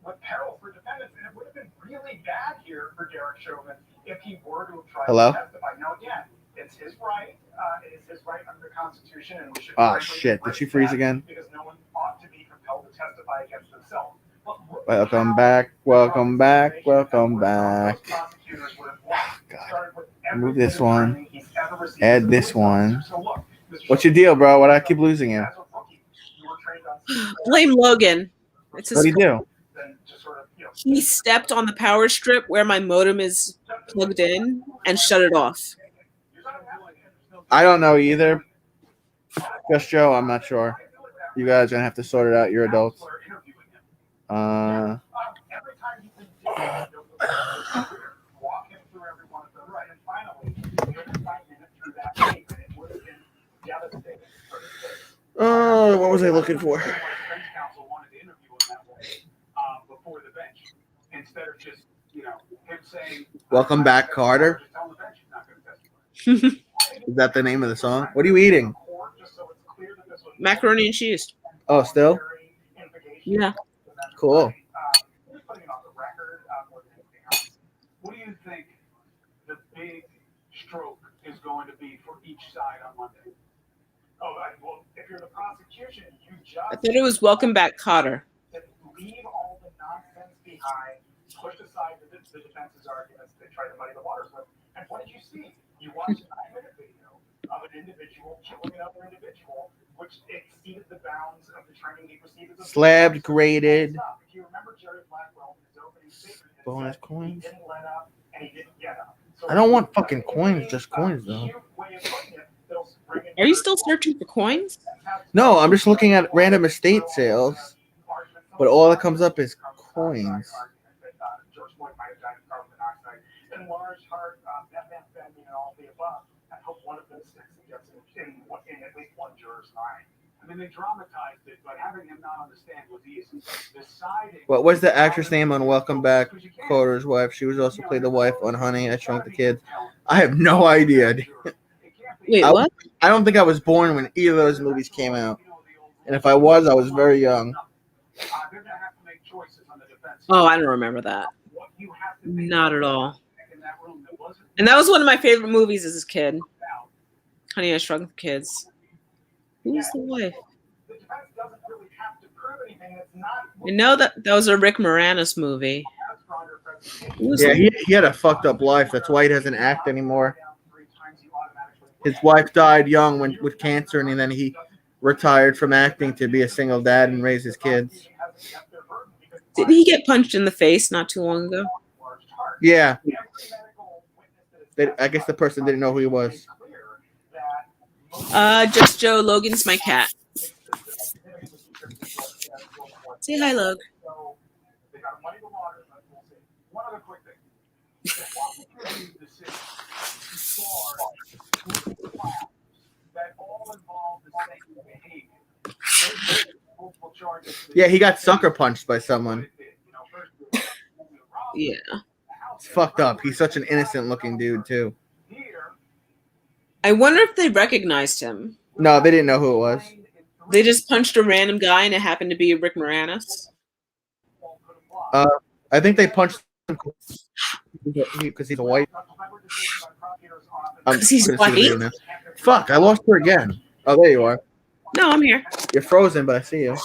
With peril for defendants, and it would have been really bad here for Derek Chauvin if he were to have tried Hello? to testify. Now, again, it's his right. It is his right under the Constitution, and we should. Oh, shit. Did she freeze again? Because no one ought to be compelled to testify against themselves. Welcome back, welcome back, welcome back. God. Remove this one. Add this one. What's your deal, bro? Why do I keep losing you? Blame Logan. It's his What do you do? He stepped on the power strip where my modem is plugged in and shut it off. I don't know either. Just Joe, I'm not sure. You guys are gonna have to sort it out. You're adults. Oh, what was I looking for? Welcome back, Carter. Is that the name of the song? What are you eating? Macaroni and cheese. Oh, still? Yeah. cool. Just putting it on the record more than anything else. What do you think the big stroke is going to be for each side on Monday? Oh, well, if you're the prosecution, you just I thought it was Welcome Back, Cotter. leave all the nonsense behind, push aside the defense's arguments they try to muddy the waters with. And what did you see? You watched a 9-minute video of an individual killing another individual, which exceeded the bounds of the training he received as a Slabbed, graded. If you remember Jerry Blackwell in his opening statement, it Bonus said coins. he didn't let up and he didn't get up. So I don't want fucking coins, just coins though. Are you still searching for coins? No, I'm just looking at random estate sales, but all that comes up is coins. George Floyd might have died of carbon monoxide. In large part, methamphetamine and all the above. I hope one of them sticks and gets in at least one juror's mind. I mean, they dramatized it, but having him not understand was easy. Deciding. What was the actress name on Welcome Back? Coder's wife. She was also played the wife on Honey, I Shrunk the Kids. I have no idea. Wait, what? I don't think I was born when either of those movies came out. And if I was very young. Oh, I don't remember that. Not at all. And that was one of my favorite movies as a kid. Honey, I Shrunk the Kids. Who was the wife? I know that was a Rick Moranis movie. Yeah, he had a fucked up life. That's why he doesn't act anymore. His wife died young with cancer, and then he retired from acting to be a single dad and raise his kids. Did he get punched in the face not too long ago? Yeah. I guess the person didn't know who he was. Just Joe. Logan's my cat. Say hi, Log. One other quick thing. That all involve the same behavior. Yeah, he got sucker punched by someone. Yeah. It's fucked up. He's such an innocent looking dude, too. I wonder if they recognized him. No, they didn't know who it was. They just punched a random guy and it happened to be Rick Moranis. I think they punched him because he's a white. Because he's white? Fuck, I lost her again. Oh, there you are. No, I'm here. You're frozen, but I see you.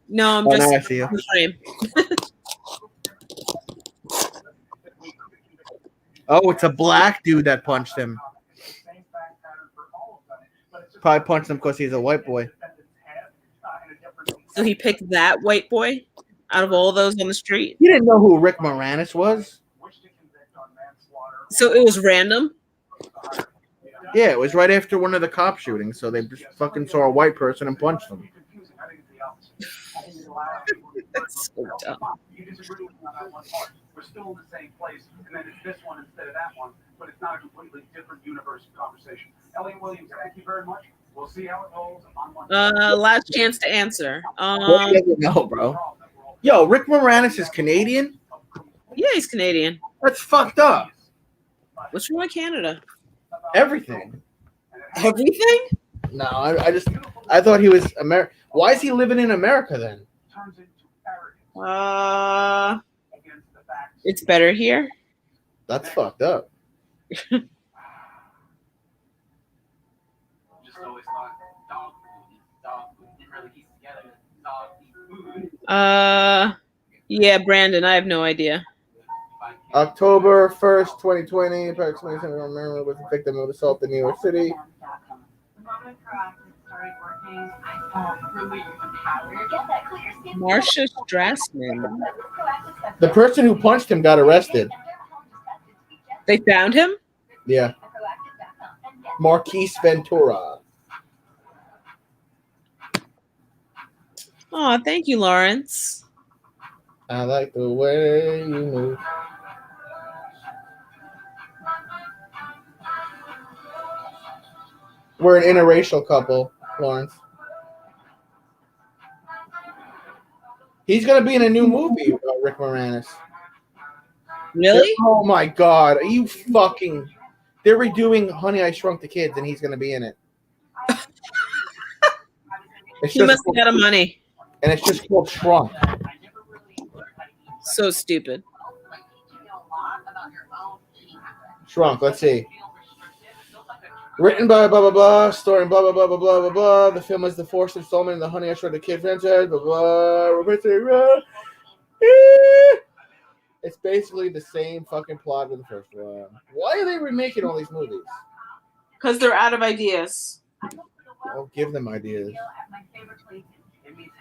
No, I'm Oh, just now I see you. in the frame. Oh, it's a black dude that punched him. Probably punched him because he's a white boy. So he picked that white boy out of all those on the street? You didn't know who Rick Moranis was? So it was random? Yeah, it was right after one of the cop shootings, so they just fucking saw a white person and punched them. That's so dumb. You disagree with me on that one part. We're still in the same place, and then it's this one instead of that one, but it's not a completely different universe of conversation. Elliot Williams, thank you very much. We'll see how it goes on Monday. Last chance to answer. What do you know, bro? Yo, Rick Moranis is Canadian? Yeah, he's Canadian. That's fucked up. What's wrong with Canada? Everything. Everything? No, I thought he was American. Why is he living in America then? It's better here. That's fucked up. Yeah, Brandon, I have no idea. October 1st, 2020, approximately 7 remember was the victim of assault in New York City. Marsha Strassman. The person who punched him got arrested. They found him? Yeah. Marquise Ventura. Oh, thank you, Lawrence. I like the way you move. We're an interracial couple, Lawrence. He's going to be in a new movie, Rick Moranis. Really? Oh, my God. Are you fucking... They're redoing Honey, I Shrunk the Kids, and he's going to be in it. He must have got money. And it's just called Shrunk. So stupid. Shrunk. Let's see. Written by blah blah blah, starring blah blah blah blah blah blah blah. The film is the fourth installment in the Honey I Shrunk the Kid franchise. Blah blah. It's basically the same fucking plot as the first one. Why are they remaking all these movies? Because they're out of ideas. I'll give them ideas.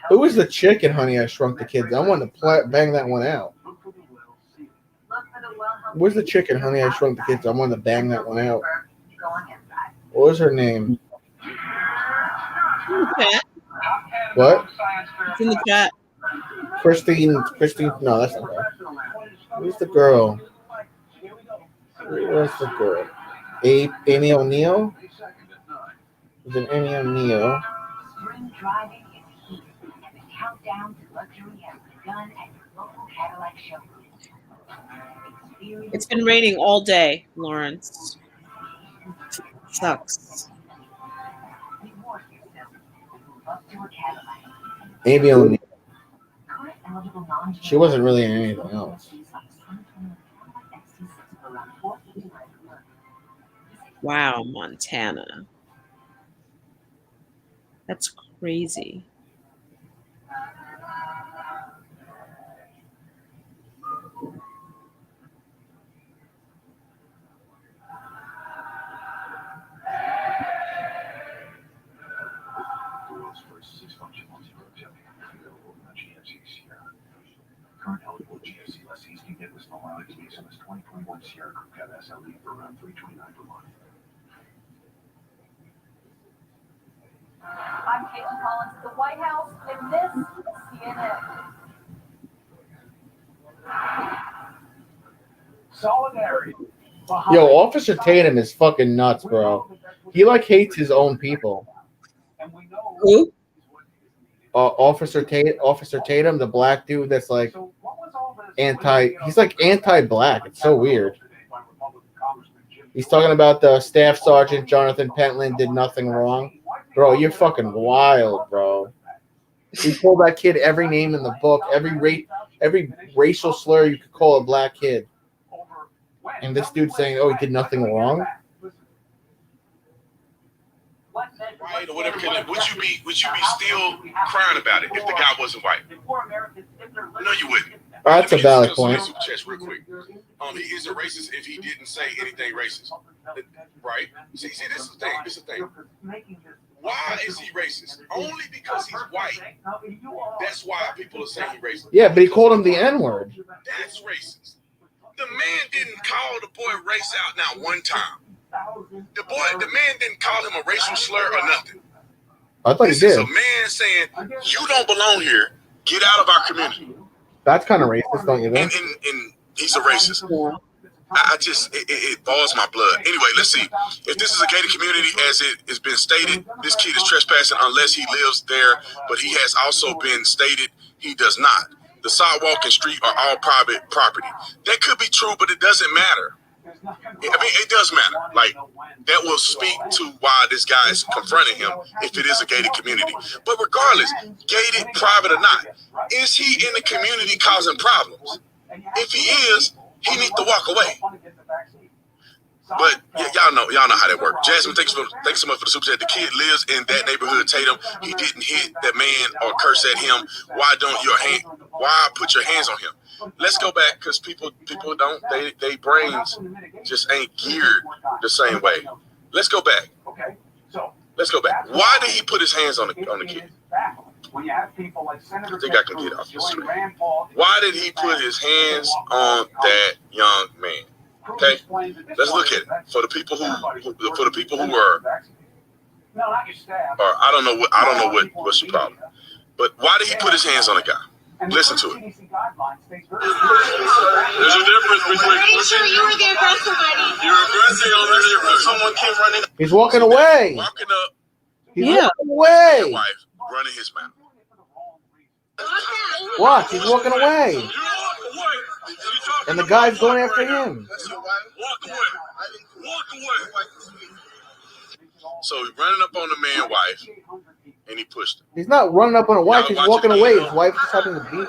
Who is the chick in Honey I Shrunk the Kids? I want to bang that one out. Where's the chick in Honey I Shrunk the Kids? I want to bang that one out. What was her name? Okay. What? It's in the chat. Christine. No, that's not her. Who's the girl? Where's the girl? Amy O'Neill? Is it Amy O'Neill? Spring driving is here, and the countdown to luxury has begun at your local Cadillac showroom. It's been raining all day, Lawrence. Sucks. Amy O'Neill. She wasn't really in anything else. Wow, Montana. That's crazy. Current eligible GMC lessees can get this Milano XBSMS 2021 Sierra Crew Cab SLE for around $329 per month. I'm Caitlin Collins at the White House, and this is CNN. Solidarity. Yo, Officer Tatum is fucking nuts, bro. He like hates his own people. Who? Officer Tatum, the black dude that's like he's like anti-black. It's so weird. He's talking about the Staff Sergeant Jonathan Pentland did nothing wrong. Bro, you're fucking wild, bro. He told that kid every name in the book, every racial slur you could call a black kid. And this dude saying, "Oh, he did nothing wrong." Right or whatever. Would you be still crying about it if the guy wasn't white? No, you wouldn't. That's a valid point. Real quick. He isn't racist if he didn't say anything racist, right? See, this is the thing. This is the thing. Why is he racist? Only because he's white. That's why people are saying he's racist. Yeah, but he called him the N-word. That's racist. The man didn't call the boy race out not one time. The man didn't call him a racial slur or nothing. I thought he This is did. a man saying, "You don't belong here. Get out of our community." That's kind of racist, don't you think? And he's a racist. It boils my blood. Anyway, let's see. If this is a gated community, as it has been stated, this kid is trespassing unless he lives there, but he has also been stated he does not. The sidewalk and street are all private property. That could be true, but it doesn't matter. I mean, it does matter. Like, that will speak to why this guy is confronting him if it is a gated community. But regardless, gated, private or not, is he in the community causing problems? If he is, he needs to walk away. But y'all know how that works. Jasmine, thanks so much for the super chat. The kid lives in that neighborhood, Tatum. He didn't hit that man or curse at him. Why put your hands on him? Let's go back because people don't they brains just ain't geared the same way. Let's go back. Why did he put his hands on the kid? I think I can get off this screen. Why did he put his hands on that young man? Okay, let's look at it for the people who are. Or I don't know what's your problem, but why did he put his hands on a guy? Listen to it. There's a difference between. Pretty sure you were the aggressor, buddy. You're aggressive over there. Someone came running. He's walking away. Walking up. He's walking away. His wife running his mouth. Watch, he's walking away. And the guy's going after him. Walk away. So he's running up on the man's wife, and he pushed him. He's not running up on a wife. He's walking away. His wife is having to beat.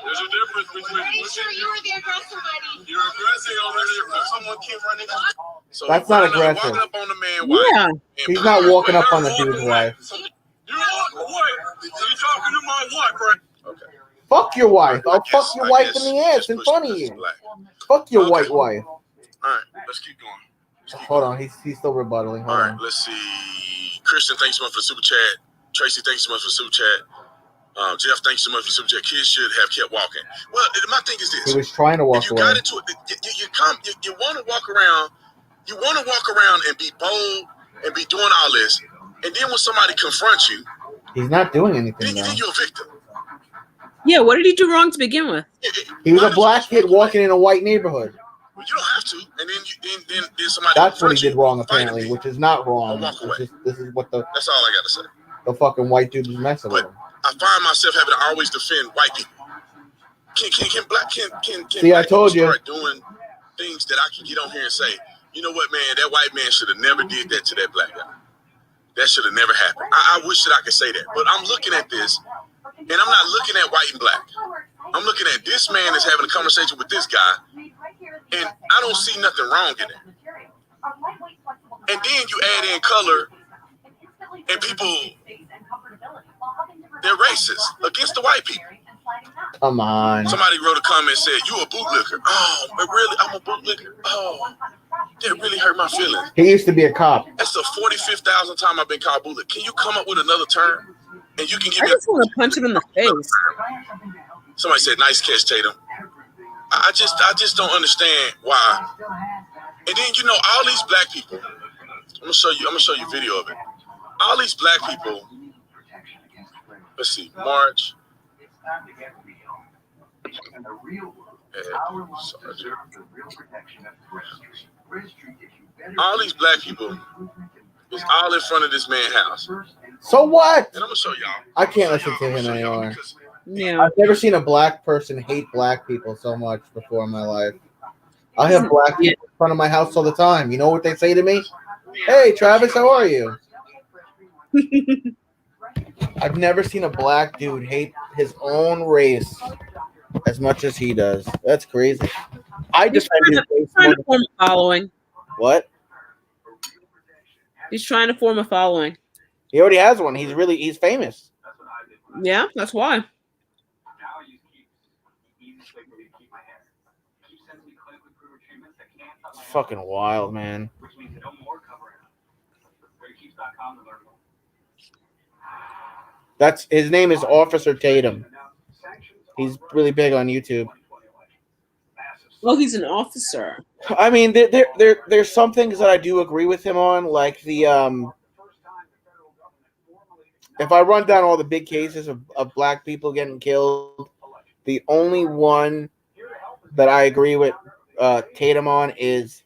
There's a difference between Pretty sure you were the aggressor, buddy. you're aggressive over there because someone keep running. So That's he not running up, aggressive. walking up on the man wife. Yeah. and He's not behind walking her, up on the walking dude's away. wife. So, you walk away. You talking to my wife, right? Okay. Fuck your wife. I'll I guess- fuck your I wife guess in the he ass just in pushed front of because he's you. black. Fuck your Okay. white wife. All right, let's keep going. Hold on, he's still rebuttaling. All Hold right, on. let's see. Christian, thanks so much for the super chat. Tracy, thanks so much for the super chat. Jeff, thanks so much for the super chat. Kids should have kept walking. Well, my thing is He this: was trying to walk if you away. got into it, you want to walk around. You want to walk around and be bold and be doing all this, and then when somebody confronts you, He's not doing anything then though. you're a victim. Yeah, what did he do wrong to begin with? He was a black kid walking in a white neighborhood. Well, you don't have to, and then somebody. That's what he confronts did you, wrong, fight apparently, him, which is not wrong. Or walk away. This is what the That's all I got to say. fucking white dude was messing with But him. I find myself having to always defend white people. Can black See, black I told people you. start doing things that I can get on here and say, you know what, man, that white man should have never did that to that black guy. That should have never happened. I wish that I could say that, but I'm looking at this, and I'm not looking at white and black. I'm looking at this man is having a conversation with this guy, and I don't see nothing wrong in it. And then you add in color, and people, they're racist against the white people. Come on. Somebody wrote a comment and said, "You a bootlicker." Oh, but really? I'm a bootlicker. Oh, that really hurt my feelings. He used to be a cop. That's the 45th,000th time I've been called bootlicker. Can you come up with another term? And you can give I me. just want to punch him in the face. Somebody said, "Nice catch, Tatum." I just don't understand why. And then all these black people. I'm gonna show you a video of it. All these black people. Let's see, March. All these black people is all in front of this man's house. So what? And I'm gonna show y'all. I can't listen to him anymore. Yeah. I've never seen a black person hate black people so much before in my life. I have black people in front of my house all the time. You know what they say to me? Hey, Travis, how are you? I've never seen a black dude hate his own race as much as he does. That's crazy. I He's defend his race trying more to form a following. What? He's trying to form a following. He already has one. He's famous. Yeah, that's why. It's fucking wild, man. That's his name is Officer Tatum. He's really big on YouTube. Well, he's an officer. I mean, there's some things that I do agree with him on, like the if I run down all the big cases of black people getting killed, the only one that I agree with Tatum on is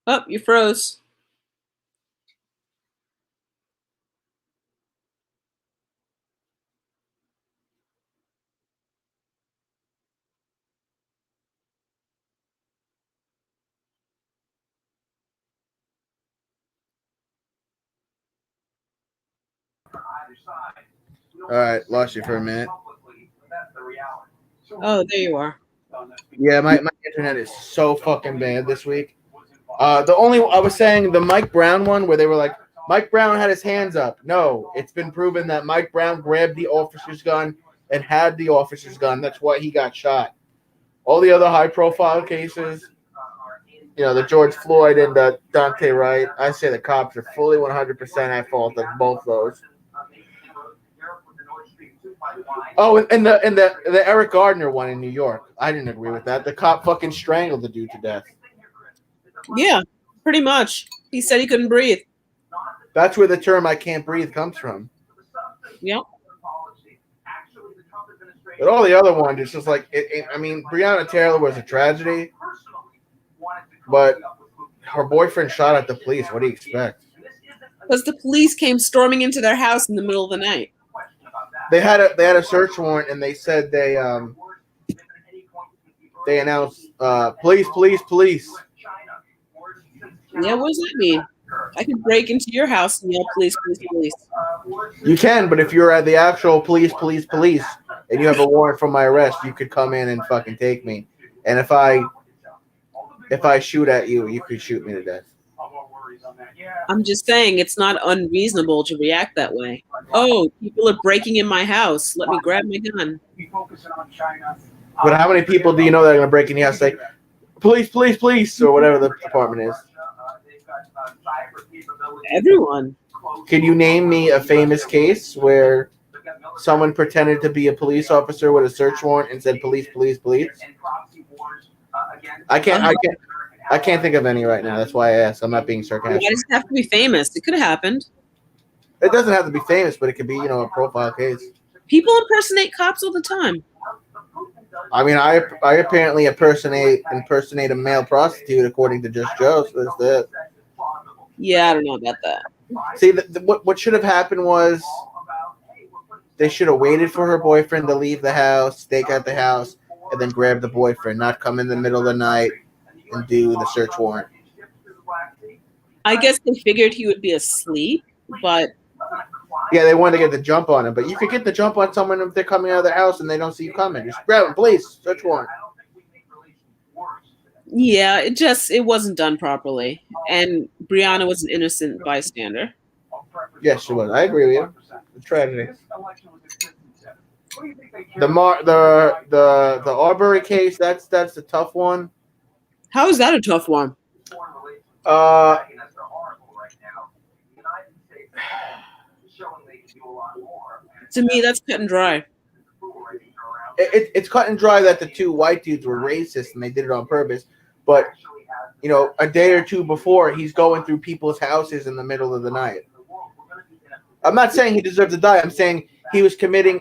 Oh, you froze. all right. Lost you for a minute. Oh, there you are. Yeah, my internet is so fucking bad this week. I was saying the Mike Brown one where they were like, Mike Brown had his hands up. No, it's been proven that Mike Brown grabbed the officer's gun and had the officer's gun. That's why he got shot. All the other high-profile cases, the George Floyd and the Dante Wright, I say the cops are fully 100% at fault of both those. Oh, and the Eric Gardner one in New York, I didn't agree with that. The cop fucking strangled the dude to death. Yeah, pretty much. He said he couldn't breathe. That's where the term "I can't breathe" comes from. Yep. But all the other ones, it's just like, I mean, Breonna Taylor was a tragedy, but her boyfriend shot at the police. What do you expect? Because the police came storming into their house in the middle of the night. They had a search warrant, and they said they announced, police, police, police. Yeah, what does that mean? I could break into your house and yell, police, police, police. You can, but if you're at the actual police, police, police, and you have a warrant for my arrest, you could come in and fucking take me. And if I shoot at you, you could shoot me to death. I'm just saying it's not unreasonable to react that way. Oh, people are breaking in my house. Let me grab my gun. But how many people do you know that are going to break in your house and say, police, police, police, or whatever the department is? Everyone. Can you name me a famous case where someone pretended to be a police officer with a search warrant and said police, police, police? I can't think of any right now. That's why I asked. I'm not being sarcastic. Why does it have to be famous? It could have happened. It doesn't have to be famous, but it could be, a profile case. People impersonate cops all the time. I mean, I apparently impersonate a male prostitute, according to Just Joe. So that's that. Yeah, I don't know about that. See, what should have happened was they should have waited for her boyfriend to leave the house, stake out the house, and then grab the boyfriend, not come in the middle of the night and do the search warrant. I guess they figured he would be asleep, but... Yeah, they wanted to get the jump on him, but you could get the jump on someone if they're coming out of their house and they don't see you coming. Just grab him, please, search warrant. Yeah, it wasn't done properly. And Brianna was an innocent bystander. Yes, she was. I agree with you. The tragedy. The Arbery case, that's a tough one. How is that a tough one? To me, that's cut and dry. It's cut and dry that the two white dudes were racist and they did it on purpose. But, a day or two before, he's going through people's houses in the middle of the night. I'm not saying he deserved to die. I'm saying he was committing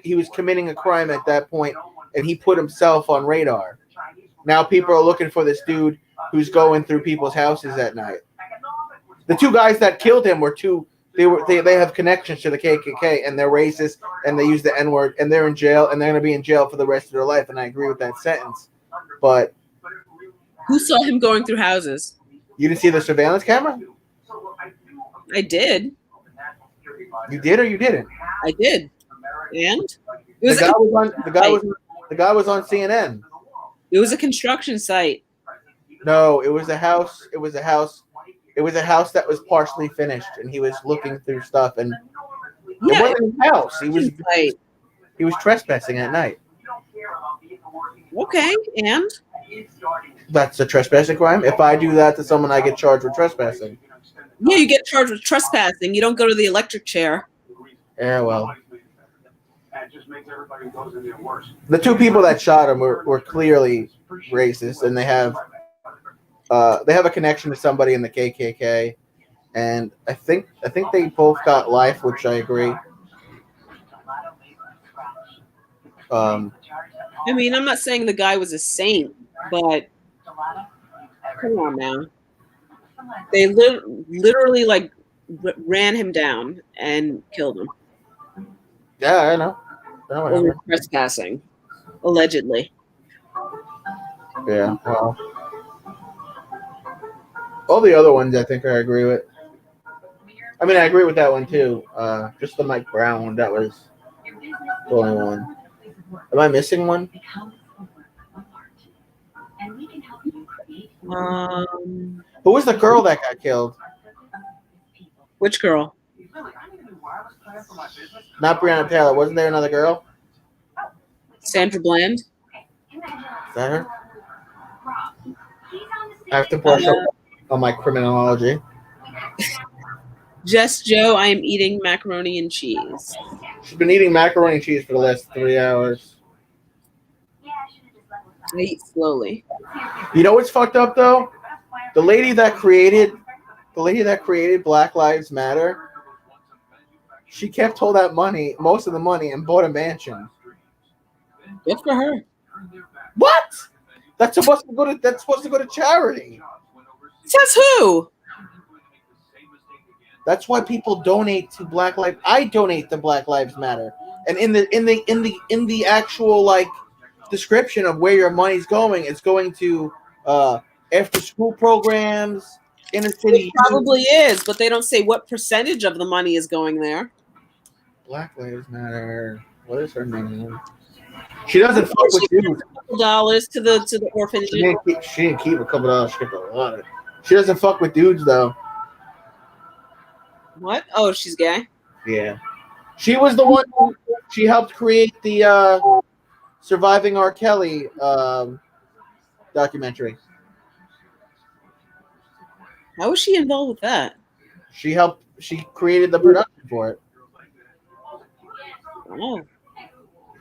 a crime at that point, and he put himself on radar. Now people are looking for this dude who's going through people's houses at night. The two guys that killed him they have connections to the KKK, and they're racist, and they use the N-word, and they're in jail, and they're going to be in jail for the rest of their life, and I agree with that sentence. But who saw him going through houses? You didn't see the surveillance camera? I did. You did or you didn't? I did. And the guy was on CNN. It was a construction site. No, it was a house. It was a house that was partially finished, and he was looking through stuff, and it wasn't his house. He was trespassing at night. Okay, and that's a trespassing crime. If I do that to someone, I get charged with trespassing. Yeah, you get charged with trespassing. You don't go to the electric chair. Yeah, well. The two people that shot him were clearly racist, and they have a connection to somebody in the KKK, and I think they both got life, which I agree. I mean, I'm not saying the guy was a saint, but come on now. They literally ran him down and killed him. Yeah, I know. Over trespassing, allegedly. Yeah, well. All the other ones I think I agree with. I mean, I agree with that one too. Just the Mike Brown one, that was the only one. Am I missing one? Who was the girl that got killed? Which girl? Not Breonna Taylor. Wasn't there another girl? Sandra Bland? Is that her? I have to brush up on my criminology. Just Joe, I am eating macaroni and cheese. She's been eating macaroni and cheese for the last 3 hours. I eat slowly. You know what's fucked up though? The lady that created Black Lives Matter, she kept all that money, most of the money, and bought a mansion. Good for her. What? That's supposed to go to charity. Says who? That's why people donate to Black Lives. I donate to Black Lives Matter, and in the actual description of where your money's going. It's going to after school programs, inner city. It probably is, but they don't say what percentage of the money is going there. Black Lives Matter. What is her name? She doesn't fuck with dudes. $2 to the orphanage. She didn't keep a couple dollars. She kept a lot. She doesn't fuck with dudes though. What? Oh, she's gay. Yeah, she was the one. She helped create the Surviving R. Kelly documentary. How was she involved with that? She created the production for it. Oh.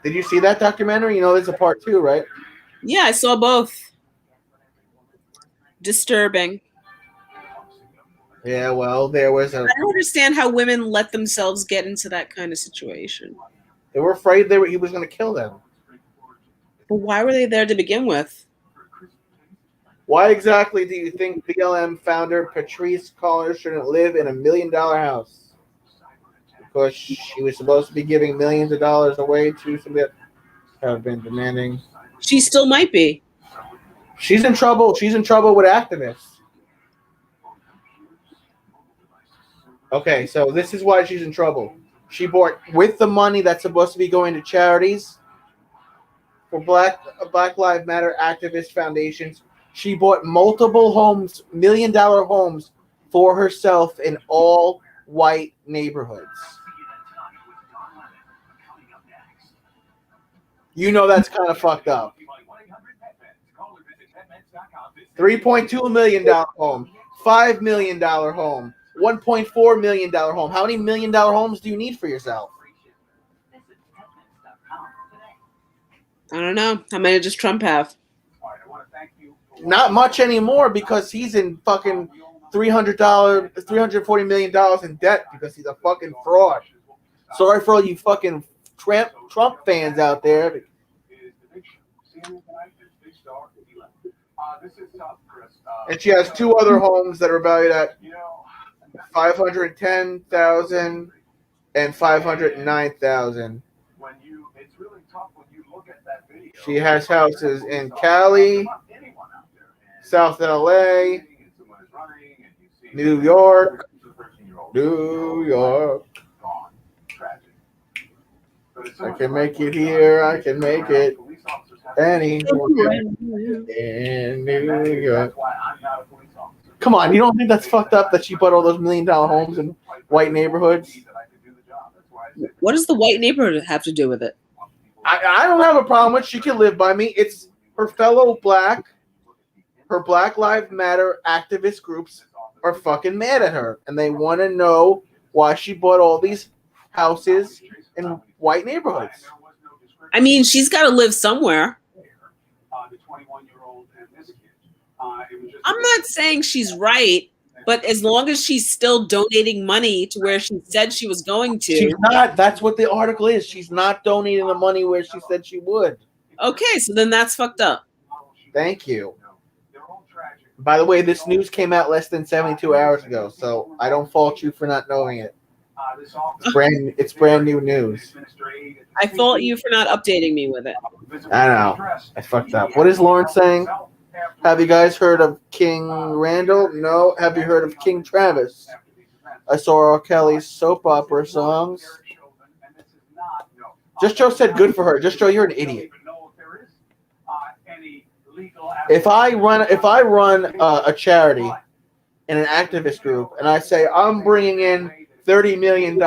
Did you see that documentary? You know, there's a part 2, right? Yeah, I saw both. Disturbing. Yeah, well, there was I don't understand how women let themselves get into that kind of situation. They were afraid he was going to kill them. But why were they there to begin with? Why exactly do you think BLM founder Patrice Collier shouldn't live in $1 million house? Because she was supposed to be giving millions of dollars away to somebody that have been demanding. She still might be. She's in trouble. She's in trouble with activists. Okay, so this is why she's in trouble. She bought, with the money that's supposed to be going to charities for Black Lives Matter activist foundations, she bought multiple homes, $1 million homes for herself in all white neighborhoods. You know that's kind of fucked up. $3.2 million home, $5 million home, $1.4 million home. How many $1 million homes do you need for yourself? I don't know. How many does Trump have? Not much anymore because he's in fucking $340 million in debt because he's a fucking fraud. Sorry for all you fucking Trump fans out there. And she has 2 other homes that are valued at $510,000 and $509,000. She has houses in Cali, South LA, New York. I can make it here. I can make it anywhere in New York. Come on, you don't think that's fucked up that she bought all those $1 million homes in white neighborhoods? What does the white neighborhood have to do with it? I don't have a problem with it. She can live by me. It's her fellow her Black Lives Matter activist groups are fucking mad at her. And they want to know why she bought all these houses in white neighborhoods. I mean, she's got to live somewhere. I'm not saying she's right, but as long as she's still donating money to where she said she was going to. She's not. That's what the article is. She's not donating the money where she said she would. Okay, so then that's fucked up. Thank you. By the way, this news came out less than 72 hours ago, so I don't fault you for not knowing it. It's brand new news. I fault you for not updating me with it. I know. I fucked up. What is Lauren saying? Have you guys heard of King Randall? No. Have you heard of King Travis? I saw R. Kelly's soap opera songs. Just Joe said good for her. Just Joe, you're an idiot. If I run a charity in an activist group and I say I'm bringing in $30 million,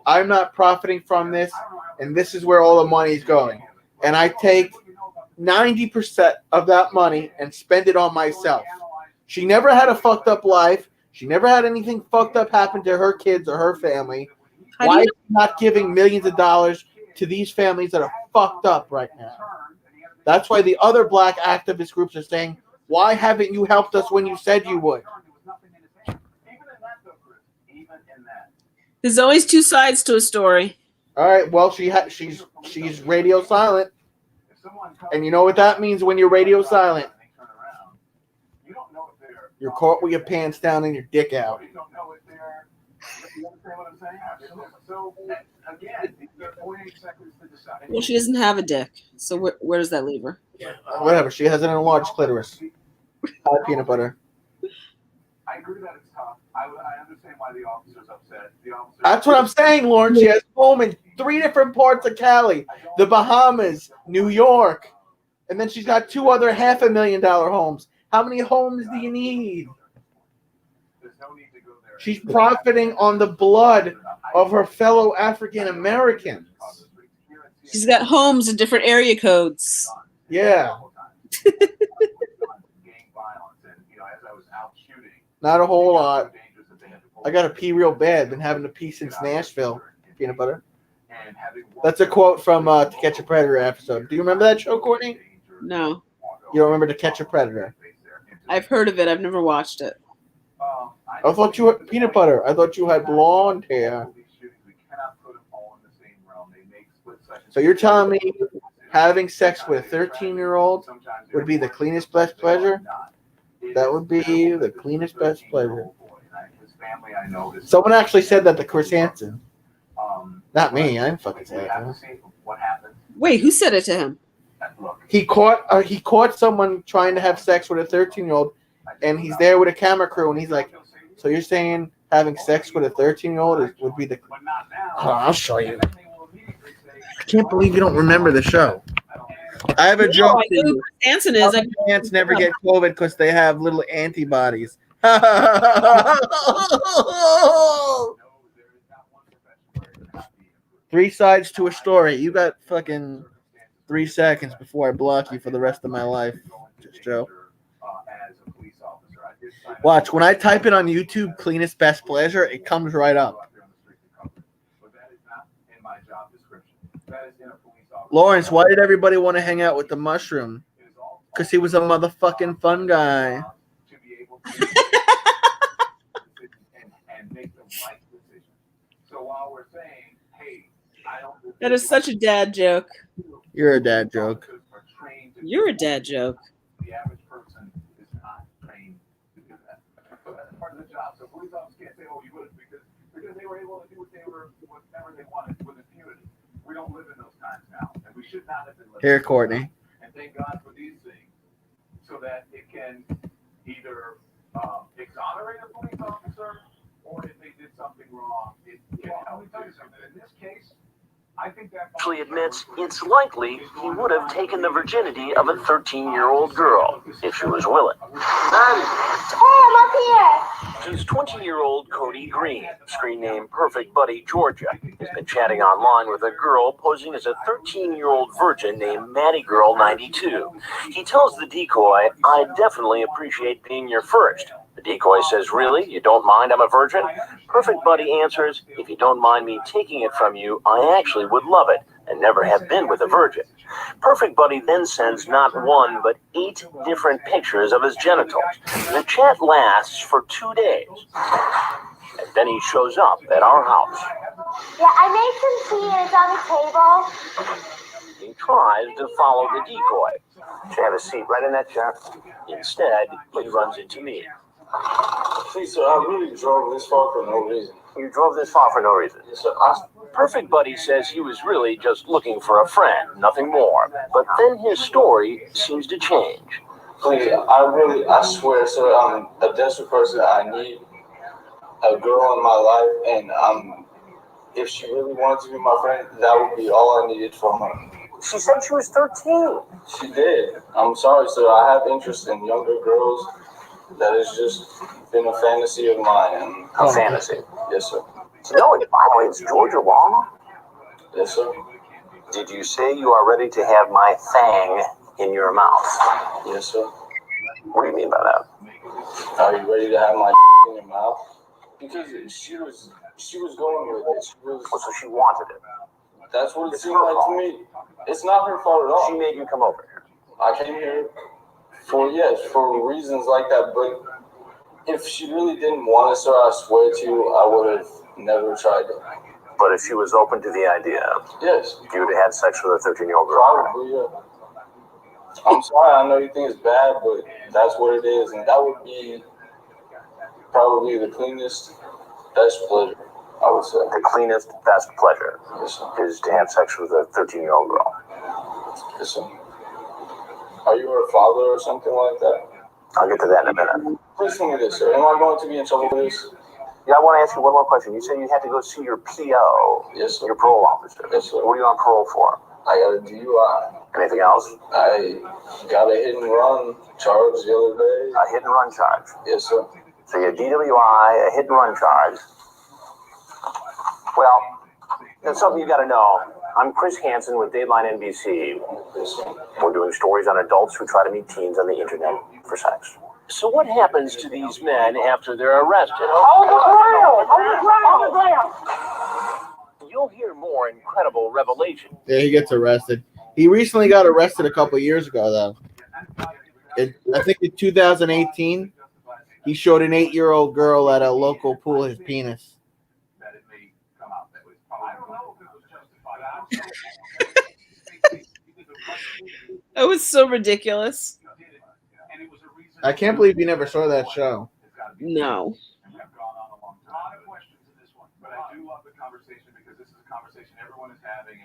I'm not profiting from this, and this is where all the money is going, and I take 90% of that money and spend it on myself. She never had a fucked up life. She never had anything fucked up happen to her kids or her family. Why is she not giving millions of dollars to these families that are fucked up right now? That's why the other black activist groups are saying, why haven't you helped us when you said you would? There's always 2 sides to a story. All right, well, she's radio silent. And you know what that means when you're radio silent? You're caught with your pants down and your dick out. You understand what I'm saying? So, again, you have 48 seconds to decide. Well, she doesn't have a dick, so where does that leave her? Whatever. She has an enlarged clitoris. Hot peanut butter. I agree that it's tough. I understand why the officer's upset. That's what I'm saying, Lauren. She has a home in 3 different parts of Cali, the Bahamas, New York, and then she's got 2 other $500,000 homes. How many homes do you need? She's profiting on the blood of her fellow African Americans. She's got homes in different area codes. Yeah. Not a whole lot. I got to pee real bad. Been having to pee since Nashville. Peanut butter. That's a quote from To Catch a Predator episode. Do you remember that show, Courtney? No. You don't remember To Catch a Predator? I've heard of it. I've never watched it. I thought you had peanut butter. I thought you had blonde hair. So you're telling me having sex with a 13-year-old would be the cleanest, best pleasure? That would be the cleanest, best pleasure. Someone actually said that to Chris Hansen. Not me. I didn't fucking say that. Wait, who said it to him? He caught someone trying to have sex with a 13-year-old, and he's there with a camera crew, and he's like, "So you're saying having sex with a 13-year-old would be the?" Oh, I'll show you. I can't believe you don't remember the show. I have a joke. I know who Chris Hansen is. Ants never get COVID because they have little antibodies. 3 sides to a story. You got fucking 3 seconds before I block you for the rest of my life. Just Joe. Watch, when I type it on YouTube, cleanest best pleasure, it comes right up. Lawrence, why did everybody want to hang out with the mushroom? Because he was a motherfucking fun guy. That is such a dad joke. You're a dad joke. You're a dad joke. The average person is not trained to do that. So that's part of the job. So police officers can't say, "Oh, you would," because they were able to do whatever they wanted with impunity. We don't live in those times now, and we should not have been living. Here, Courtney. And thank God for these things, so that it can either exonerate a police officer, or if they did something wrong, it can. Let me tell you something. In this case, I think that actually admits it's likely he would have taken the virginity of a 13-year-old girl if she was willing. She's 20-year-old Cody Green, screen name Perfect Buddy Georgia, has been chatting online with a girl posing as a 13-year-old virgin named Maddie Girl 92. He tells the decoy, "I definitely appreciate being your first." The decoy says, "Really? You don't mind I'm a virgin?" Perfect Buddy answers, "If you don't mind me taking it from you, I actually would love it and never have been with a virgin." Perfect Buddy then sends not 1, but 8 different pictures of his genitals. The chat lasts for 2 days. And then he shows up at our house. Yeah, I made some tea and it's on the table. He tries to follow the decoy. "Should have a seat right in that chair." Instead, he runs into me. Please, sir, I really drove this far for no reason. You drove this far for no reason. Yes, sir. Perfect Buddy says he was really just looking for a friend, nothing more. But then his story seems to change. Please, I swear, sir, I'm a desperate person. I need a girl in my life, and if she really wanted to be my friend, that would be all I needed from her. She said she was 13. She did. I'm sorry, sir. I have interest in younger girls. That has just been a fantasy of mine. A fantasy? Yes, sir. No, it violates Georgia law. Yes, sir. Did you say you are ready to have my fang in your mouth? Yes, sir. What do you mean by that? Are you ready to have my in your mouth? Because she was going with it. So she wanted it. That's what it seemed like to me. It's not her fault at all. She made you come over here. I came here for reasons like that, but if she really didn't want us, sir, I swear to you, I would have never tried it. But if she was open to the idea, yes, you would have had sex with a 13-year-old girl. Probably, yeah. I'm sorry, I know you think it's bad, but that's what it is, and that would be probably the cleanest, best pleasure. I would say. The cleanest, best pleasure Yes, sir. is to have sex with a 13-year-old girl. Yes, sir. Are you her father or something like that? I'll get to that in a minute. Please tell me this, sir. Am I going to be in trouble for this? Yeah, I want to ask you one more question. You said you had to go see your PO, Yes, sir. your parole officer. Yes, sir. What are you on parole for? I got a DUI. Anything else? I got a hit and run charge the other day. A hit and run charge. Yes, sir. So you have DWI, a hit and run charge. Well, that's something you got to know. I'm Chris Hansen with Dateline NBC. Yes, sir. We're doing stories on adults who try to meet teens on the internet for sex. So what happens to these men after they're arrested? On the ground! You'll hear more incredible revelations. Yeah, he gets arrested. He recently got arrested a couple of years ago, though. I think in 2018, he showed an 8-year-old girl at a local pool his penis. That was so ridiculous. I can't believe you never saw that show. No.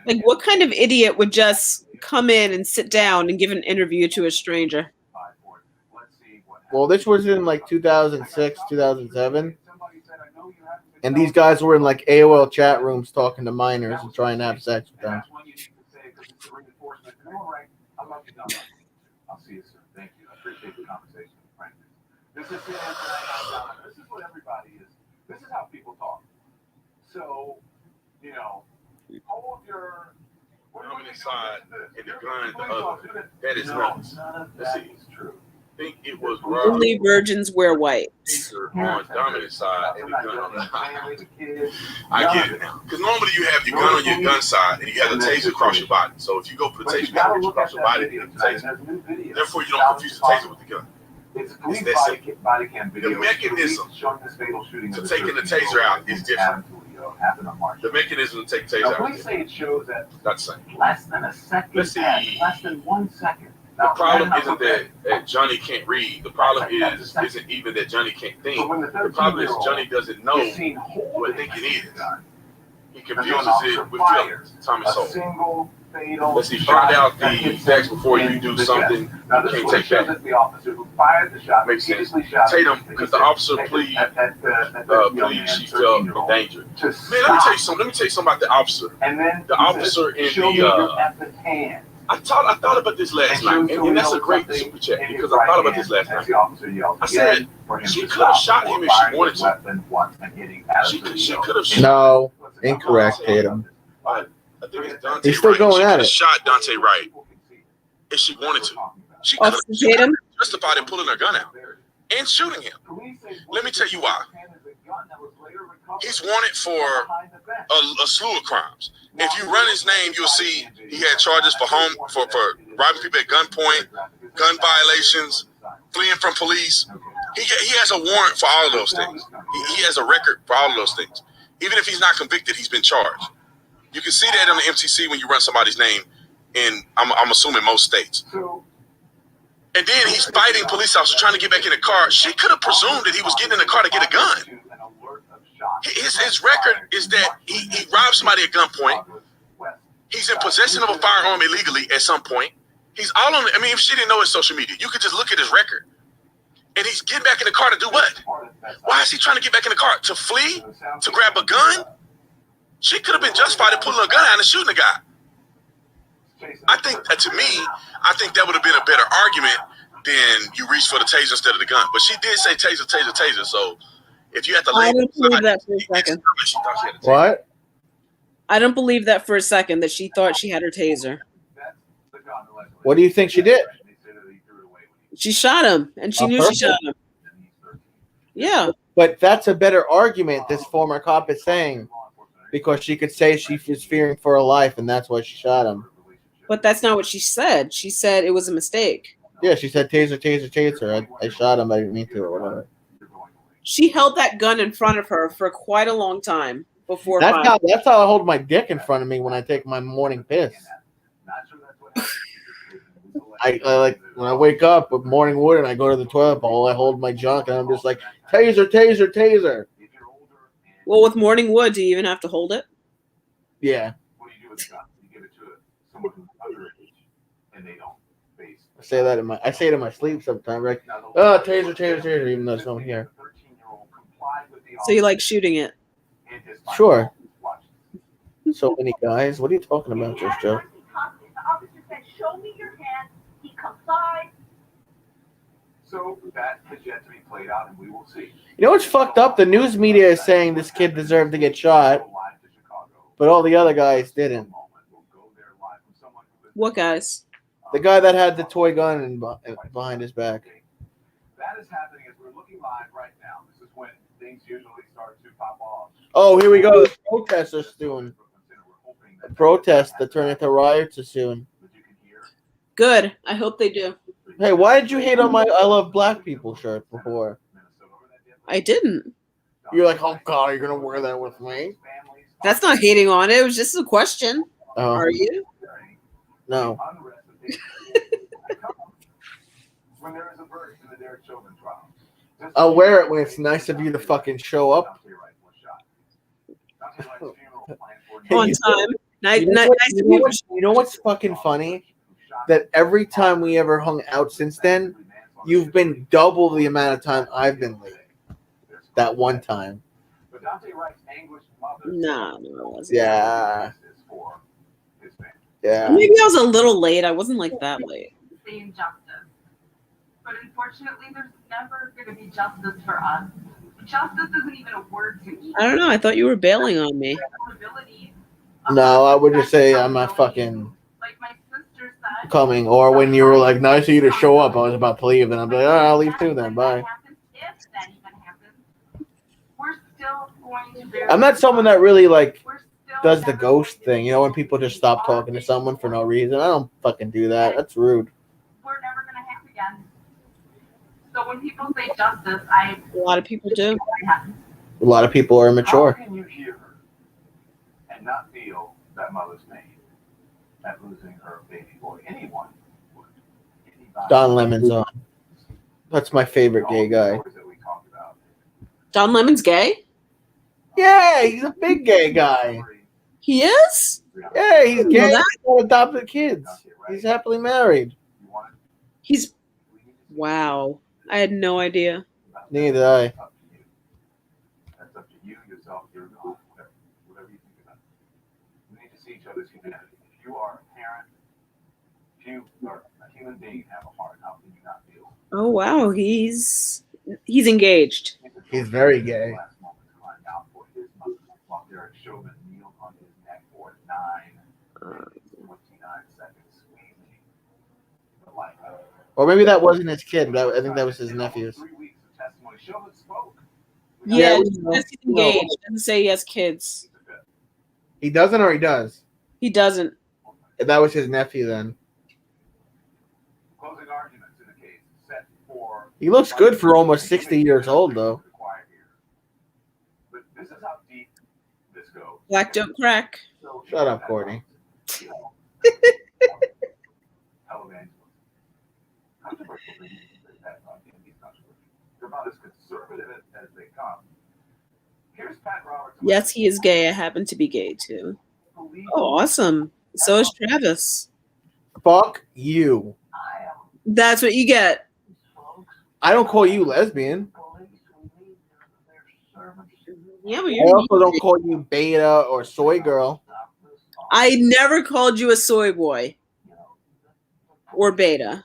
Like, what kind of idiot would just come in and sit down and give an interview to a stranger? Well, this was in like 2006, 2007. And these guys were in like AOL chat rooms talking to minors and trying to have sex with them. I'll see you soon. Thank you. I appreciate the conversation. Frankly, this is it. This is what everybody is. This is how people talk. So, hold your. Coming inside and the gun at the other. That is nuts. Let's see. True. I think it was Only virgins wear white. on dominant side and the gun on the side. I get it now. Because normally you have your gun on your gun side and you have the taser across your body. So if you go put the taser across your body, you the taser. Therefore, you don't confuse the taser with the gun. It's that simple. body cam video. The mechanism to taking the taser out is different. The mechanism to take the taser out Police is say it shows that not the same. less than a second. Let's see. Less than 1 second. The problem isn't that Johnny can't read. The problem isn't even that Johnny can't think. The problem is Johnny doesn't know what thinking is. He confuses it with feelings. Tommy Soul. Let's see, find out the facts before you do something. You can't take that. The officer who fired the shot Makes sense. Tatum, because the officer plead she felt in danger. Man, let me tell you something. Let me tell you something about the officer. And then the officer in the I thought about this last night, and that's a great super chat because I thought about this last night. I said she could have shot him if she wanted to. She could have shot. No, incorrect, Tatum. I think it's Dante He's still Wright. going She at could have it. shot Dante Wright if she wanted to. She could have Tatum? justified in pulling her gun out and shooting him. Let me tell you why. He's wanted for a slew of crimes. If you run his name, you'll see he had charges for robbing people at gunpoint, gun violations, fleeing from police. He has a warrant for all of those things. He has a record for all of those things. Even if he's not convicted, he's been charged. You can see that on the MTC when you run somebody's name in, I'm assuming, most states. And then he's fighting police officers trying to get back in the car. She could have presumed that he was getting in the car to get a gun. His record is that he robbed somebody at gunpoint. He's in possession of a firearm illegally at some point. He's all on. I mean, if she didn't know his social media, you could just look at his record. And he's getting back in the car to do what? Why is he trying to get back in the car? To flee? To grab a gun? She could have been justified in pulling a gun out and shooting the guy. I think, to me, I think that would have been a better argument than you reach for the taser instead of the gun. But she did say taser, taser, taser. So if you have to I don't believe that for a second. What? I don't believe that for a second that she thought she had her taser. What do you think she did? She shot him, and she knew she shot him. Yeah. But that's a better argument, this former cop is saying, because she could say she was fearing for her life, and that's why she shot him. But that's not what she said. She said it was a mistake. Yeah, she said taser, taser, taser. I shot him. I didn't mean to, or whatever. She held that gun in front of her for quite a long time before. That's how I hold my dick in front of me when I take my morning piss. I like when I wake up with morning wood and I go to the toilet bowl, I hold my junk and I'm just like taser, taser, taser. Well, with morning wood, do you even have to hold it? Yeah. What do you do with the gun? You give it to someone who's underage, and they don't face. I say it in my sleep sometimes. Like, oh, taser, even though there's no one here. So you like shooting it? Sure. So many guys. What are you talking about, Just Joe? The officer said, "Show me your hand." He complied. So that has yet to be played out, and we will see. You know what's fucked up? The news media is saying this kid deserved to get shot, but all the other guys didn't. What guys? The guy that had the toy gun behind his back. That is happening as we're looking live right now. This is when things usually start to pop off. Oh, here we go. The protests are soon. The protests that turn into riots are soon. Good. I hope they do. Hey, why did you hate on my I Love Black People shirt before? I didn't. You're like, oh God, you're gonna wear that with me? That's not hating on it. It was just a question. Oh. Are you? No. When there is a verdict in the Derek Chauvin trial. I'll wear it when it's nice of you to fucking show up. On time. You know what's fucking funny? That every time we ever hung out since then, you've been double the amount of time I've been late. That one time. No, it wasn't. Yeah. Yeah. Maybe I was a little late. I wasn't like that late. Saying justice. But unfortunately, there's never going to be justice for us. Justice isn't even a word to me. I don't know. I thought you were bailing on me. No, I would just say I'm not fucking Like my sister said, coming. Or when you were like, nice of you to show up, I was about to leave. And I'm like, all right, I'll leave too then. Bye. if that even happens, we're still going to I'm not someone that really like does the ghost thing. You know, when people just stop talking to someone for no reason. I don't fucking do that. That's rude. we're never going to have again. So when people say justice, A lot of people do. A lot of people are immature. How can you hear her and not feel that mother's pain at losing her baby boy? Anyone would. Don Lemon's on. That's my favorite gay guy. Don Lemon's gay? Yeah, he's a big gay guy. He is? Yeah, he's gay. that. He's got adopted kids. He's happily married. He's. Wow. I had no idea. Neither did I. That's up to you, yourself, your God, whatever you think about it. We need to see each other's humanity. If you are a parent, if you are a human being and have a heart, how can you not feel? Oh wow, he's engaged. He's very gay. While Derek Chauvin kneeled on his neck for 29 seconds, squeezing the life out of him. Or maybe that wasn't his kid. I think that was his nephew's. 3 weeks of testimony. Chauvin spoke. Yeah, Yeah, he says he's engaged. Doesn't say he has kids. He doesn't or he does? He doesn't. If that was his nephew then. Closing arguments in the case set for. He looks good for almost 60 years old, though. But this is how deep this goes. Black don't crack. Shut up, Courtney. They're about as conservative as they come. Here's Pat Roberts. Yes, he is gay. I happen to be gay too. Oh, awesome. So is Travis. Fuck you. That's what you get. I don't call you lesbian. Yeah, but I you're also don't call you beta or soy girl. I never called you a soy boy or beta.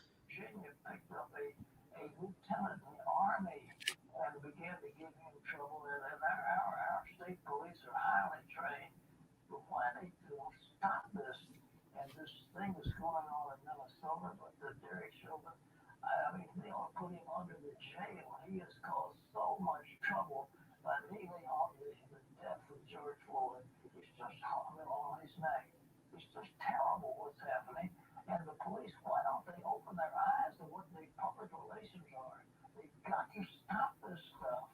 Thing was going on in Minnesota, but the Derek Chauvin, I mean, they all put him under the jail. He has caused so much trouble by leaving on the death of George Floyd. It's just hanging on his neck. It's just terrible what's happening. And the police, why don't they open their eyes to what the public relations are? They've got to stop this stuff.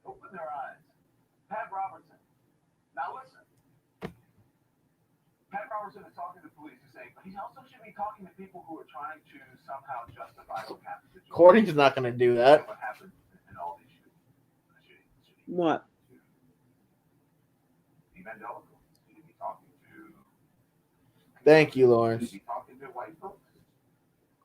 Open their eyes. Pat Robertson. Now listen. Pat Robertson is talking to police. He's saying, but he also should be talking to people who are trying to somehow justify what happened to George. Courtney's not going to do that. What happened What? Evangelical. You need to be talking to. Thank you, You need Lawrence. to be talking to white folks.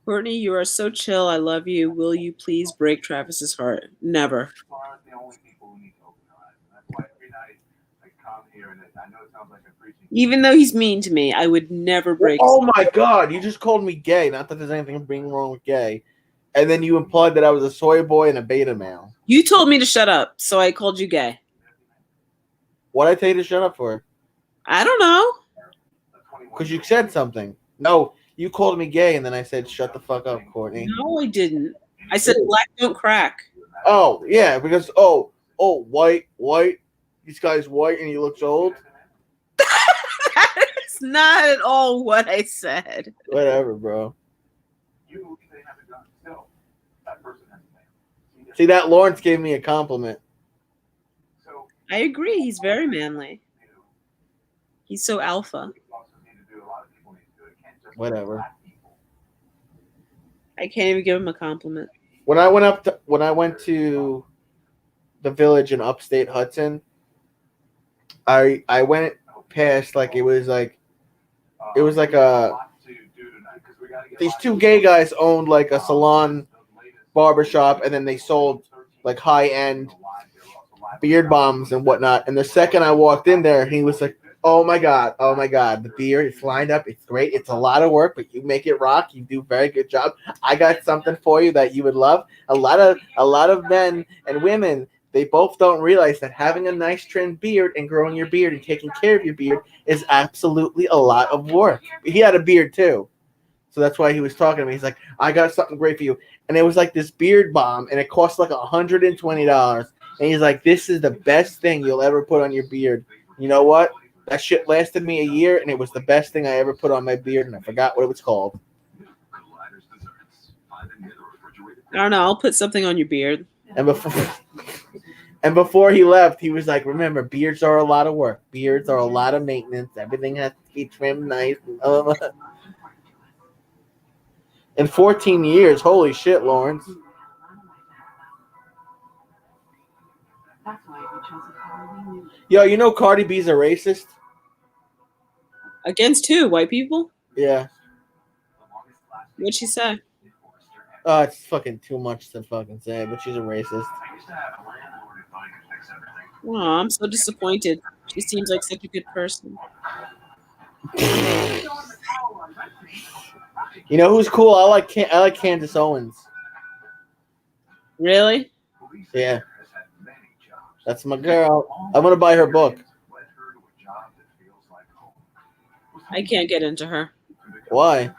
Courtney, you are so chill. I love you. Will you please break Travis's heart? Never. You aren't the only people who need to open their eyes. And that's why every night I come here and I know it sounds like I'm preaching. Even though he's mean to me, I would never break. Oh my God! You just called me gay. Not that there's anything being wrong with gay, and then you implied that I was a soy boy and a beta male. You told me to shut up, so I called you gay. What'd I tell you to shut up for? I don't know. Because you said something. No, you called me gay, and then I said, "Shut the fuck up, Courtney." No, I didn't. I said black don't crack. Oh yeah, because white. This guy's white and he looks old. That's not at all what I said. Whatever, bro. You believe they have a gun. Still, that person has a gun. See, that Lawrence gave me a compliment. So I agree. He's very manly. He's so alpha. Whatever. I can't even give him a compliment. When I went to the village in upstate Hudson, I went past like it was like a these two gay guys owned like a salon barbershop, and then they sold like high end beard bombs and whatnot. And the second I walked in there, he was like, oh my god, the beard, it's lined up, it's great, it's a lot of work, but you make it rock, you do a very good job. I got something for you that you would love. A lot of men and women, they both don't realize that having a nice trimmed beard and growing your beard and taking care of your beard is absolutely a lot of work. He had a beard too, so that's why he was talking to me. He's like, I got something great for you. And it was like this beard balm, and it cost like $120. And he's like, this is the best thing you'll ever put on your beard. You know what? That shit lasted me a year, and it was the best thing I ever put on my beard, and I forgot what it was called. I don't know. I'll put something on your beard. And before he left, he was like, remember, beards are a lot of work. Beards are a lot of maintenance. Everything has to be trimmed nice. In 14 years, holy shit, Lawrence. Yo, you know Cardi B's a racist? Against who? White people? Yeah. What'd she say? It's fucking too much to fucking say, but she's a racist. Oh, I'm so disappointed. She seems like such a good person. You know who's cool? I like Candace Owens. Really? Yeah. That's my girl. I'm gonna buy her book. I can't get into her. Why?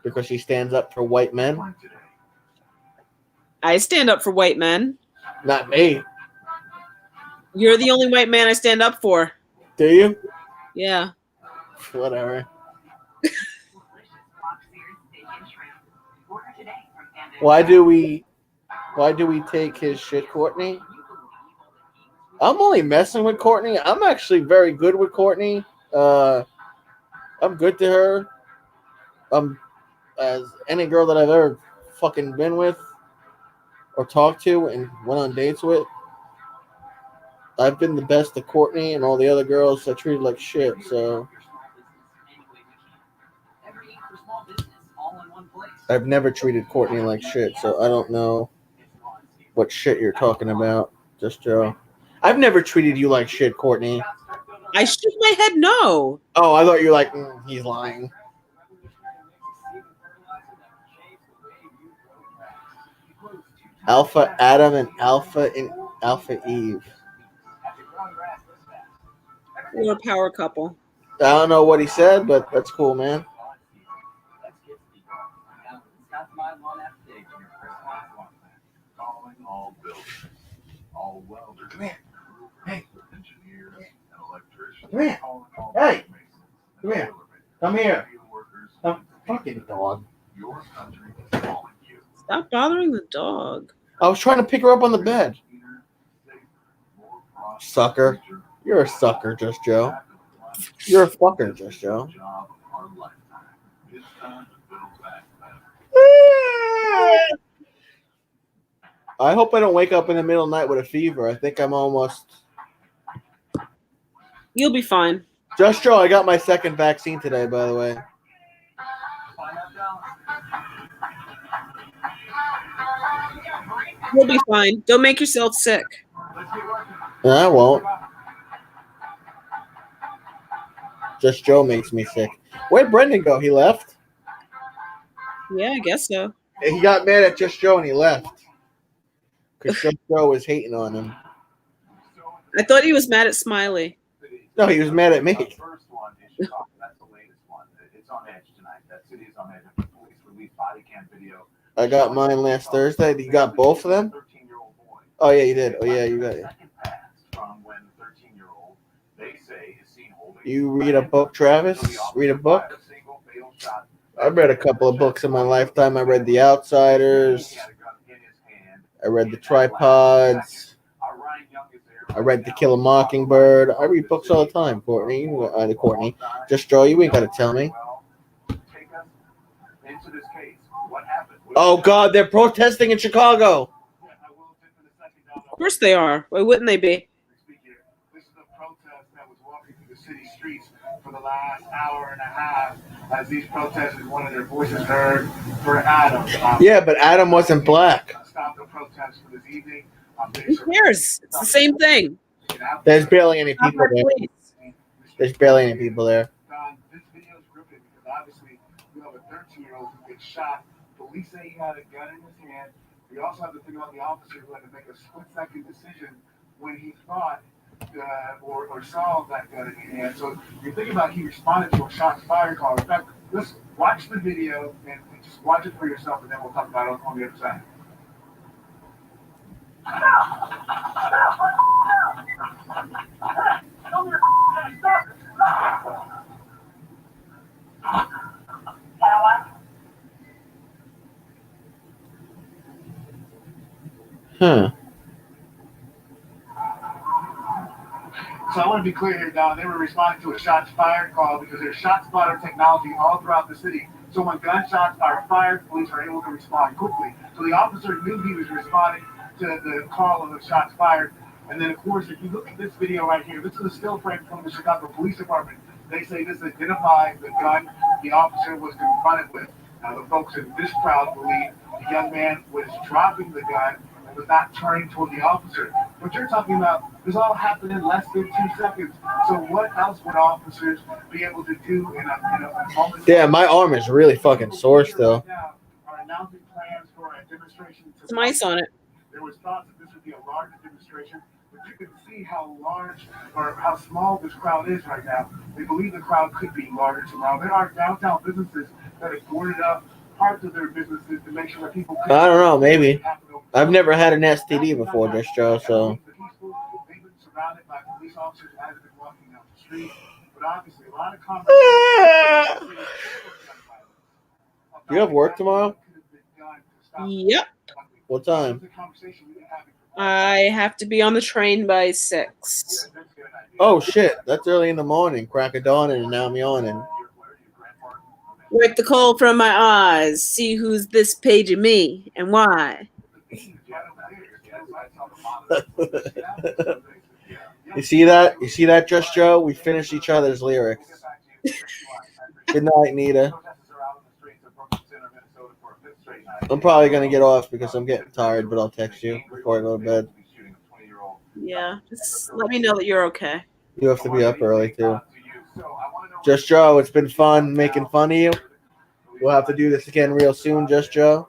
Because she stands up for white men? I stand up for white men. Not me. You're the only white man I stand up for. Do you? Yeah. Whatever. Why do we take his shit, Courtney? I'm only messing with Courtney. I'm actually very good with Courtney. I'm good to her. As any girl that I've ever fucking been with or talked to and went on dates with, I've been the best to Courtney, and all the other girls I treated like shit. So I've never treated Courtney like shit. So I don't know what shit you're talking about, just Joe. I've never treated you like shit, Courtney. I shook my head no. Oh, I thought you were like, he's lying. Alpha Adam and Alpha Eve. We're a power couple. I don't know what he said, but that's cool, man. Come here. Hey. Come here. Hey. Come here. Come here. Fucking dog. Stop bothering the dog. I was trying to pick her up on the bed. Sucker. You're a sucker, Just Joe. You're a fucker, Just Joe. I hope I don't wake up in the middle of the night with a fever. I think I'm almost. You'll be fine. Just Joe, I got my second vaccine today, by the way. You'll be fine. Don't make yourself sick. I won't. Just Joe makes me sick. Where'd Brendan go? He left? Yeah, I guess so. He got mad at Just Joe and he left. Because Just Joe was hating on him. I thought he was mad at Smiley. No, he was mad at me. First one is Chicago. That's the latest one. It's on edge tonight. That city is on edge. Police released body cam video. I got mine last Thursday. You got both of them? Oh, yeah, you did. Oh, yeah, you got it. From when 13-year-old, they say, is seen holding. You read a book, Travis? Read a book? I've read a couple of books in my lifetime. I read The Outsiders. I read The Tripods. I read To Kill a Mockingbird. I read books all the time, Courtney. Courtney. Just Joe, you ain't got to tell me. Oh, God, they're protesting in Chicago. Of course they are. Why wouldn't they be? This is a protest that was walking through the city streets for the last hour and a half as these protesters wanted their voices heard for Adam. Yeah, but Adam wasn't black. Stop the protest for this evening. Who cares? It's the same thing. There's barely any people there. There's barely any people there. This video is gripping because obviously you have a 13-year-old who gets shot. Police say he had a gun in his hand. We also have to think about the officer who had to make a split-second decision when he thought or saw that gun in his hand. So you think about he responded to a shots fired call. In fact, let's watch the video and just watch it for yourself, and then we'll talk about it on the other side. Huh. So I want to be clear here, Don. They were responding to a shots fired call because there's shot spotter technology all throughout the city. So when gunshots are fired, police are able to respond quickly. So the officer knew he was responding to the call of the shots fired. And then, of course, if you look at this video right here, this is a still frame from the Chicago Police Department. They say this identifies the gun the officer was confronted with. Now, the folks in this crowd believe the young man was dropping the gun and was not turning toward the officer. But you're talking about this all happened in less than 2 seconds. So what else would officers be able to do in a moment? Damn, my arm is really fucking sore still. Are announcing plans for a demonstration. Some ice on it. There was thoughts that this would be a larger demonstration, but you can see how large or how small this crowd is right now. They believe the crowd could be larger tomorrow. There are downtown businesses that have boarded up parts of their businesses to make sure that people. I don't know, maybe. I've never had an STD before, Just Joe, so. They've been surrounded by police officers as they've been walking down the street, but obviously a lot of conversations. You have work tomorrow? Yep. What time? I have to be on the train by 6. Oh, shit. That's early in the morning. Crack of dawn and now I'm yawning. Wipe the cold from my eyes. See who's this page of me and why. You see that? You see that, Just Joe? We finished each other's lyrics. Good night, Nita. I'm probably going to get off because I'm getting tired, but I'll text you before I go to bed. Yeah, just let me know that you're okay. You have to be up early, too. Just Joe, it's been fun making fun of you. We'll have to do this again real soon, Just Joe.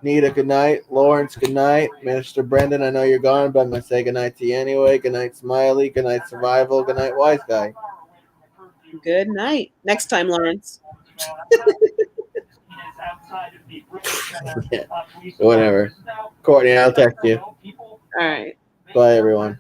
Nita, good night. Lawrence, good night. Minister Brendan, I know you're gone, but I'm going to say good night to you anyway. Good night, Smiley. Good night, Survival. Good night, Wise Guy. Good night. Next time, Lawrence. Yeah, whatever. Courtney, I'll text you. All right. Bye, everyone.